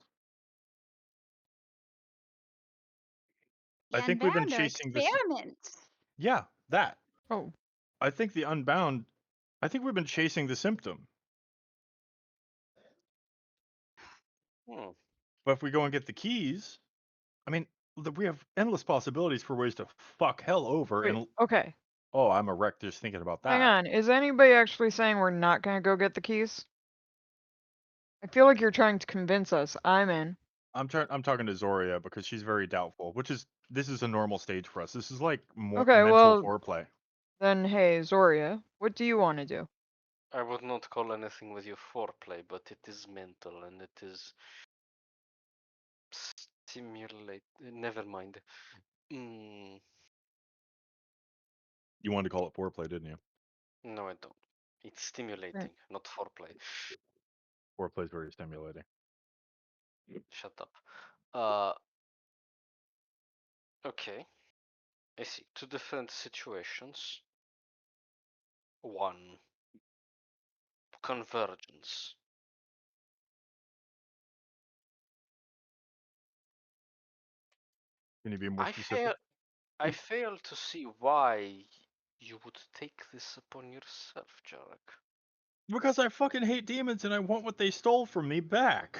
Speaker 2: The
Speaker 3: I think we've been
Speaker 2: Unbound are
Speaker 3: chasing this.
Speaker 2: experiments.
Speaker 3: Yeah, that.
Speaker 5: Oh,
Speaker 3: I think the Unbound. I think we've been chasing the symptom.
Speaker 4: Hmm.
Speaker 3: But if we go and get the keys, I mean, we have endless possibilities for ways to fuck hell over.
Speaker 5: wait,
Speaker 3: And
Speaker 5: okay.
Speaker 3: oh, I'm a wreck just thinking about that.
Speaker 5: Hang on. Is anybody actually saying we're not gonna go get the keys? I feel like you're trying to convince us. I'm in.
Speaker 3: I'm talking to Zoria because she's very doubtful. This is a normal stage for us. This is like more
Speaker 5: Okay,
Speaker 3: mental
Speaker 5: well,
Speaker 3: foreplay.
Speaker 5: then hey, Zoria, what do you want to do?
Speaker 4: I would not call anything with you foreplay, but it is mental and it is stimulate. Never mind. Mm,
Speaker 3: You wanted to call it foreplay, didn't you?
Speaker 4: no, I don't. It's stimulating, not foreplay.
Speaker 3: Foreplay is very stimulating.
Speaker 4: Shut up. Okay. I see. Two different situations. One. Convergence.
Speaker 3: Can you be more specific?
Speaker 4: I fail to see why you would take this upon yourself, Jarek.
Speaker 3: Because I fucking hate demons and I want what they stole from me back.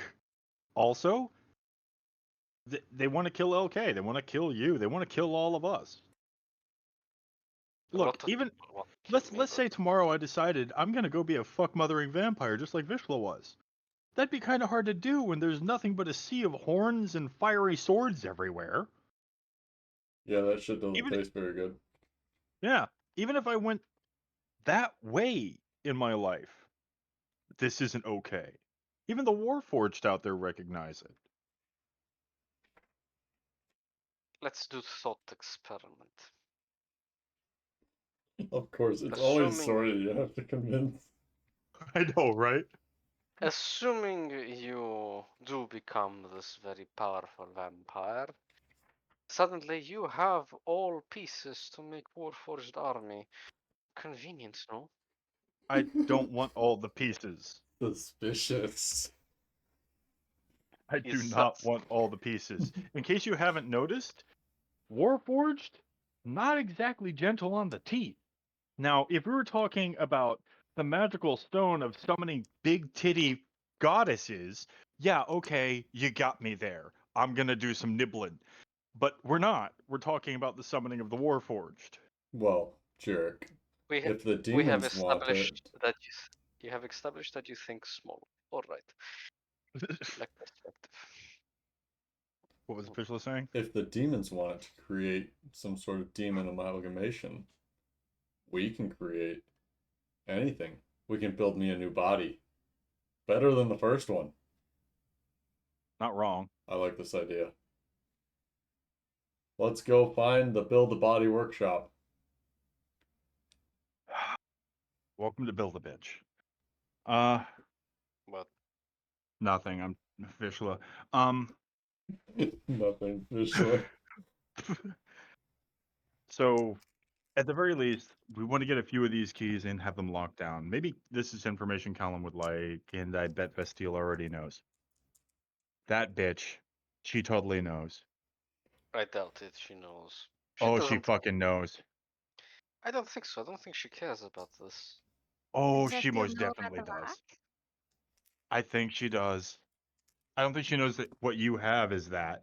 Speaker 3: Also, They want to kill LK. They want to kill you. They want to kill all of us.
Speaker 4: A
Speaker 3: Look,
Speaker 4: lot of
Speaker 3: even
Speaker 4: people want to kill me,
Speaker 3: let's
Speaker 4: but
Speaker 3: say tomorrow I decided I'm gonna go be a fuck mothering vampire just like Vishla was. That'd be kind of hard to do when there's nothing but a sea of horns and fiery swords everywhere.
Speaker 1: Yeah, that shit doesn't
Speaker 3: Even
Speaker 1: taste very good.
Speaker 3: yeah, even if I went that way in my life, this isn't okay. Even the Warforged out there recognize it.
Speaker 4: let's do thought experiment.
Speaker 1: Of course, it's always
Speaker 4: Assuming
Speaker 1: Soria you have to convince.
Speaker 3: I know, right?
Speaker 4: assuming you do become this very powerful vampire, suddenly you have all pieces to make Warforged army. Convenient, no?
Speaker 3: I don't want all the pieces.
Speaker 1: Suspicious.
Speaker 3: I do
Speaker 4: Is
Speaker 3: not
Speaker 4: that
Speaker 3: want all the pieces. In case you haven't noticed, Warforged, not exactly gentle on the teeth. Now, if we were talking about the magical stone of summoning big titty goddesses, yeah, okay, you got me there. I'm gonna do some nibbling. But we're not. We're talking about the summoning of the Warforged.
Speaker 1: Well, jerk.
Speaker 4: we ha-
Speaker 1: If the
Speaker 4: we have
Speaker 1: demons want
Speaker 4: established
Speaker 1: it,
Speaker 4: that you have established that you think small. All right, like perspective.
Speaker 3: What was Official saying?
Speaker 1: if the demons want it to create some sort of demon amalgamation, we can create anything. We can build me a new body. Better than the first one.
Speaker 3: Not wrong.
Speaker 1: I like this idea. Let's go find the Build a Body workshop.
Speaker 3: Welcome to Build a Bitch.
Speaker 4: But
Speaker 3: Nothing. I'm Fishla.
Speaker 1: Nothing, Fishla.
Speaker 3: So at the very least, we want to get a few of these keys and have them locked down. Maybe this is information Callum would like, and I bet Vestile already knows. That bitch, she totally knows.
Speaker 4: I doubt it. She knows. She
Speaker 3: Oh, she
Speaker 4: doesn't.
Speaker 3: fucking knows.
Speaker 4: I don't think so. I don't think she cares about this.
Speaker 3: Oh,
Speaker 2: Does
Speaker 3: she
Speaker 2: Vestiel
Speaker 3: most
Speaker 2: know about
Speaker 3: definitely
Speaker 2: the rock?
Speaker 3: does. I think she does. I don't think she knows that what you have is that,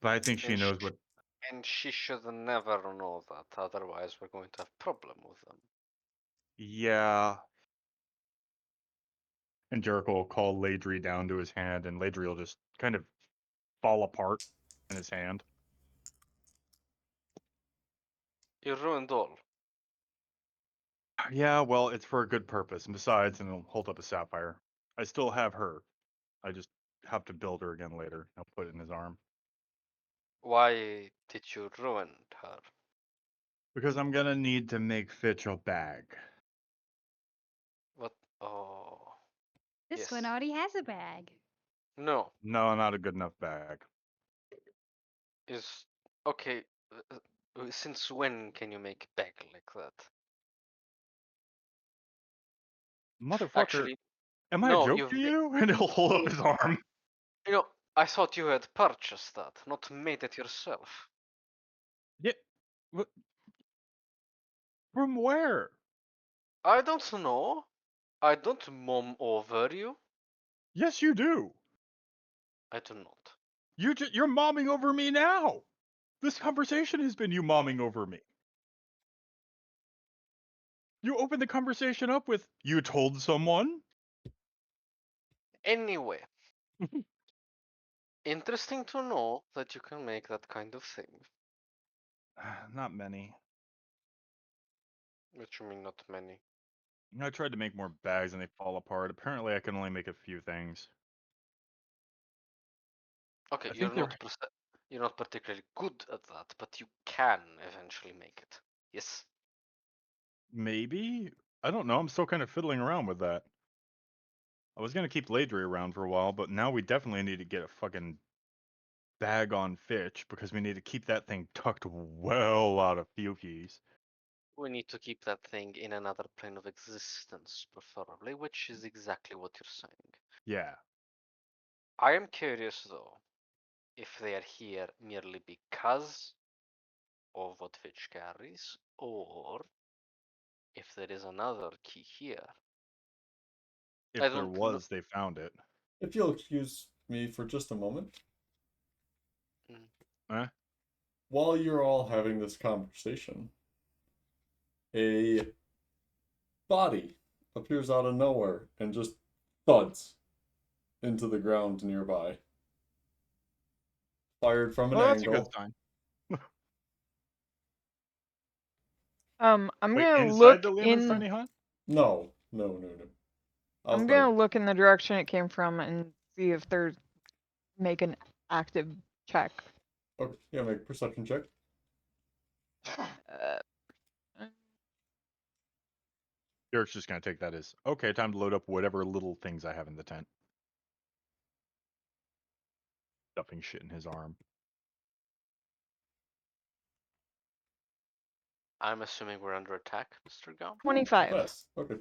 Speaker 3: but I think she
Speaker 4: And
Speaker 3: knows what.
Speaker 4: and she should never know that. Otherwise, we're going to have problem with them.
Speaker 3: Yeah. And Jericho will call Ladry down to his hand, and Ladry will just kind of fall apart in his hand.
Speaker 4: You ruined all.
Speaker 3: Yeah, well, it's for a good purpose. And besides, and he'll hold up a sapphire. I still have her. I just have to build her again later. I'll put it in his arm.
Speaker 4: Why did you ruin her?
Speaker 3: Because I'm gonna need to make Fitch a bag.
Speaker 4: What? Oh,
Speaker 2: This
Speaker 4: yes.
Speaker 2: one already has a bag.
Speaker 4: No.
Speaker 3: No, not a good enough bag.
Speaker 4: Is okay. Since when can you make a bag like that?
Speaker 3: Motherfucker,
Speaker 4: Actually,
Speaker 3: am I a
Speaker 4: no.
Speaker 3: joke to you? And he'll hold up his arm.
Speaker 4: You know, I thought you had purchased that, not made it yourself.
Speaker 3: Yeah. What? From where?
Speaker 4: I don't know. I don't mom over you.
Speaker 3: Yes, you do.
Speaker 4: I do not.
Speaker 3: You're momming over me now. This conversation has been you momming over me. You opened the conversation up with, you told someone?
Speaker 4: Anyway, interesting to know that you can make that kind of thing.
Speaker 3: Not many.
Speaker 4: Which you mean not many.
Speaker 3: I tried to make more bags and they fall apart. Apparently, I can only make a few things.
Speaker 4: Okay,
Speaker 3: I think they're
Speaker 4: you're not particularly good at that, but you can eventually make it. Yes.
Speaker 3: maybe. I don't know. I'm still kind of fiddling around with that. I was gonna keep Ladry around for a while, but now we definitely need to get a fucking bag on Fitch because we need to keep that thing tucked well out of Fuki's.
Speaker 4: We need to keep that thing in another plane of existence, preferably, which is exactly what you're saying.
Speaker 3: Yeah.
Speaker 4: I am curious though, if they are here merely because of what Fitch carries, or if there is another key here. I
Speaker 3: If there
Speaker 4: don't know.
Speaker 3: was, they found it.
Speaker 1: If you'll excuse me for just a moment.
Speaker 3: Eh?
Speaker 1: While you're all having this conversation, a body appears out of nowhere and just thuds into the ground nearby. Fired from an
Speaker 3: Oh, that's a good
Speaker 1: angle.
Speaker 3: sign.
Speaker 5: I'm
Speaker 3: Wait,
Speaker 5: gonna
Speaker 3: inside
Speaker 5: look
Speaker 3: the Lehman's
Speaker 5: in.
Speaker 3: tiny hut?
Speaker 1: No.
Speaker 5: I'm
Speaker 1: Outside.
Speaker 5: gonna look in the direction it came from and see if there's make an active check.
Speaker 1: Okay, yeah, make a perception check.
Speaker 5: Uh,
Speaker 3: Derek's just gonna take that as okay. Time to load up whatever little things I have in the tent. Stuffing shit in his arm.
Speaker 4: I'm assuming we're under attack, Mr. Gum.
Speaker 5: 25.
Speaker 1: Best. Okay.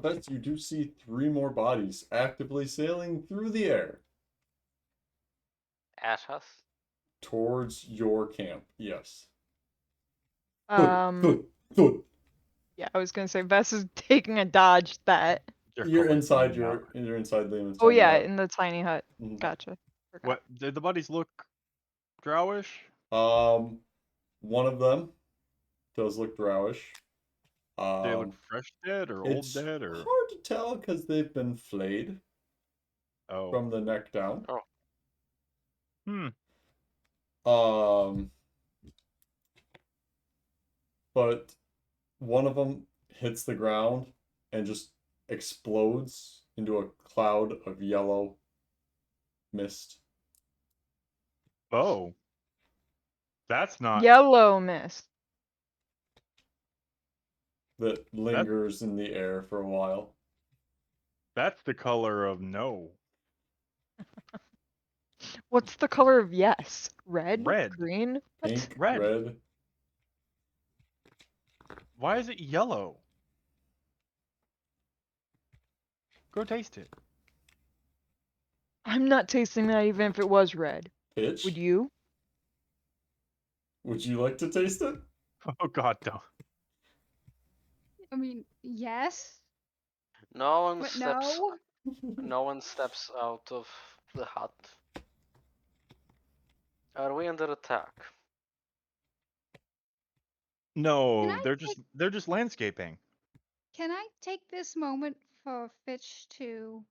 Speaker 1: Best, you do see 3 more bodies actively sailing through the air
Speaker 4: At us?
Speaker 1: towards your camp. Yes.
Speaker 5: Um,
Speaker 1: Thud.
Speaker 5: yeah, I was gonna say Vess is taking a dodge that.
Speaker 3: Jericho, like, leaning out.
Speaker 1: You're inside Lehman's
Speaker 5: Oh
Speaker 1: tiny
Speaker 5: yeah,
Speaker 1: hut.
Speaker 5: in the tiny hut.
Speaker 1: Mhm.
Speaker 5: Gotcha. Forgot.
Speaker 3: What did the buddies look drowish?
Speaker 1: One of them does look drowish.
Speaker 3: They look fresh dead or old
Speaker 1: It's
Speaker 3: dead or
Speaker 1: hard to tell because they've been flayed
Speaker 3: oh.
Speaker 1: from the neck down.
Speaker 4: Oh.
Speaker 1: Um, but one of them hits the ground and just explodes into a cloud of yellow mist.
Speaker 3: Oh. That's not
Speaker 5: Yellow mist.
Speaker 1: That lingers in the air for a while.
Speaker 3: that's the color of no.
Speaker 5: What's the color of yes? Red?
Speaker 3: Red.
Speaker 5: Green? What?
Speaker 1: Pink,
Speaker 3: Red.
Speaker 1: red.
Speaker 3: Why is it yellow? Go taste it.
Speaker 5: I'm not tasting that even if it was red.
Speaker 1: Pitch.
Speaker 5: Would you?
Speaker 1: Would you like to taste it?
Speaker 3: Oh god, don't.
Speaker 2: I mean, yes,
Speaker 4: No one
Speaker 2: but
Speaker 4: steps.
Speaker 2: no.
Speaker 4: No one steps out of the hut. Are we under attack?
Speaker 3: No,
Speaker 2: I
Speaker 3: they're just landscaping.
Speaker 2: Can I take this moment for Fitch to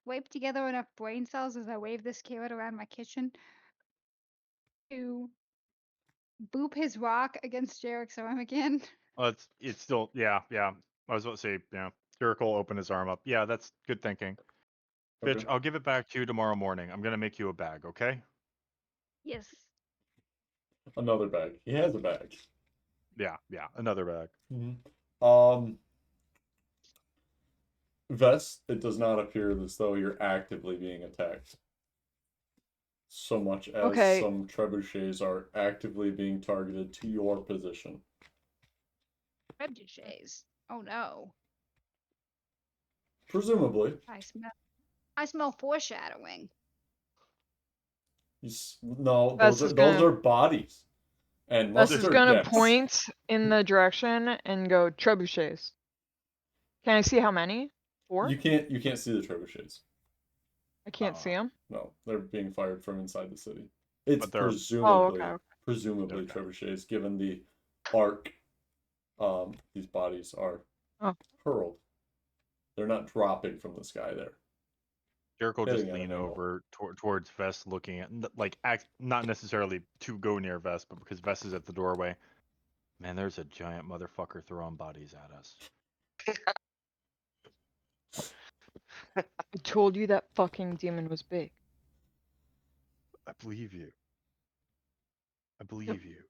Speaker 2: wipe together enough brain cells as I wave this carrot around my kitchen to boop his rock against Jarek's arm again?
Speaker 3: It's still yeah. I was about to say, yeah. Jericho will open his arm up. Yeah, that's good thinking. Fitch,
Speaker 1: Okay.
Speaker 3: I'll give it back to you tomorrow morning. I'm gonna make you a bag, okay?
Speaker 2: Yes.
Speaker 1: Another bag. He has a bag.
Speaker 3: Yeah, another bag.
Speaker 1: Vest, it does not appear as though you're actively being attacked. So much as
Speaker 5: Okay.
Speaker 1: some trebuchets are actively being targeted to your position.
Speaker 2: Trebuchets. Oh no.
Speaker 1: Presumably.
Speaker 2: I smell foreshadowing.
Speaker 1: No,
Speaker 5: Vess
Speaker 1: those
Speaker 5: is
Speaker 1: those
Speaker 5: gonna
Speaker 1: are bodies. And
Speaker 5: Vess is
Speaker 1: mustard
Speaker 5: gonna
Speaker 1: gas.
Speaker 5: point in the direction and go trebuchets. Can I see how many? 4?
Speaker 1: You can't see the trebuchets.
Speaker 5: I can't see them.
Speaker 1: No, they're being fired from inside the city. It's
Speaker 3: But they're-
Speaker 1: presumably
Speaker 3: Okay.
Speaker 1: trebuchets, given the arc these bodies are
Speaker 5: Oh.
Speaker 1: hurled. They're not dropping from the sky there.
Speaker 3: Jericho
Speaker 1: Hitting
Speaker 3: just
Speaker 1: at an
Speaker 3: lean
Speaker 1: angle.
Speaker 3: over towards Vest, looking at not necessarily to go near Vest, but because Vest is at the doorway. Man, there's a giant motherfucker throwing bodies at us.
Speaker 5: I told you that fucking demon was big.
Speaker 3: I believe you. I believe you.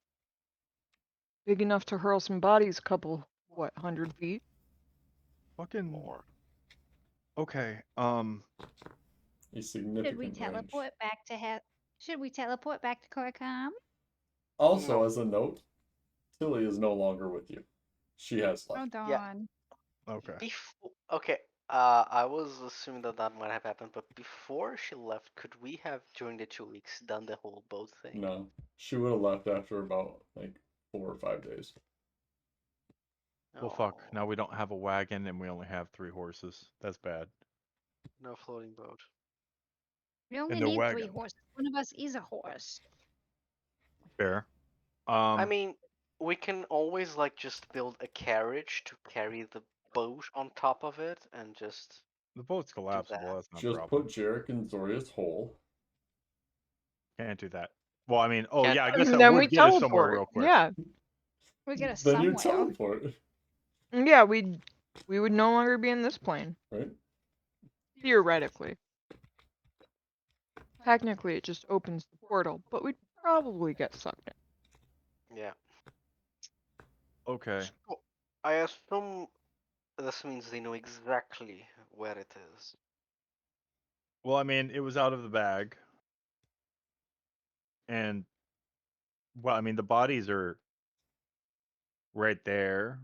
Speaker 5: Big enough to hurl some bodies a couple, 100 feet?
Speaker 3: Fucking
Speaker 4: More.
Speaker 3: okay.
Speaker 1: A significant
Speaker 2: Should we
Speaker 1: range.
Speaker 2: teleport back to Should we teleport back to Koricom?
Speaker 1: Also,
Speaker 4: No.
Speaker 1: as a note, Tilly is no longer with you. She has
Speaker 2: Oh
Speaker 1: left.
Speaker 2: darn.
Speaker 3: Okay.
Speaker 4: Okay. I was assuming that might have happened, but before she left, could we have during the 2 weeks done the whole boat thing?
Speaker 1: No, she would have left after about like 4 or 5 days.
Speaker 3: Well, fuck.
Speaker 4: Oh,
Speaker 3: Now we don't have a wagon and we only have 3 horses. That's bad.
Speaker 4: no floating boat.
Speaker 2: We only
Speaker 3: in the
Speaker 2: need 3
Speaker 3: wagon.
Speaker 2: horses. One of us is a horse.
Speaker 3: Fair.
Speaker 4: I mean, we can always like just build a carriage to carry the boat on top of it and just
Speaker 3: the boat's collapsible.
Speaker 4: that.
Speaker 3: That's not a
Speaker 1: Just
Speaker 3: problem.
Speaker 1: put Jarek in Zoria's hole.
Speaker 3: Can't do that. Well, I mean, oh
Speaker 4: Can't-
Speaker 3: yeah, I guess that
Speaker 5: Then
Speaker 3: would
Speaker 5: we
Speaker 3: get us somewhere
Speaker 5: teleport.
Speaker 3: real quick.
Speaker 5: Yeah,
Speaker 2: We get us
Speaker 1: Then you
Speaker 2: somewhere.
Speaker 1: teleport,
Speaker 5: yeah. We would no longer be in this plane
Speaker 1: right?
Speaker 5: theoretically. Technically, it just opens the portal, but we'd probably get sucked in.
Speaker 4: Yeah.
Speaker 3: Okay.
Speaker 4: So, I assume this means they know exactly where it is.
Speaker 3: Well, I mean, it was out of the bag, and well, I mean, the bodies are right there.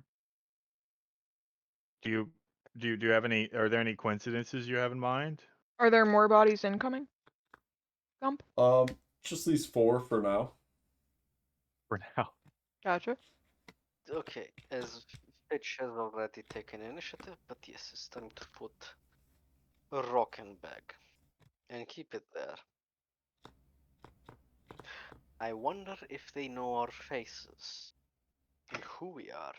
Speaker 3: Do you have any? Are there any coincidences you have in mind?
Speaker 5: Are there more bodies incoming? Gump?
Speaker 1: Just these 4 for now.
Speaker 3: For now.
Speaker 5: Gotcha.
Speaker 4: Okay, as Fitch has already taken initiative, but yes, it's time to put a rock in bag and keep it there. I wonder if they know our faces and who we are.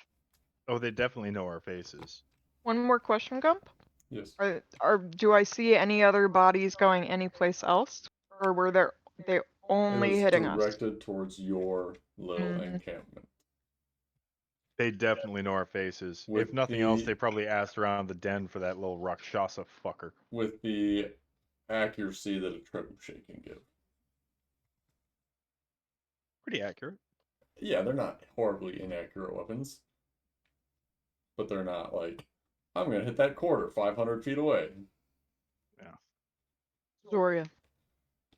Speaker 3: Oh, they definitely know our faces.
Speaker 5: One more question, Gump.
Speaker 1: Yes.
Speaker 5: Do I see any other bodies going anyplace else, or were they
Speaker 1: It
Speaker 5: only
Speaker 1: was
Speaker 5: hitting us?
Speaker 1: directed towards your little
Speaker 5: Mhm.
Speaker 1: encampment.
Speaker 3: They definitely know our faces.
Speaker 1: With
Speaker 3: If nothing else,
Speaker 1: the-
Speaker 3: they probably asked around the den for that little Rakshasa fucker.
Speaker 1: With the accuracy that a trebuchet can give.
Speaker 3: Pretty accurate.
Speaker 1: Yeah, they're not horribly inaccurate weapons. But they're not like, I'm going to hit that quarter 500 feet away.
Speaker 5: Zoria,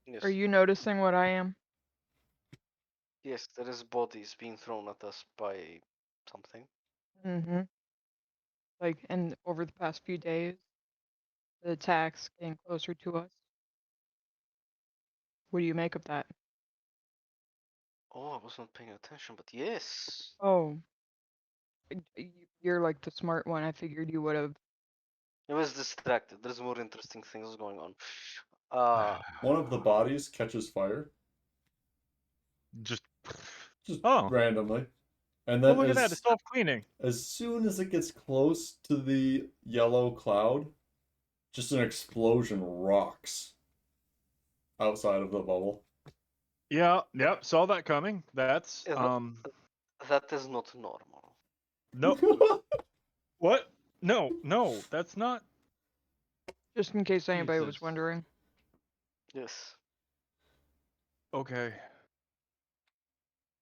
Speaker 4: Yes,
Speaker 5: are you noticing what I am?
Speaker 4: yes, there is bodies being thrown at us by something.
Speaker 5: Mm-hmm. Like, and over the past few days, the attacks getting closer to us. What do you make of that?
Speaker 4: Oh, I was not paying attention, but yes.
Speaker 5: Oh, you're like the smart one. I figured you would have.
Speaker 4: I was distracted. There's more interesting things going on.
Speaker 1: One of the bodies catches fire.
Speaker 3: Just
Speaker 1: Just
Speaker 3: oh,
Speaker 1: randomly. And
Speaker 3: oh
Speaker 1: then
Speaker 3: look at that! It's self-cleaning.
Speaker 1: as soon as it gets close to the yellow cloud, just an explosion rocks outside of the bubble.
Speaker 3: Yeah, yep, saw that coming. That's
Speaker 4: Is that is not normal.
Speaker 3: no. What? No, that's not.
Speaker 5: Just in case anybody was
Speaker 3: Jesus.
Speaker 5: wondering.
Speaker 4: Yes.
Speaker 3: Okay.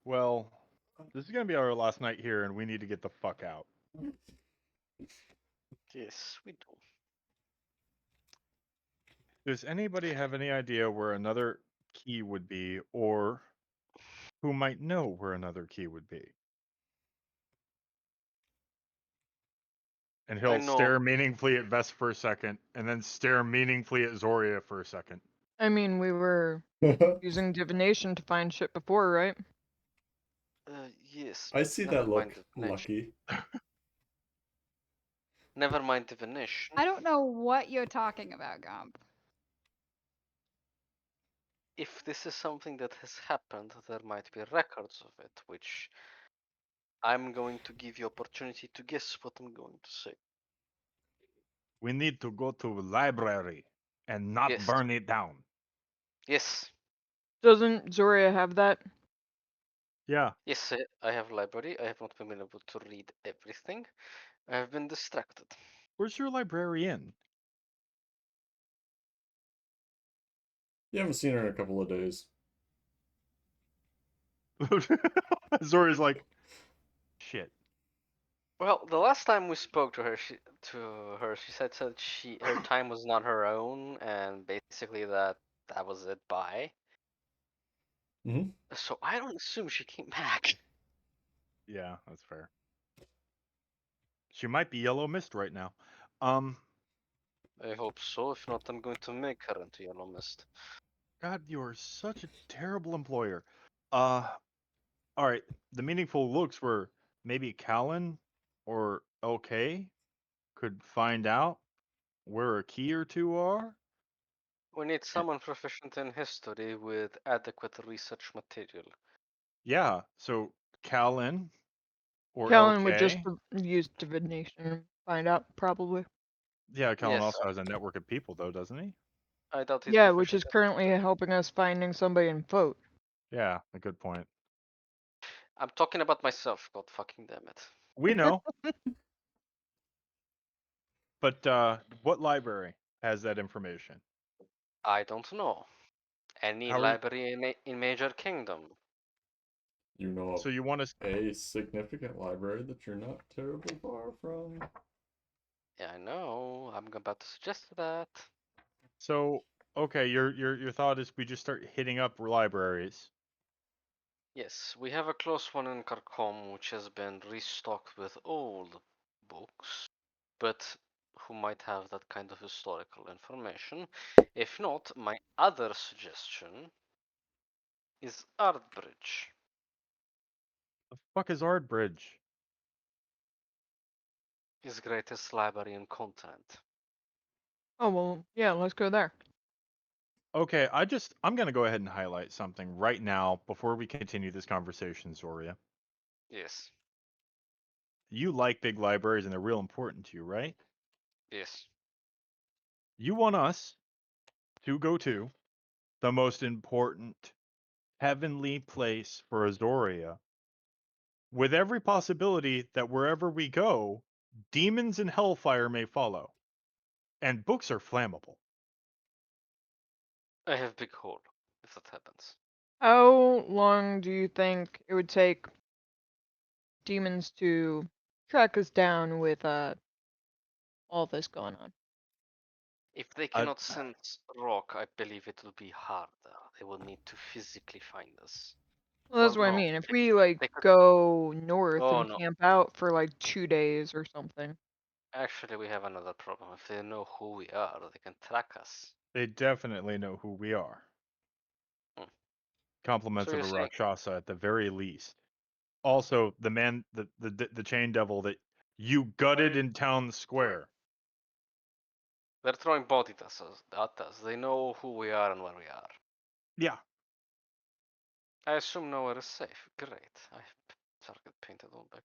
Speaker 3: Well, this is gonna be our last night here, and we need to get the fuck out.
Speaker 4: Yes, we do.
Speaker 3: Does anybody have any idea where another key would be, or who might know where another key would be? And
Speaker 4: I
Speaker 3: he'll
Speaker 4: know.
Speaker 3: stare meaningfully at Vest for a second, and then stare meaningfully at Zoria for a second.
Speaker 5: I mean, we were using divination to find shit before, right?
Speaker 4: Yes.
Speaker 1: I see
Speaker 4: never
Speaker 1: that
Speaker 4: mind
Speaker 1: look,
Speaker 4: divination.
Speaker 1: Lucky.
Speaker 4: Never mind divination.
Speaker 2: I don't know what you're talking about, Gump.
Speaker 4: If this is something that has happened, there might be records of it, which I'm going to give you opportunity to guess what I'm going to say.
Speaker 3: We need to go to library and not
Speaker 4: Yes.
Speaker 3: burn it down.
Speaker 4: Yes.
Speaker 5: Doesn't Zoria have that?
Speaker 3: Yeah.
Speaker 4: Yes, I have library. I have not been able to read everything. I have been distracted.
Speaker 3: Where's your librarian?
Speaker 1: You haven't seen her in a couple of days.
Speaker 3: Zoria's like, shit.
Speaker 4: Well, the last time we spoke to her, she said that her time was not her own, and basically that was it. Bye.
Speaker 1: Mhm.
Speaker 4: So I don't assume she came back.
Speaker 3: Yeah, that's fair. She might be yellow mist right now.
Speaker 4: I hope so. If not, I'm going to make her into yellow mist.
Speaker 3: God, you are such a terrible employer. All right. The meaningful looks were maybe Callan or LK could find out where a key or two are.
Speaker 4: We need someone proficient in history with adequate research material.
Speaker 3: Yeah, so Callan or
Speaker 5: Kellen would just
Speaker 3: LK.
Speaker 5: use divination and find out, probably.
Speaker 3: Yeah, Callan
Speaker 4: Yes,
Speaker 3: also has a network of people, though, doesn't he?
Speaker 4: I doubt he's
Speaker 5: Yeah, which is
Speaker 4: proficient in
Speaker 5: currently
Speaker 4: history.
Speaker 5: helping us finding somebody in Fote.
Speaker 3: Yeah, a good point.
Speaker 4: I'm talking about myself, god fucking damn it.
Speaker 3: We know. But what library has that information?
Speaker 4: I don't know. Any
Speaker 3: How are you?
Speaker 4: library in Major Kingdom.
Speaker 1: You know
Speaker 3: So you want us?
Speaker 1: a significant library that you're not terribly far from.
Speaker 4: Yeah, I know. I'm about to suggest that.
Speaker 3: So okay, your thought is we just start hitting up libraries.
Speaker 4: Yes, we have a close one in Khartoum which has been restocked with old books, but who might have that kind of historical information. If not, my other suggestion is Ardbridge.
Speaker 3: The fuck is Ardbridge?
Speaker 4: His greatest library in continent.
Speaker 5: Oh, well, yeah, let's go there.
Speaker 3: Okay, I'm gonna go ahead and highlight something right now before we continue this conversation, Zoria.
Speaker 4: Yes,
Speaker 3: You like big libraries and they're real important to you, right?
Speaker 4: yes.
Speaker 3: You want us to go to the most important heavenly place for Azoria, with every possibility that wherever we go, demons and hellfire may follow. And books are flammable.
Speaker 4: I have big hole if that happens.
Speaker 5: How long do you think it would take demons to track us down with all this going on?
Speaker 4: If they
Speaker 3: I,
Speaker 4: cannot sense rock, I believe it will be harder. They will need to physically find us.
Speaker 5: Well,
Speaker 4: Or
Speaker 5: that's what I
Speaker 4: no,
Speaker 5: mean. If we like
Speaker 4: they could.
Speaker 5: go north
Speaker 4: Oh
Speaker 5: and
Speaker 4: no.
Speaker 5: camp out for like 2 days or something.
Speaker 4: Actually, we have another problem. If they know who we are, they can track us.
Speaker 3: they definitely know who we are.
Speaker 4: Hmm. So
Speaker 3: Compliments of
Speaker 4: you're
Speaker 3: a
Speaker 4: saying
Speaker 3: Rakshasa at the very least. Also, the man, the chain devil that you gutted in town square.
Speaker 4: they're throwing both at us. They know who we are and where we are.
Speaker 3: Yeah,
Speaker 4: I assume nowhere is safe. Great. I have target painted on back.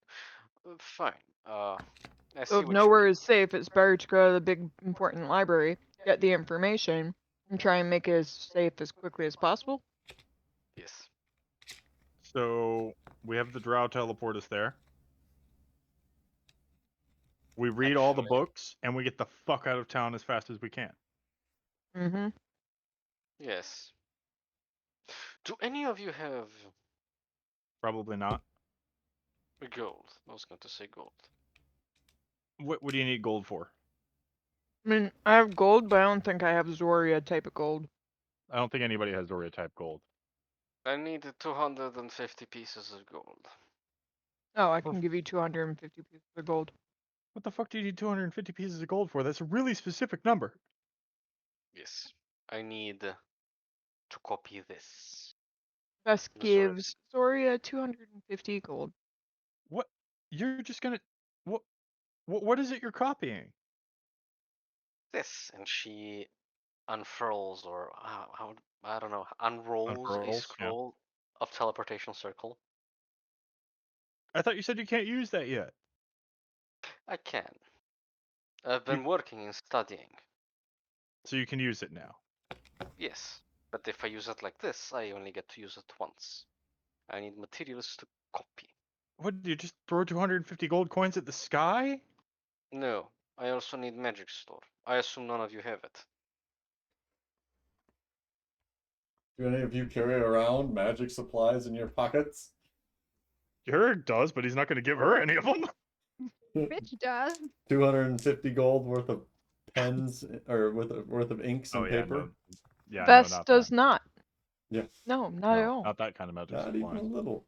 Speaker 4: Fine. I
Speaker 5: So
Speaker 4: see
Speaker 5: if
Speaker 4: what you mean.
Speaker 5: nowhere is safe, it's better to go to the big important library, get the information, and try and make it as safe as quickly as possible.
Speaker 4: Yes.
Speaker 3: so we have the drow teleport us there. We read all the
Speaker 4: Actually,
Speaker 3: books, and we get the fuck out of town as fast as we can.
Speaker 5: Mm-hmm.
Speaker 4: yes. Do any of you have
Speaker 3: Probably not.
Speaker 4: gold? I was going to say gold.
Speaker 3: What do you need gold for?
Speaker 5: I mean, I have gold, but I don't think I have Zoria type of gold.
Speaker 3: I don't think anybody has Doria type gold.
Speaker 4: I need 250 pieces of gold.
Speaker 5: Oh, I can give you 250 pieces of gold.
Speaker 3: What the fuck do you need 250 pieces of gold for? That's a really specific number.
Speaker 4: Yes. I need to copy this.
Speaker 5: Best
Speaker 4: Sorry.
Speaker 5: gives Zoria 250 gold.
Speaker 3: What? You're just gonna what? What is it you're copying?
Speaker 4: This. And she unfurls or how I don't know, unrolls a
Speaker 3: Unfurls. Yeah.
Speaker 4: scroll of teleportation circle.
Speaker 3: I thought you said you can't use that yet.
Speaker 4: I can. I've
Speaker 3: You
Speaker 4: been working and studying.
Speaker 3: so you can use it now.
Speaker 4: Yes. But if I use it like this, I only get to use it once. I need materials to copy.
Speaker 3: What? Do you just throw 250 gold coins at the sky?
Speaker 4: No. I also need magic store. I assume none of you have it.
Speaker 1: Do any of you carry around magic supplies in your pockets?
Speaker 3: Eric does, but he's not going to give her any of them.
Speaker 2: Bitch does.
Speaker 1: 250 gold worth of pens or worth of inks
Speaker 3: Oh
Speaker 1: and
Speaker 3: yeah,
Speaker 1: paper?
Speaker 3: no. Yeah, no,
Speaker 5: Best
Speaker 3: not that.
Speaker 5: does not.
Speaker 1: Yeah,
Speaker 5: No, not at
Speaker 3: No,
Speaker 5: all.
Speaker 3: not that kind of magic
Speaker 1: not even a
Speaker 3: supplies.
Speaker 1: little.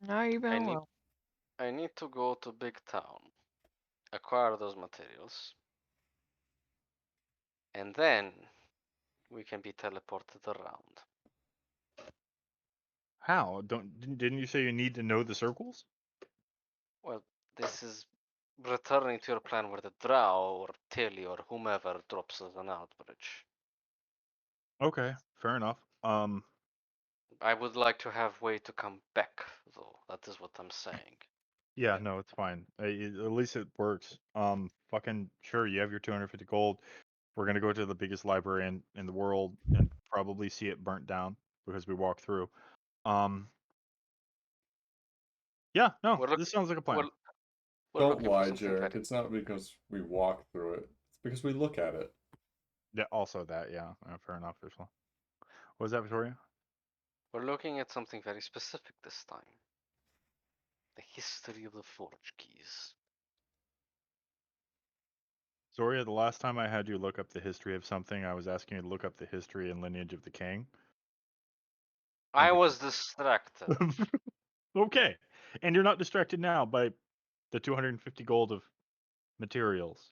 Speaker 5: Not even
Speaker 4: I
Speaker 5: a
Speaker 4: need
Speaker 5: little.
Speaker 4: I need to go to big town, acquire those materials, and then we can be teleported around.
Speaker 3: How? Didn't you say you need to know the circles?
Speaker 4: Well, this is returning to your plan where the drow or Tilly or whomever drops us an outbridge.
Speaker 3: Okay, fair enough.
Speaker 4: I would like to have way to come back, though. That is what I'm saying.
Speaker 3: Yeah, no, it's fine. At least it works. Fucking sure, you have your 250 gold. We're gonna go to the biggest library in the world and probably see it burnt down because we walked through. Yeah, no,
Speaker 4: We're look,
Speaker 3: this sounds like a
Speaker 4: we're,
Speaker 3: plan.
Speaker 4: we're
Speaker 1: Don't
Speaker 4: looking for
Speaker 1: lie,
Speaker 4: something
Speaker 1: Jarek.
Speaker 4: very.
Speaker 1: It's not because we walk through it. It's because we look at it.
Speaker 3: Yeah, also that, yeah, fair enough as well. What was that, Victoria?
Speaker 4: We're looking at something very specific this time. The history of the forge keys.
Speaker 3: Zoria, the last time I had you look up the history of something, I was asking you to look up the history and lineage of the king.
Speaker 4: I was distracted.
Speaker 3: Okay, and you're not distracted now by the 250 gold of materials.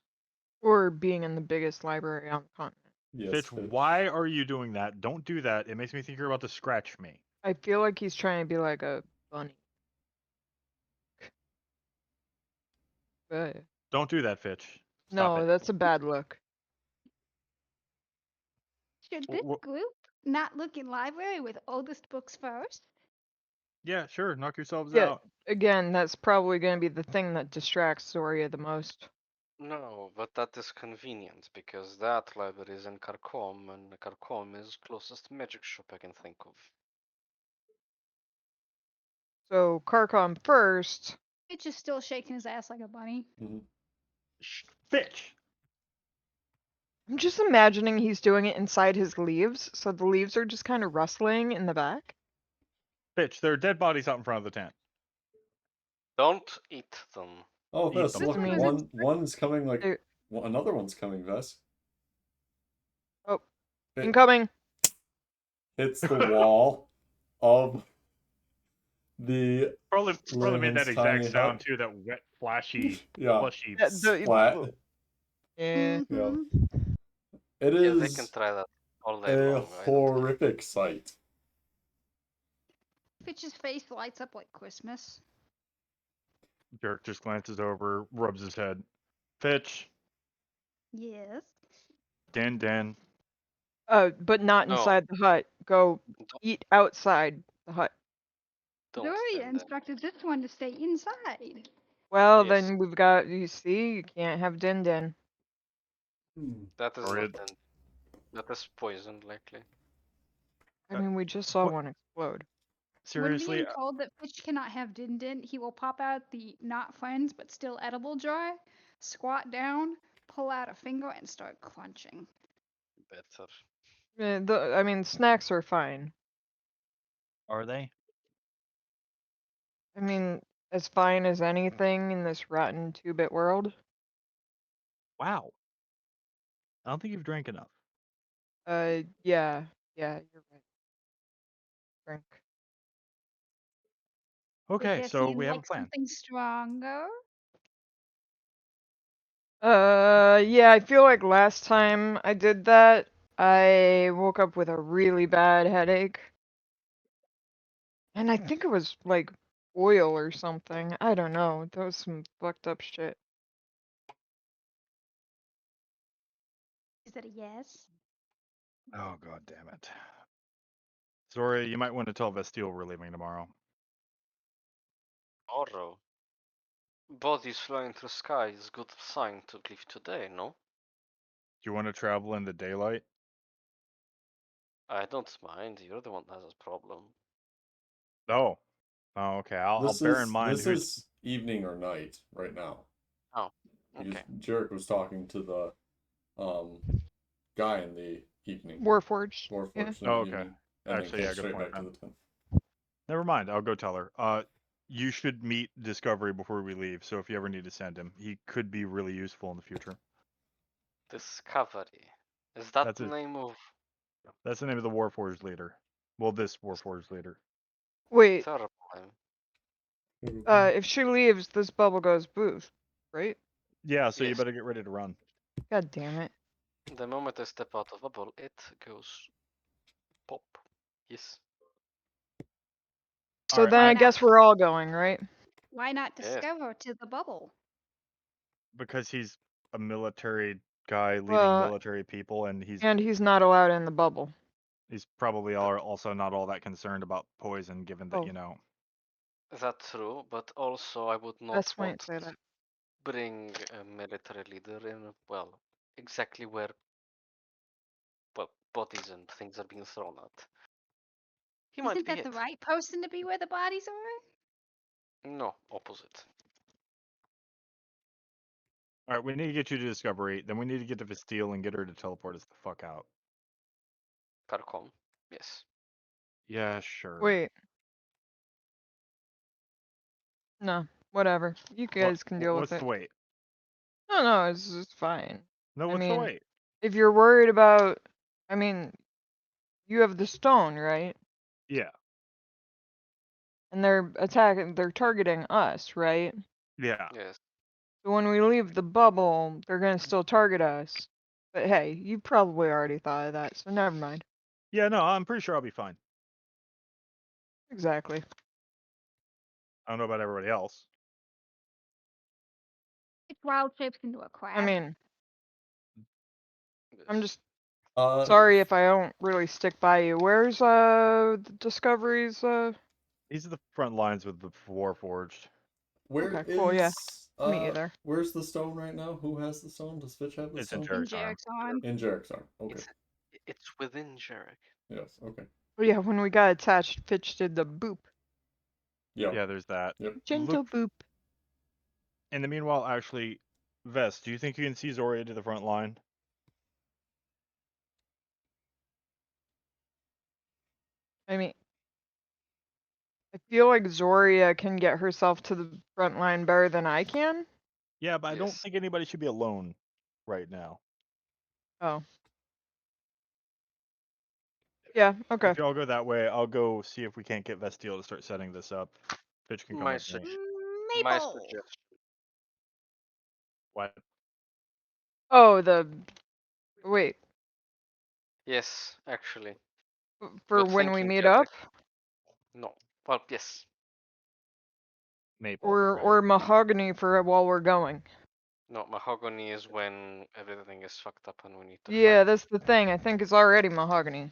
Speaker 5: Or being in the biggest library on the continent.
Speaker 1: Yes,
Speaker 3: Fitch, why are you doing that? Don't do that. It makes me think you're about to scratch me.
Speaker 5: I feel like he's trying to be like a bunny. But
Speaker 3: Don't do that, Fitch. Stop
Speaker 5: no,
Speaker 3: it.
Speaker 5: that's a bad look.
Speaker 2: Should this group not look in library with oldest books first?
Speaker 3: Yeah, sure. Knock yourselves
Speaker 5: Yeah,
Speaker 3: out.
Speaker 5: again, that's probably going to be the thing that distracts Zoria the most.
Speaker 4: No, but that is convenient because that library is in Kharkov, and Kharkov is closest magic shop I can think of.
Speaker 5: So Carcom first.
Speaker 2: Fitch is still shaking his ass like a bunny.
Speaker 3: Fitch!
Speaker 5: I'm just imagining he's doing it inside his leaves, so the leaves are just kind of rustling in the back.
Speaker 3: Fitch, there are dead bodies out in front of the tent.
Speaker 4: Don't eat them.
Speaker 1: Oh,
Speaker 3: Eat
Speaker 1: Vess,
Speaker 3: them.
Speaker 1: look,
Speaker 2: This one was
Speaker 1: one's coming like
Speaker 5: There-
Speaker 1: another one's coming, Vess.
Speaker 5: Oh,
Speaker 1: It
Speaker 5: incoming.
Speaker 1: hits the wall of the
Speaker 3: Probably made that
Speaker 1: layman's
Speaker 3: exact
Speaker 1: tiny
Speaker 3: sound
Speaker 1: hut.
Speaker 3: too, that wet, flashy,
Speaker 1: Yeah,
Speaker 3: plushy.
Speaker 1: splat.
Speaker 5: Yeah.
Speaker 1: Yeah,
Speaker 2: Mhm.
Speaker 1: it
Speaker 4: Yeah, they can
Speaker 1: is
Speaker 4: try that all day
Speaker 1: a
Speaker 4: long. I don't care.
Speaker 1: horrific sight.
Speaker 2: Fitch's face lights up like Christmas.
Speaker 3: Dirk just glances over, rubs his head. Fitch,
Speaker 2: Yes.
Speaker 3: Den.
Speaker 5: But not
Speaker 4: No,
Speaker 5: inside the hut. Go
Speaker 4: don't,
Speaker 5: eat outside the hut.
Speaker 4: don't
Speaker 2: Zoria
Speaker 4: then.
Speaker 2: instructed this one to stay inside.
Speaker 5: Well,
Speaker 4: Yes.
Speaker 5: then we've got, you see, you can't have Din.
Speaker 4: That is
Speaker 3: Or
Speaker 4: not
Speaker 3: it-
Speaker 4: then. That is poisoned, likely.
Speaker 5: I mean, we just saw
Speaker 3: what-
Speaker 5: one explode.
Speaker 3: Seriously,
Speaker 2: When being told that Fitch cannot have Din, he will pop out the not friends but still edible jar, squat down, pull out a finger, and start crunching.
Speaker 4: Better.
Speaker 5: I mean, snacks are fine.
Speaker 3: are they?
Speaker 5: I mean, as fine as anything in this rotten 2-bit world.
Speaker 3: Wow. I don't think you've drank enough.
Speaker 5: Yeah, you're right. Drink.
Speaker 3: Okay,
Speaker 2: Does
Speaker 3: so
Speaker 2: he
Speaker 3: we have a
Speaker 2: like
Speaker 3: plan.
Speaker 2: something stronger?
Speaker 5: Yeah, I feel like last time I did that, I woke up with a really bad headache. And I think it was like oil or something. I don't know. That was some fucked up shit.
Speaker 2: Is that a yes?
Speaker 3: Oh, god damn it. Zoria, you might want to tell Vestiel we're leaving tomorrow.
Speaker 4: Tomorrow. Bodies flying through sky is good sign to leave today, no?
Speaker 3: Do you want to travel in the daylight?
Speaker 4: I don't mind. You're the one that has a problem.
Speaker 3: Oh. Oh, okay. I'll bear in mind
Speaker 1: This
Speaker 3: who's
Speaker 1: is evening or night right now.
Speaker 4: Oh,
Speaker 1: Because
Speaker 4: okay.
Speaker 1: Jarek was talking to the guy in the evening.
Speaker 5: Warforged.
Speaker 1: Warforged
Speaker 5: Yeah.
Speaker 1: in the
Speaker 3: Oh, okay.
Speaker 1: evening. And
Speaker 3: Actually,
Speaker 1: then
Speaker 3: yeah,
Speaker 1: came
Speaker 3: good
Speaker 1: straight
Speaker 3: point
Speaker 1: back to
Speaker 3: then.
Speaker 1: the tent.
Speaker 3: Never mind. I'll go tell her. You should meet Discovery before we leave. So if you ever need to send him, he could be really useful in the future.
Speaker 4: Discovery. Is that
Speaker 3: That's
Speaker 4: the
Speaker 3: it.
Speaker 4: name of
Speaker 3: That's the name of the Warforged leader. Well, this Warforged leader.
Speaker 5: Wait,
Speaker 4: terrible name?
Speaker 5: if she leaves, this bubble goes boof, right?
Speaker 3: Yeah. So you
Speaker 4: Yes.
Speaker 3: better get ready to run.
Speaker 5: God damn it.
Speaker 4: The moment I step out of bubble, it goes pop. Yes.
Speaker 5: So
Speaker 3: Alright,
Speaker 5: then
Speaker 2: Why
Speaker 5: I
Speaker 2: not?
Speaker 5: guess we're all going, right?
Speaker 2: Why not
Speaker 4: Yes.
Speaker 2: discover to the bubble?
Speaker 3: because he's a military guy leading
Speaker 5: Well,
Speaker 3: military people, and he's
Speaker 5: and he's not allowed in the bubble.
Speaker 3: He's probably also not all that concerned about poison, given that,
Speaker 5: Oh.
Speaker 3: you know.
Speaker 4: That's true, but also I would not
Speaker 5: Best
Speaker 4: want
Speaker 5: won't say
Speaker 4: to
Speaker 5: that.
Speaker 4: bring a military leader in, well, exactly where, well, bodies and things are being thrown at. He might
Speaker 2: Isn't
Speaker 4: be
Speaker 2: that the
Speaker 4: hit.
Speaker 2: right person to be where the bodies are?
Speaker 4: No, opposite.
Speaker 3: All right, we need to get you to Discovery. Then we need to get to Vestille and get her to teleport us the fuck out.
Speaker 4: Carcon, yes.
Speaker 3: Yeah, sure.
Speaker 5: Wait. No, whatever. You guys can deal
Speaker 3: What's
Speaker 5: with
Speaker 3: the
Speaker 5: it.
Speaker 3: wait?
Speaker 5: No, it's just fine.
Speaker 3: No,
Speaker 5: I
Speaker 3: what's the
Speaker 5: mean,
Speaker 3: wait?
Speaker 5: if you're worried about, I mean, you have the stone, right?
Speaker 3: Yeah,
Speaker 5: And they're targeting us, right?
Speaker 3: yeah.
Speaker 4: Yes.
Speaker 5: So when we leave the bubble, they're gonna still target us. But hey, you probably already thought of that, so never mind.
Speaker 3: Yeah, no, I'm pretty sure I'll be fine.
Speaker 5: Exactly.
Speaker 3: I don't know about everybody else.
Speaker 2: It wild shapes into a crab.
Speaker 5: I mean, I'm
Speaker 4: Yes.
Speaker 5: just
Speaker 1: Uh,
Speaker 5: sorry if I don't really stick by you. Where's the Discovery's
Speaker 3: These are the front lines with the Warforged.
Speaker 1: where
Speaker 5: Okay, cool, yeah.
Speaker 1: is
Speaker 5: Meet you there.
Speaker 1: where's the stone right now? Who has the stone? Does Fitch have the
Speaker 3: It's in
Speaker 1: stone?
Speaker 2: In
Speaker 3: Jarek's arm.
Speaker 2: Jarek's arm.
Speaker 1: In Jarek's arm. Okay.
Speaker 4: It's within Jarek.
Speaker 1: Yes. Okay.
Speaker 5: But yeah, when we got attached, Fitch did the boop.
Speaker 1: Yeah.
Speaker 3: Yeah, there's that.
Speaker 1: Yep.
Speaker 5: Gentle
Speaker 3: Look,
Speaker 5: boop.
Speaker 3: in the meanwhile, actually, Vest, do you think you can see Zoria to the front line?
Speaker 5: I mean, I feel like Zoria can get herself to the front line better than I can.
Speaker 3: Yeah, but I don't
Speaker 4: Yes.
Speaker 3: think anybody should be alone right now.
Speaker 5: Oh. Yeah, okay.
Speaker 3: If y'all go that way, I'll go see if we can't get Vestille to start setting this up. Fitch can come
Speaker 4: My
Speaker 3: with me.
Speaker 4: My
Speaker 2: Maple.
Speaker 4: suggestion.
Speaker 3: What?
Speaker 5: Oh, wait,
Speaker 4: Yes, actually.
Speaker 5: for
Speaker 4: But
Speaker 5: when we
Speaker 4: thinking
Speaker 5: meet
Speaker 4: just
Speaker 5: up?
Speaker 4: no. Well, yes.
Speaker 3: Maple.
Speaker 5: Or
Speaker 3: right.
Speaker 5: or mahogany for while we're going?
Speaker 4: No, mahogany is when everything is fucked up and we need to
Speaker 5: Yeah,
Speaker 4: fight.
Speaker 5: that's the thing. I think it's already mahogany.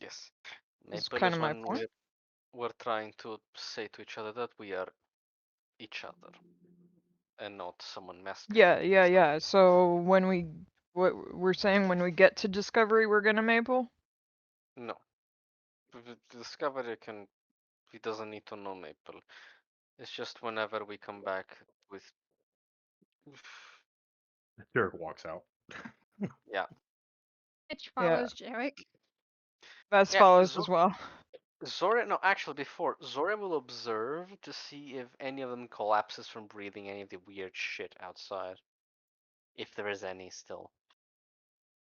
Speaker 4: Yes.
Speaker 5: That's
Speaker 4: Maple
Speaker 5: kind
Speaker 4: is
Speaker 5: of my
Speaker 4: when
Speaker 5: point.
Speaker 4: we're trying to say to each other that we are each other and not someone masquerading.
Speaker 5: Yeah. So what we're saying when we get to Discovery, we're gonna maple?
Speaker 4: No. The Discovery can. He doesn't need to know Maple. It's just whenever we come back with.
Speaker 3: Jarek walks out.
Speaker 4: Yeah.
Speaker 2: Fitch
Speaker 5: Yeah.
Speaker 2: follows Jarek.
Speaker 5: Vest
Speaker 4: Yeah.
Speaker 5: follows as well.
Speaker 4: Zora, no, actually, before Zora will observe to see if any of them collapses from breathing any of the weird shit outside, if there is any still.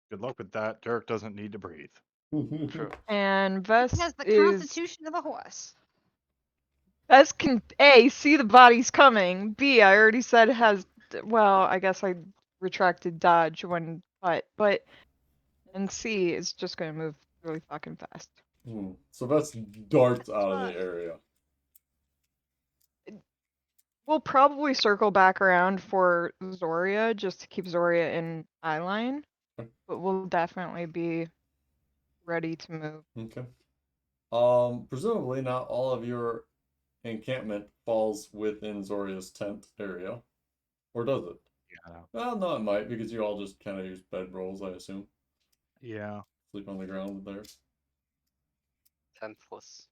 Speaker 3: Good luck with that. Jarek doesn't need to breathe.
Speaker 4: True.
Speaker 5: And
Speaker 2: It
Speaker 5: Vest
Speaker 2: has the
Speaker 5: is
Speaker 2: constitution of a horse.
Speaker 5: Vest can A, see the bodies coming. B, I already said has. Well, I guess I retracted dodge when but and C is just gonna move really fucking fast.
Speaker 1: So that's darts out of the
Speaker 2: Fuck.
Speaker 1: area.
Speaker 5: We'll probably circle back around for Zoria just to keep Zoria in eyeline, but we'll definitely be ready to move.
Speaker 1: Okay. Presumably not all of your encampment falls within Zoria's tent area, or does it?
Speaker 3: Yeah.
Speaker 1: Well, no, it might because you all just kind of use bedrolls, I assume.
Speaker 3: Yeah.
Speaker 1: Sleep on the ground there.
Speaker 4: Tentless.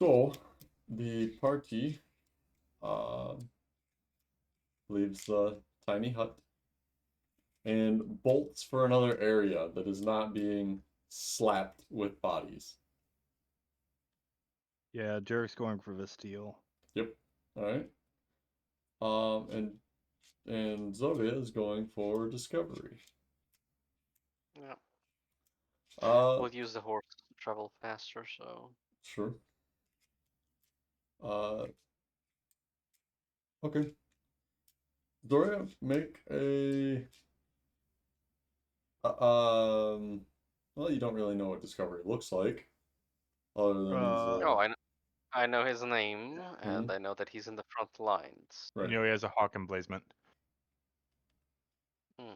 Speaker 1: So the party uh, leaves the tiny hut and bolts for another area that is not being slapped with bodies.
Speaker 3: Yeah, Jarek's going for Vestille.
Speaker 1: Yep. All right. And Zovia is going for discovery.
Speaker 4: Yeah.
Speaker 1: Uh,
Speaker 4: We'll use the horse to travel faster, so.
Speaker 1: sure. Uh, okay. Doria, make a. Well, you don't really know what discovery looks like, other than he's
Speaker 4: Oh, I know his name, and
Speaker 1: Mhm.
Speaker 4: I know that he's in the front lines.
Speaker 1: Right.
Speaker 3: You know he has a hawk emblazonment.
Speaker 4: Hmm.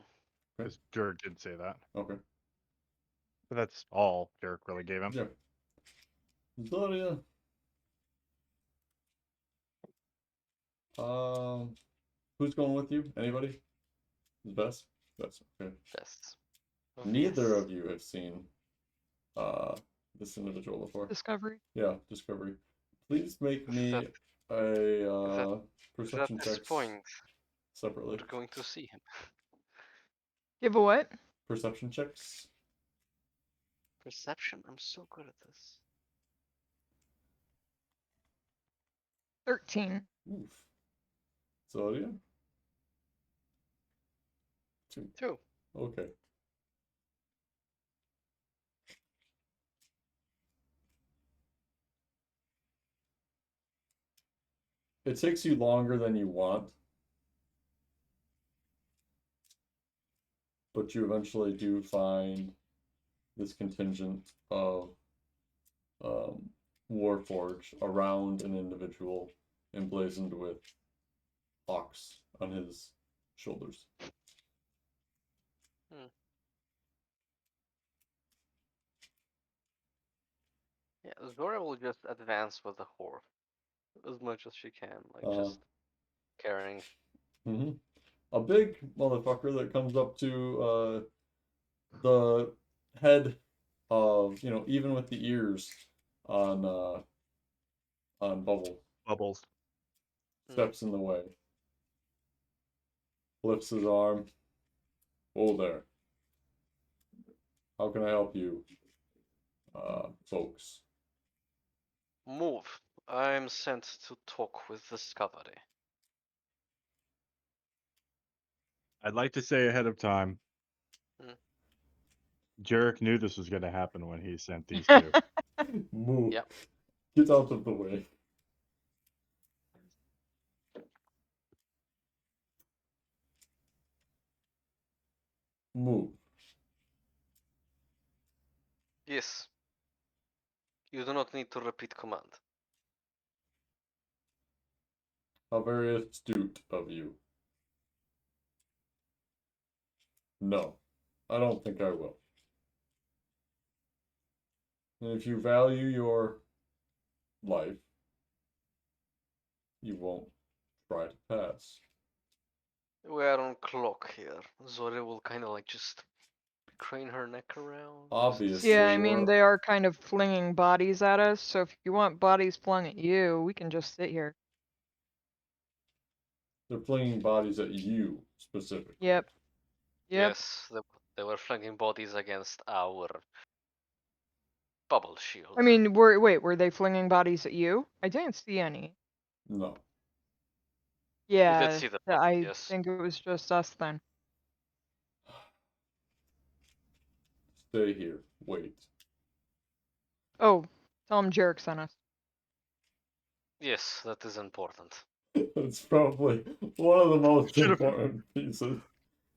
Speaker 3: Because Jarek did say that.
Speaker 1: Okay.
Speaker 3: But that's all Derek really gave him.
Speaker 1: Yeah. Zoria. Who's going with you? Anybody? Best? Best. Okay.
Speaker 4: Best.
Speaker 1: Neither
Speaker 4: Yes.
Speaker 1: of you have seen this individual before.
Speaker 5: Discovery.
Speaker 1: Yeah, Discovery. Please make
Speaker 4: Is
Speaker 1: me a
Speaker 4: At
Speaker 1: perception
Speaker 4: this
Speaker 1: checks
Speaker 4: point,
Speaker 1: separately.
Speaker 4: we're going to see him.
Speaker 5: Give a what?
Speaker 1: Perception checks.
Speaker 4: Perception. I'm so good at this.
Speaker 5: 13.
Speaker 1: Oof. Zodia? 2.
Speaker 4: 2.
Speaker 1: Okay. It takes you longer than you want, but you eventually do find this contingent of Warforged around an individual emblazoned with hawks on his shoulders.
Speaker 4: Yeah, Zora will just advance with the horde as much as she can, like
Speaker 1: Uh,
Speaker 4: just carrying.
Speaker 1: Mm-hmm. A big motherfucker that comes up to the head of, even with the ears on Bubble,
Speaker 3: Bubbles.
Speaker 1: steps in the way. Lifts his arm. Oh there. How can I help you, folks?
Speaker 4: Move. I'm sent to talk with Discovery.
Speaker 3: I'd like to say ahead of time,
Speaker 4: Hmm.
Speaker 3: Jarek knew this was going to happen when he sent these two.
Speaker 1: Move.
Speaker 4: Yep.
Speaker 1: Get out of the way. Move.
Speaker 4: Yes. You do not need to repeat command.
Speaker 1: How very astute of you. No, I don't think I will. And if you value your life, you won't try to pass.
Speaker 4: We are on clock here. Zora will kind of like just crane her neck around.
Speaker 1: Obviously,
Speaker 5: Yeah, I mean,
Speaker 1: you're
Speaker 5: they are kind of flinging bodies at us, so if you want bodies flung at you, we can just sit here.
Speaker 1: they're flinging bodies at you specifically.
Speaker 5: Yep. Yep.
Speaker 4: Yes, they were flinging bodies against our bubble shield.
Speaker 5: I mean, were they flinging bodies at you? I didn't see any.
Speaker 1: No.
Speaker 5: Yeah,
Speaker 4: see the
Speaker 5: I
Speaker 4: yes.
Speaker 5: think it was just us then.
Speaker 1: Stay here. Wait.
Speaker 5: Oh, tell him Jarek sent us.
Speaker 4: Yes, that is important.
Speaker 1: That's probably one of the most
Speaker 3: Should've-
Speaker 1: important pieces.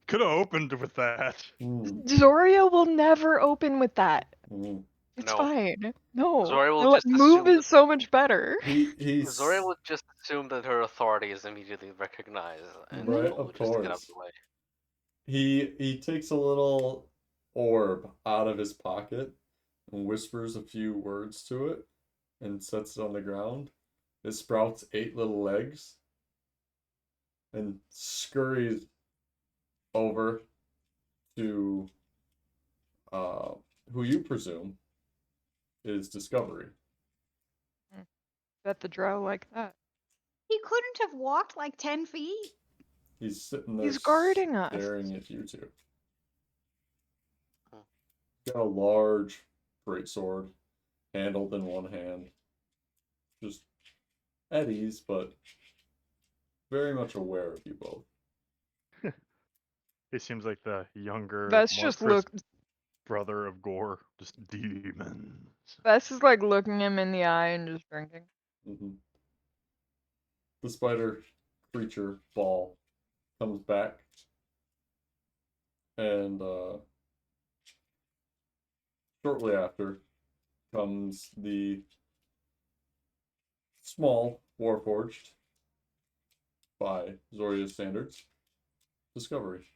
Speaker 3: Could have opened with that.
Speaker 5: Zoria will never open with that.
Speaker 1: Mm.
Speaker 5: It's
Speaker 4: No.
Speaker 5: fine. No.
Speaker 4: Zora will
Speaker 5: No,
Speaker 4: just
Speaker 5: move
Speaker 4: assume
Speaker 5: is so much better.
Speaker 1: He's
Speaker 4: Zora would just assume that her authority is immediately recognized and
Speaker 1: right,
Speaker 4: will
Speaker 1: of
Speaker 4: just get out of
Speaker 1: course.
Speaker 4: the way.
Speaker 1: He takes a little orb out of his pocket and whispers a few words to it and sets it on the ground. It sprouts 8 little legs and scurries over to who you presume is Discovery.
Speaker 5: Bet the drow like that.
Speaker 2: He couldn't have walked like 10 feet.
Speaker 1: He's sitting there
Speaker 5: He's guarding us.
Speaker 1: staring at you two.
Speaker 4: Hmm.
Speaker 1: He's got a large greatsword handled in one hand. Just at ease, but very much aware of you both.
Speaker 3: He seems like the younger,
Speaker 5: That's
Speaker 3: more
Speaker 5: just
Speaker 3: crisp
Speaker 5: look.
Speaker 3: brother of Gore. Just demons.
Speaker 5: That's just like looking him in the eye and just drinking.
Speaker 1: Mm-hmm. The spider creature ball comes back, and shortly after comes the small Warforged by Zoria's standards Discovery.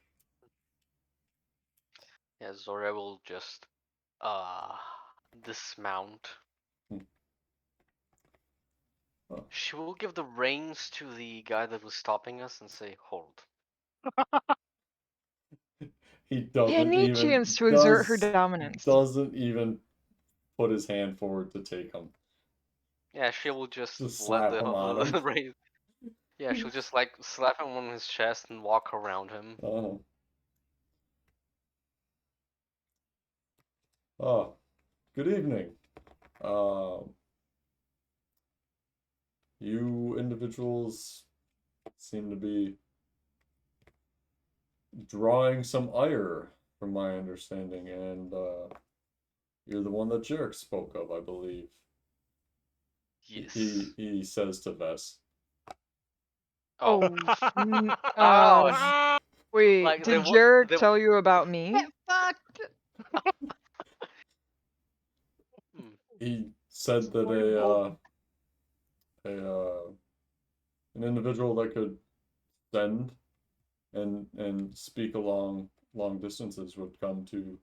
Speaker 4: Yeah, Zora will just dismount.
Speaker 1: Hmm. Oh.
Speaker 4: She will give the reins to the guy that was stopping us and say, "Hold."
Speaker 1: He doesn't
Speaker 5: Any
Speaker 1: even
Speaker 5: chance to exert her dominance.
Speaker 1: doesn't even put his hand forward to take him.
Speaker 4: Yeah, she will just let
Speaker 1: slap him on him.
Speaker 4: the reins. Yeah, she'll just like slap him on his chest and walk around him.
Speaker 1: Oh. Oh, good evening. You individuals seem to be drawing some ire, from my understanding, and you're the one that Jarek spoke of, I believe.
Speaker 4: Yes.
Speaker 1: He says to Vess.
Speaker 5: Oh,
Speaker 4: Ouch.
Speaker 5: wait,
Speaker 4: Like,
Speaker 5: did Jared
Speaker 4: they-
Speaker 5: tell you about me?
Speaker 2: Get fucked.
Speaker 4: Hmm.
Speaker 1: He said that an individual that could send and speak along long distances would come to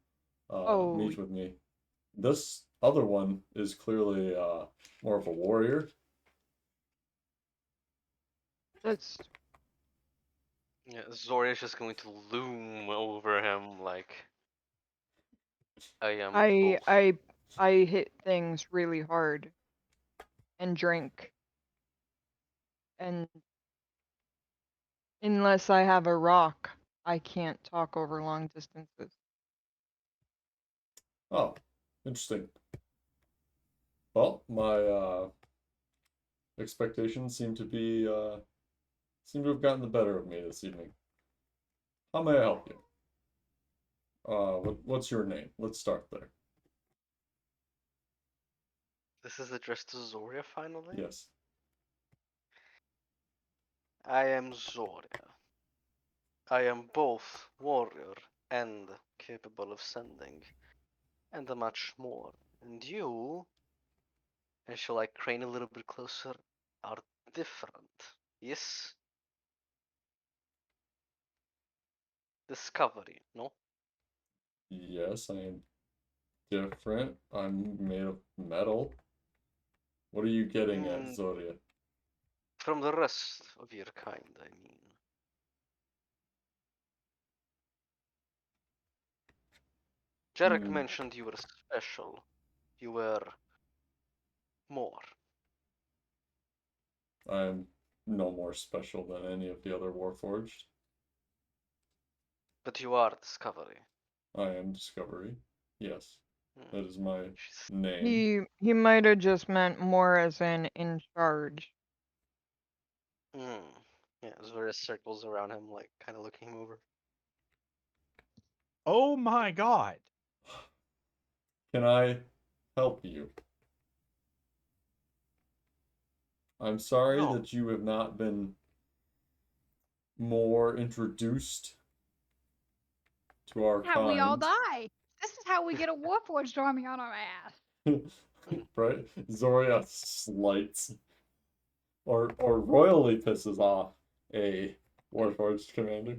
Speaker 5: Oh,
Speaker 1: meet with me. This other one is clearly more of a warrior.
Speaker 5: that's
Speaker 4: Yeah, Zoria's just going to loom over him like I am both.
Speaker 5: I hit things really hard and drink, and unless I have a rock, I can't talk over long distances.
Speaker 1: Oh, interesting. Well, my expectations seem to have gotten the better of me this evening. How may I help you? What's your name? Let's start there.
Speaker 4: This is addressed to Zoria finally?
Speaker 1: Yes.
Speaker 4: I am Zoria. I am both warrior and capable of sending, and much more. And you, and she'll like crane a little bit closer, are different. Yes? Discovery, no?
Speaker 1: Yes, I am different. I'm made of metal. What are you getting at, Zoria?
Speaker 4: From the rest of your kind, I mean. Jarek mentioned you were special. You were more.
Speaker 1: I'm no more special than any of the other Warforged.
Speaker 4: But you are Discovery.
Speaker 1: I am Discovery. Yes, that is my
Speaker 4: She's...
Speaker 1: name.
Speaker 5: He might have just meant more as in charge.
Speaker 4: Yeah, Zoria circles around him, like kind of looking him over.
Speaker 3: Oh my god.
Speaker 1: Can I help you? I'm sorry
Speaker 4: No.
Speaker 1: that you have not been more introduced to our
Speaker 2: How we all
Speaker 1: kind.
Speaker 2: die. This is how we get a Warforged army on our ass.
Speaker 1: Right? Zoria slights or royally pisses off a Warforged commander.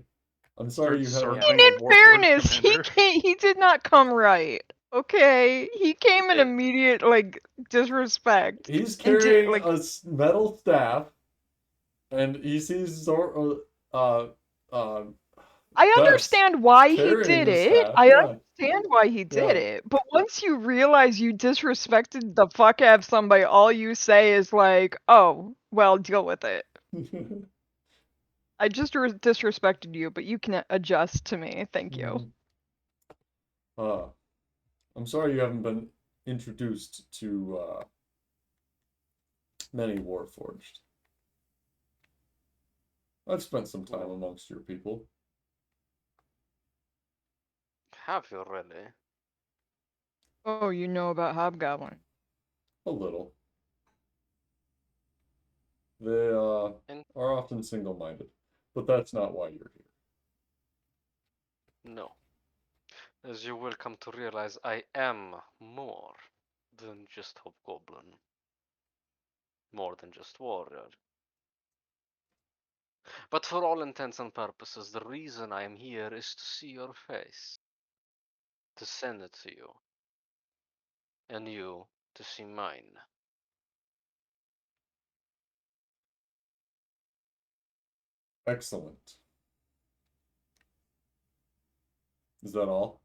Speaker 1: I'm sorry you haven't.
Speaker 3: Circling
Speaker 5: And
Speaker 3: a
Speaker 5: in
Speaker 3: Warforged
Speaker 5: fairness,
Speaker 3: commander.
Speaker 5: he did not come right. Okay, he came in
Speaker 4: did.
Speaker 5: immediate like disrespect.
Speaker 1: He's
Speaker 5: And
Speaker 1: carrying
Speaker 5: like
Speaker 1: a metal staff, and he sees
Speaker 5: I
Speaker 1: Vess
Speaker 5: understand why he
Speaker 1: carrying
Speaker 5: did
Speaker 1: the
Speaker 5: it.
Speaker 1: staff.
Speaker 5: I
Speaker 1: Yeah,
Speaker 5: understand why he did
Speaker 1: yeah.
Speaker 5: it. But once you realize you disrespected the fuck out of somebody, all you say is like, "Oh, well, deal with it." I just disrespected you, but you can adjust to me. Thank you.
Speaker 1: uh, I'm sorry you haven't been introduced to many Warforged. I've spent some time amongst your people.
Speaker 4: Have you really?
Speaker 5: Oh, you know about Hobgoblin.
Speaker 1: A little. They
Speaker 4: And
Speaker 1: are often single-minded, but that's not why you're here.
Speaker 4: no. As you will come to realize, I am more than just Hobgoblin. More than just warrior. But for all intents and purposes, the reason I am here is to see your face. To send it to you. and you to see mine.
Speaker 1: Excellent. Is that all?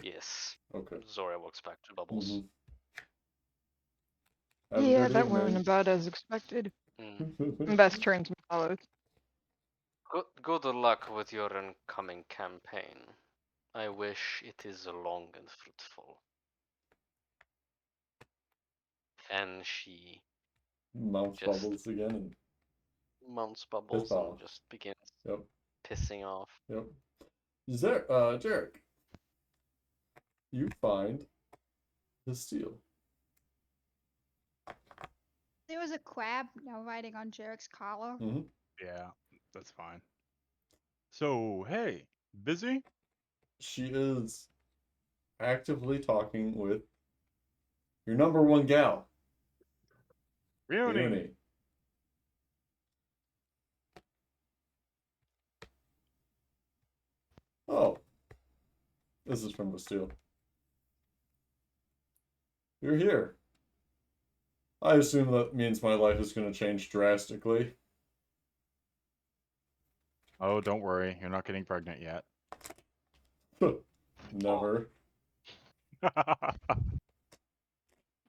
Speaker 4: Yes.
Speaker 1: Okay.
Speaker 4: Zora walks back to Bubbles.
Speaker 1: Mhm. Have a
Speaker 5: Yeah,
Speaker 1: good
Speaker 5: that went
Speaker 1: evening.
Speaker 5: about as expected.
Speaker 4: Mm.
Speaker 5: Best turns followed.
Speaker 4: Good luck with your incoming campaign. I wish it is long and fruitful. And she
Speaker 1: Mounts
Speaker 4: just
Speaker 1: Bubbles again and
Speaker 4: mounts
Speaker 1: piss
Speaker 4: Bubbles
Speaker 1: off.
Speaker 4: and just begins
Speaker 1: Yep.
Speaker 4: pissing off.
Speaker 1: Yep. Jarek, you find the steel.
Speaker 2: There was a crab now riding on Jarek's collar.
Speaker 1: Mm-hmm.
Speaker 3: Yeah, that's fine. So, hey, busy?
Speaker 1: She is actively talking with your number one gal,
Speaker 3: Reuni.
Speaker 1: Leonie. Oh, this is from the steel. You're here. I assume that means my life is going to change drastically.
Speaker 3: Oh, don't worry, you're not getting pregnant yet.
Speaker 1: Never.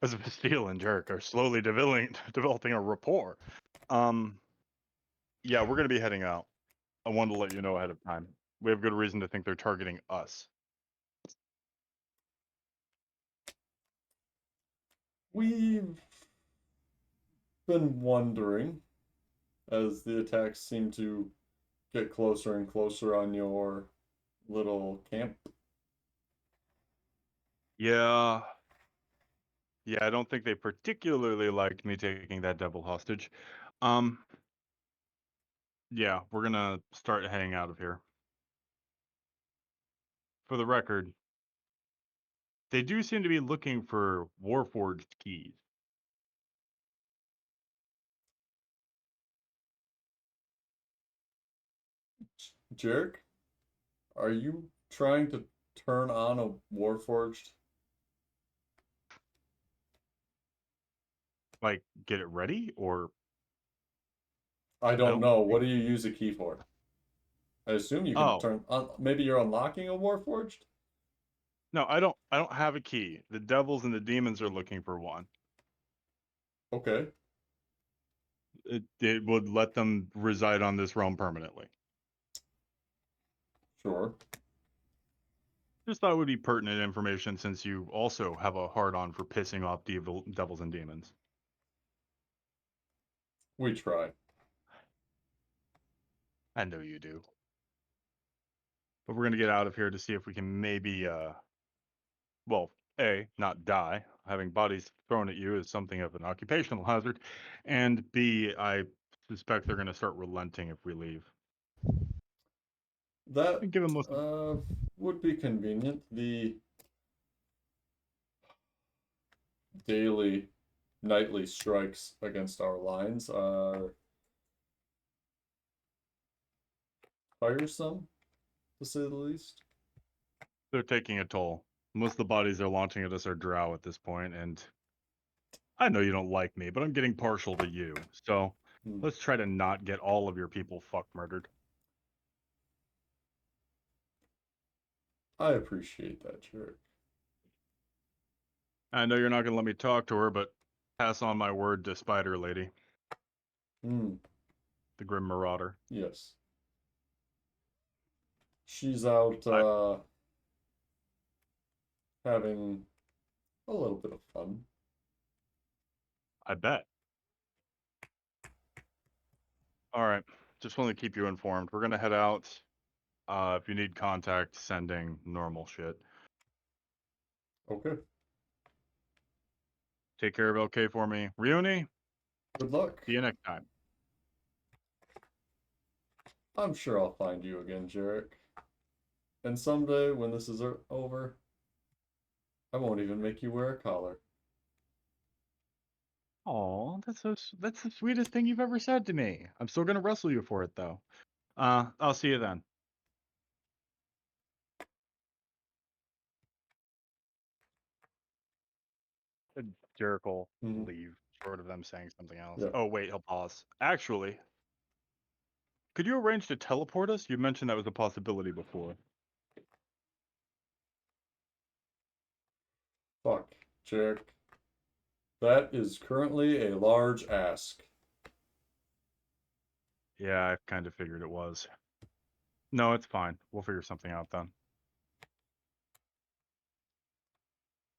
Speaker 3: As Bastille and Jerk are slowly developing a rapport. Yeah, we're gonna be heading out. I wanted to let you know ahead of time. We have good reason to think they're targeting us.
Speaker 1: We've been wondering as the attacks seem to get closer and closer on your little camp.
Speaker 3: Yeah. Yeah, I don't think they particularly liked me taking that devil hostage. Um, yeah, we're gonna start heading out of here. For the record, they do seem to be looking for Warforged keys.
Speaker 1: Jarek, are you trying to turn on a Warforged?
Speaker 3: Like, get it ready, or
Speaker 1: I
Speaker 3: I
Speaker 1: don't
Speaker 3: don't
Speaker 1: know.
Speaker 3: think.
Speaker 1: What do you use a key for? I assume you can
Speaker 3: Oh
Speaker 1: turn on. Maybe you're unlocking a Warforged?
Speaker 3: no, I don't. I don't have a key. The devils and the demons are looking for one.
Speaker 1: Okay,
Speaker 3: It would let them reside on this realm permanently.
Speaker 1: sure.
Speaker 3: Just thought it would be pertinent information since you also have a hard on for pissing off devils and demons.
Speaker 1: We try.
Speaker 3: I know you do. But we're gonna get out of here to see if we can maybe well, A, not die. Having bodies thrown at you is something of an occupational hazard. And B, I suspect they're gonna start relenting if we leave.
Speaker 1: That
Speaker 3: And give them most
Speaker 1: would be convenient. The daily, nightly strikes against our lines are tiresome, to say the least.
Speaker 3: they're taking a toll. Most of the bodies they're launching at us are drow at this point, and I know you don't like me, but I'm getting partial to you. So
Speaker 1: Hmm.
Speaker 3: let's try to not get all of your people fuck murdered.
Speaker 1: I appreciate that, Jarek.
Speaker 3: I know you're not gonna let me talk to her, but pass on my word to Spider Lady,
Speaker 1: Hmm.
Speaker 3: the Grim Marauder.
Speaker 1: Yes. She's out
Speaker 3: I
Speaker 1: having a little bit of fun.
Speaker 3: I bet. All right. Just want to keep you informed. We're gonna head out. If you need contact, sending normal shit.
Speaker 1: Okay.
Speaker 3: Take care of LK for me. Reuni,
Speaker 1: Good luck.
Speaker 3: see you next time.
Speaker 1: I'm sure I'll find you again, Jarek. And someday, when this is over, I won't even make you wear a collar.
Speaker 3: Oh, that's the sweetest thing you've ever said to me. I'm still gonna wrestle you for it though. I'll see you then. Jericho
Speaker 1: Mhm.
Speaker 3: leave, short of them saying something else.
Speaker 1: Yeah.
Speaker 3: Oh, wait, he'll pause. Actually, could you arrange to teleport us? You mentioned that was a possibility before.
Speaker 1: Fuck, Jarek. That is currently a large ask.
Speaker 3: Yeah, I kind of figured it was. No, it's fine. We'll figure something out then.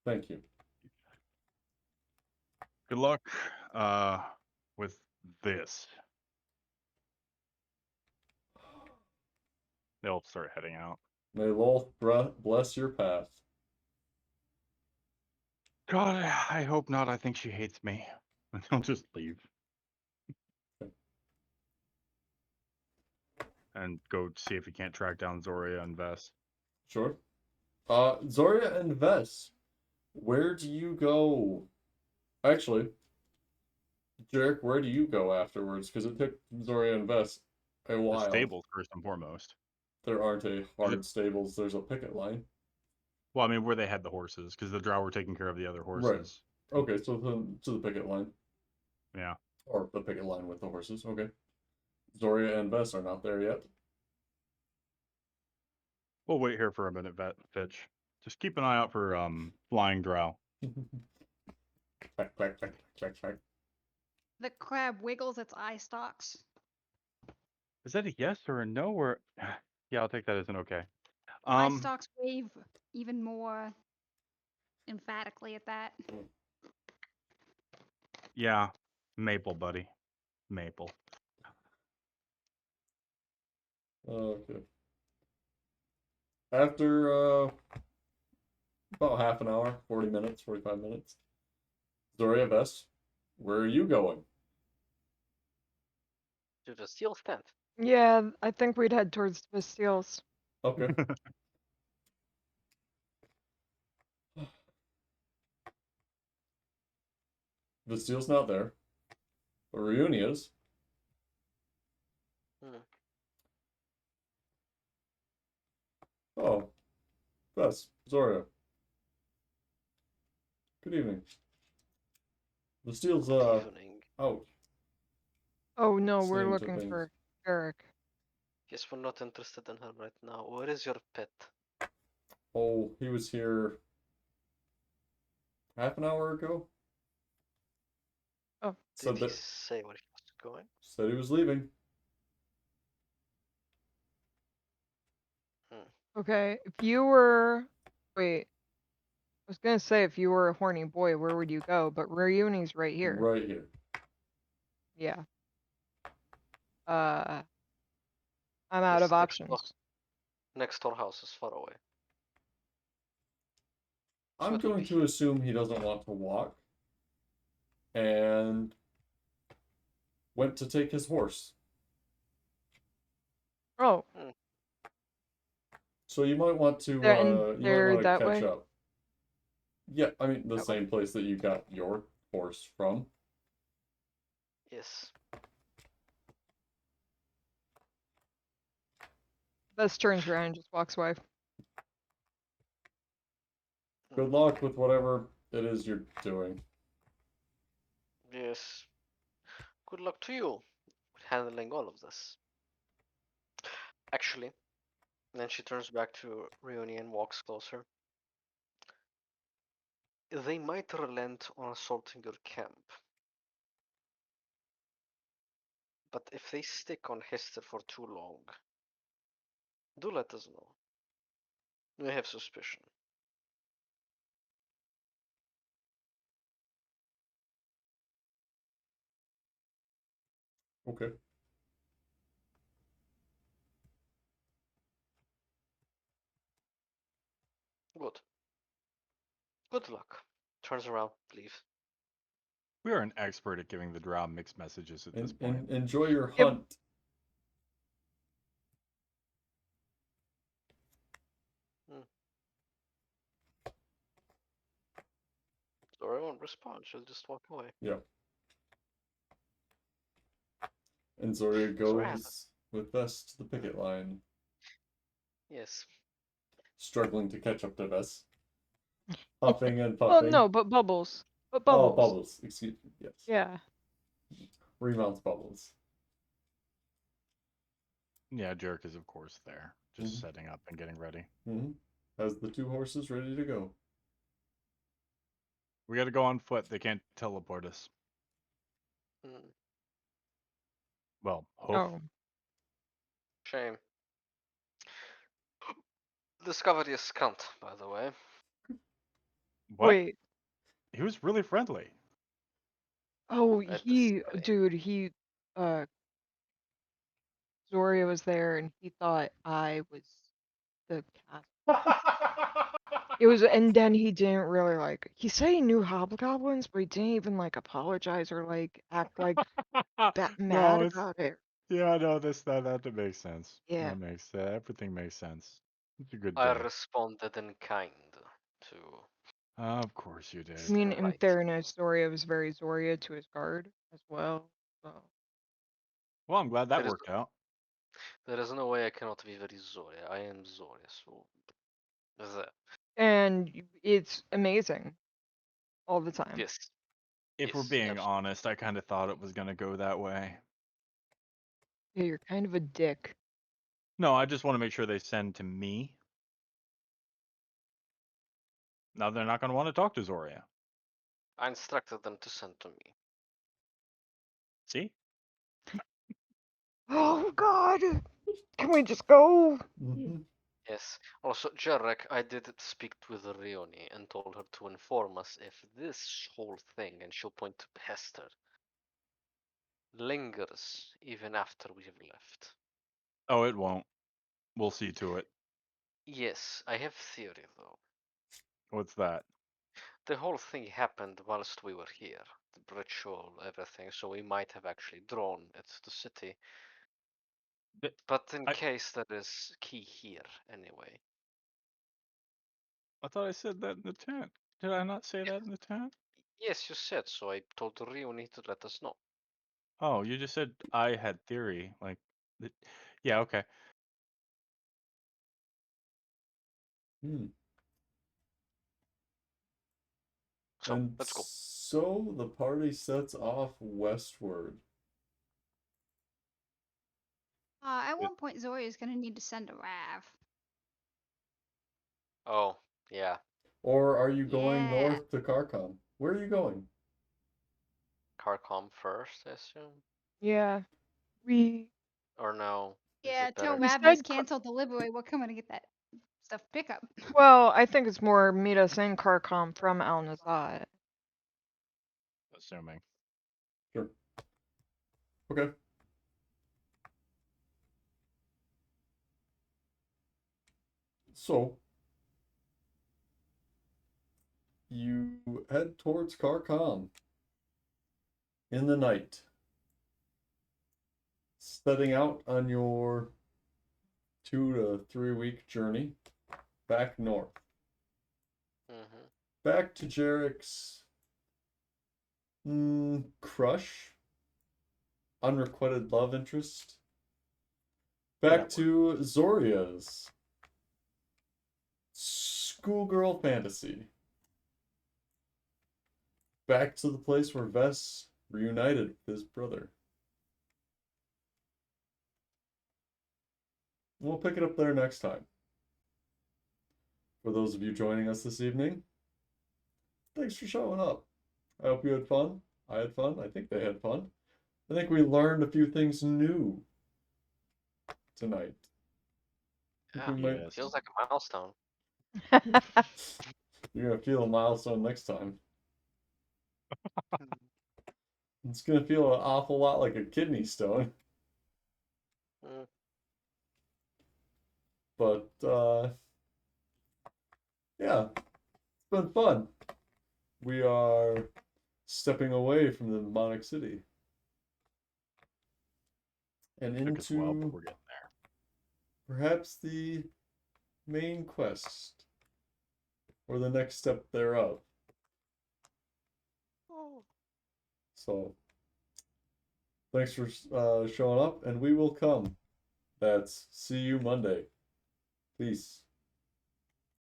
Speaker 1: Thank you.
Speaker 3: Good luck with this. They'll start heading out.
Speaker 1: May Lolth bless your path.
Speaker 3: God, I hope not. I think she hates me. And they'll just leave. And go see if he can't track down Zoria and Vess.
Speaker 1: Sure. Zoria and Vess, where do you go? Actually, Jarek, where do you go afterwards? Because it took Zoria and Vess a
Speaker 3: The
Speaker 1: while.
Speaker 3: stables, first and foremost.
Speaker 1: There aren't a hard stables. There's a picket line.
Speaker 3: Well, I mean, where they had the horses, because the drow were taking care of the other
Speaker 1: Right.
Speaker 3: horses.
Speaker 1: Okay, so to the picket line.
Speaker 3: Yeah.
Speaker 1: Or the picket line with the horses. Okay. Zoria and Vess are not there yet.
Speaker 3: We'll wait here for a minute, Fitch. Just keep an eye out for flying drow.
Speaker 1: Clack, clack, clack, clack, clack.
Speaker 2: The crab wiggles its eye stalks.
Speaker 3: Is that a yes or a no? Or yeah, I'll take that as an okay.
Speaker 2: Eye stalks wave even more emphatically at that.
Speaker 3: Yeah, Maple, buddy, Maple.
Speaker 1: Okay. After about half an hour, 40 minutes, 45 minutes. Zoria, Vess, where are you going?
Speaker 4: To the steel stand.
Speaker 5: Yeah, I think we'd head towards Bastiles.
Speaker 1: Okay. Vastile's not there. But Ryuni is.
Speaker 4: Hmm.
Speaker 1: Oh. Vess, Zoria. Good evening. Vastile's
Speaker 4: Evening.
Speaker 1: out.
Speaker 5: Oh no, we're
Speaker 1: Seeing to
Speaker 5: looking
Speaker 1: things.
Speaker 5: for Eric.
Speaker 4: Yes, we're not interested in her right now. Where is your pet?
Speaker 1: Oh, he was here half an hour ago.
Speaker 5: Oh.
Speaker 4: Did
Speaker 1: Said
Speaker 4: he
Speaker 1: that
Speaker 4: say where he was going?
Speaker 1: said he was leaving.
Speaker 5: Okay, if you were, wait, I was gonna say if you were a horny boy, where would you go? But Reuni's right here.
Speaker 1: Right here.
Speaker 5: Yeah. I'm out
Speaker 4: This
Speaker 5: of options.
Speaker 4: Next door house is far away. So
Speaker 1: I'm
Speaker 4: it will
Speaker 1: going
Speaker 4: be
Speaker 1: to
Speaker 4: here.
Speaker 1: assume he doesn't want to walk and went to take his horse.
Speaker 5: Oh,
Speaker 1: So you might want to
Speaker 5: they're that
Speaker 1: catch
Speaker 5: way?
Speaker 1: up. Yeah, I mean the
Speaker 5: That way.
Speaker 1: same place that you got your horse from.
Speaker 4: Yes.
Speaker 5: Bess turns around and just walks away.
Speaker 1: Good luck with whatever it is you're doing.
Speaker 4: Yes. Good luck to you with handling all of this. Actually, and then she turns back to Reuni and walks closer. They might relent on assaulting your camp. But if they stick on Hester for too long, do let us know. We have suspicion.
Speaker 1: Okay.
Speaker 4: Good. Good luck. Turns around, leave.
Speaker 3: We are an expert at giving the drow mixed messages at this point.
Speaker 1: Enjoy your
Speaker 5: Yep.
Speaker 1: hunt.
Speaker 4: Zora won't respond. She'll just walk away.
Speaker 1: Yeah. And Zoria goes with Vess to the picket line,
Speaker 4: Yes.
Speaker 1: struggling to catch up to Vess. Puffing and
Speaker 5: Well,
Speaker 1: puffing.
Speaker 5: no, but Bubbles. But
Speaker 1: Oh,
Speaker 5: Bubbles.
Speaker 1: Bubbles. Excuse me. Yes.
Speaker 5: Yeah.
Speaker 1: Remounts Bubbles.
Speaker 3: Yeah, Jerk is of course there, just
Speaker 1: Mhm.
Speaker 3: setting up and getting ready.
Speaker 1: Mm-hmm. Has the 2 horses ready to go.
Speaker 3: We got to go on foot. They can't teleport us.
Speaker 4: Hmm,
Speaker 3: Well, hoof.
Speaker 5: Oh.
Speaker 4: shame. Discovery is cunt, by the way.
Speaker 3: What?
Speaker 5: Wait.
Speaker 3: He was really friendly.
Speaker 5: Oh,
Speaker 4: At the study.
Speaker 5: dude, Zoria was there and he thought I was the cat. It was, and then he didn't really like. He said he knew hobgoblins, but he didn't even like apologize or like act like
Speaker 3: No,
Speaker 5: mad
Speaker 3: it's
Speaker 5: about it.
Speaker 3: yeah, no, that makes sense.
Speaker 5: Yeah.
Speaker 3: That makes everything makes sense. It's a good
Speaker 4: I
Speaker 3: day.
Speaker 4: responded in kind to
Speaker 3: Of course you did.
Speaker 5: I mean, in
Speaker 4: invite.
Speaker 5: fairness, Zoria was very Zoria to his guard as well. So.
Speaker 3: Well, I'm glad that
Speaker 4: There is
Speaker 3: worked out.
Speaker 4: there is no way I cannot be very Zoria. I am Zoria, so there.
Speaker 5: And it's amazing all the time.
Speaker 4: Yes.
Speaker 3: If we're
Speaker 4: Yes,
Speaker 3: being
Speaker 4: absolutely.
Speaker 3: honest, I kind of thought it was gonna go that way.
Speaker 5: Yeah, you're kind of a dick.
Speaker 3: No, I just want to make sure they send to me. Now they're not gonna want to talk to Zoria.
Speaker 4: I instructed them to send to me.
Speaker 3: See?
Speaker 5: Oh God! Can we just go?
Speaker 1: Mm-hmm.
Speaker 4: Yes. Also, Jarek, I did speak with Rioni and told her to inform us if this whole thing, and she'll point to Hester, lingers even after we have left.
Speaker 3: Oh, it won't. We'll see to it.
Speaker 4: Yes, I have theory though.
Speaker 3: What's that?
Speaker 4: The whole thing happened whilst we were here. The ritual, everything, so we might have actually drawn it to the city.
Speaker 3: Th-
Speaker 4: But in
Speaker 3: I
Speaker 4: case that is key here anyway.
Speaker 3: I thought I said that in the tent. Did I not say that in the tent?
Speaker 4: Yes, you said so. I told Rioni to let us know.
Speaker 3: Oh, you just said I had theory. Like, yeah, okay.
Speaker 1: Hmm.
Speaker 4: So
Speaker 1: And
Speaker 4: let's go.
Speaker 1: so the party sets off westward.
Speaker 2: At
Speaker 3: It-
Speaker 2: one point, Zoe is going to need to send a Rav.
Speaker 4: Oh, yeah.
Speaker 1: Or are you going
Speaker 2: Yeah.
Speaker 1: north to Karkon? Where are you going?
Speaker 4: Carcom first, I assume?
Speaker 5: Yeah. We.
Speaker 4: Or no? Is
Speaker 2: Yeah,
Speaker 4: it
Speaker 2: till
Speaker 4: better?
Speaker 5: We
Speaker 2: Rav gets
Speaker 5: said.
Speaker 2: canceled delivery, we're coming to get that stuff pickup.
Speaker 5: Well, I think it's more meet us in Carcom from Al Nazad.
Speaker 3: Assuming.
Speaker 1: Sure. Okay. So you head towards Karkon in the night, setting out on your 2 to 3 week journey back north.
Speaker 4: Mm-hmm.
Speaker 1: Back to Jarek's crush, unrequited love interest.
Speaker 3: Yeah,
Speaker 1: Back
Speaker 3: that worked.
Speaker 1: to Zoria's schoolgirl fantasy. Back to the place where Vess reunited with his brother. We'll pick it up there next time. For those of you joining us this evening, thanks for showing up. I hope you had fun. I had fun. I think they had fun. I think we learned a few things new tonight. I think
Speaker 4: Yeah.
Speaker 1: we might.
Speaker 3: Yes.
Speaker 4: Feels like a milestone.
Speaker 1: You're gonna feel a milestone next time. It's gonna feel an awful lot like a kidney stone.
Speaker 4: Mm.
Speaker 1: But yeah, it's been fun. We are stepping away from the demonic city and
Speaker 3: Took us a while, but
Speaker 1: into
Speaker 3: we're getting there.
Speaker 1: perhaps the main quest or the next step thereof. So, thanks for showing up, and we will come. That's see you Monday. Peace.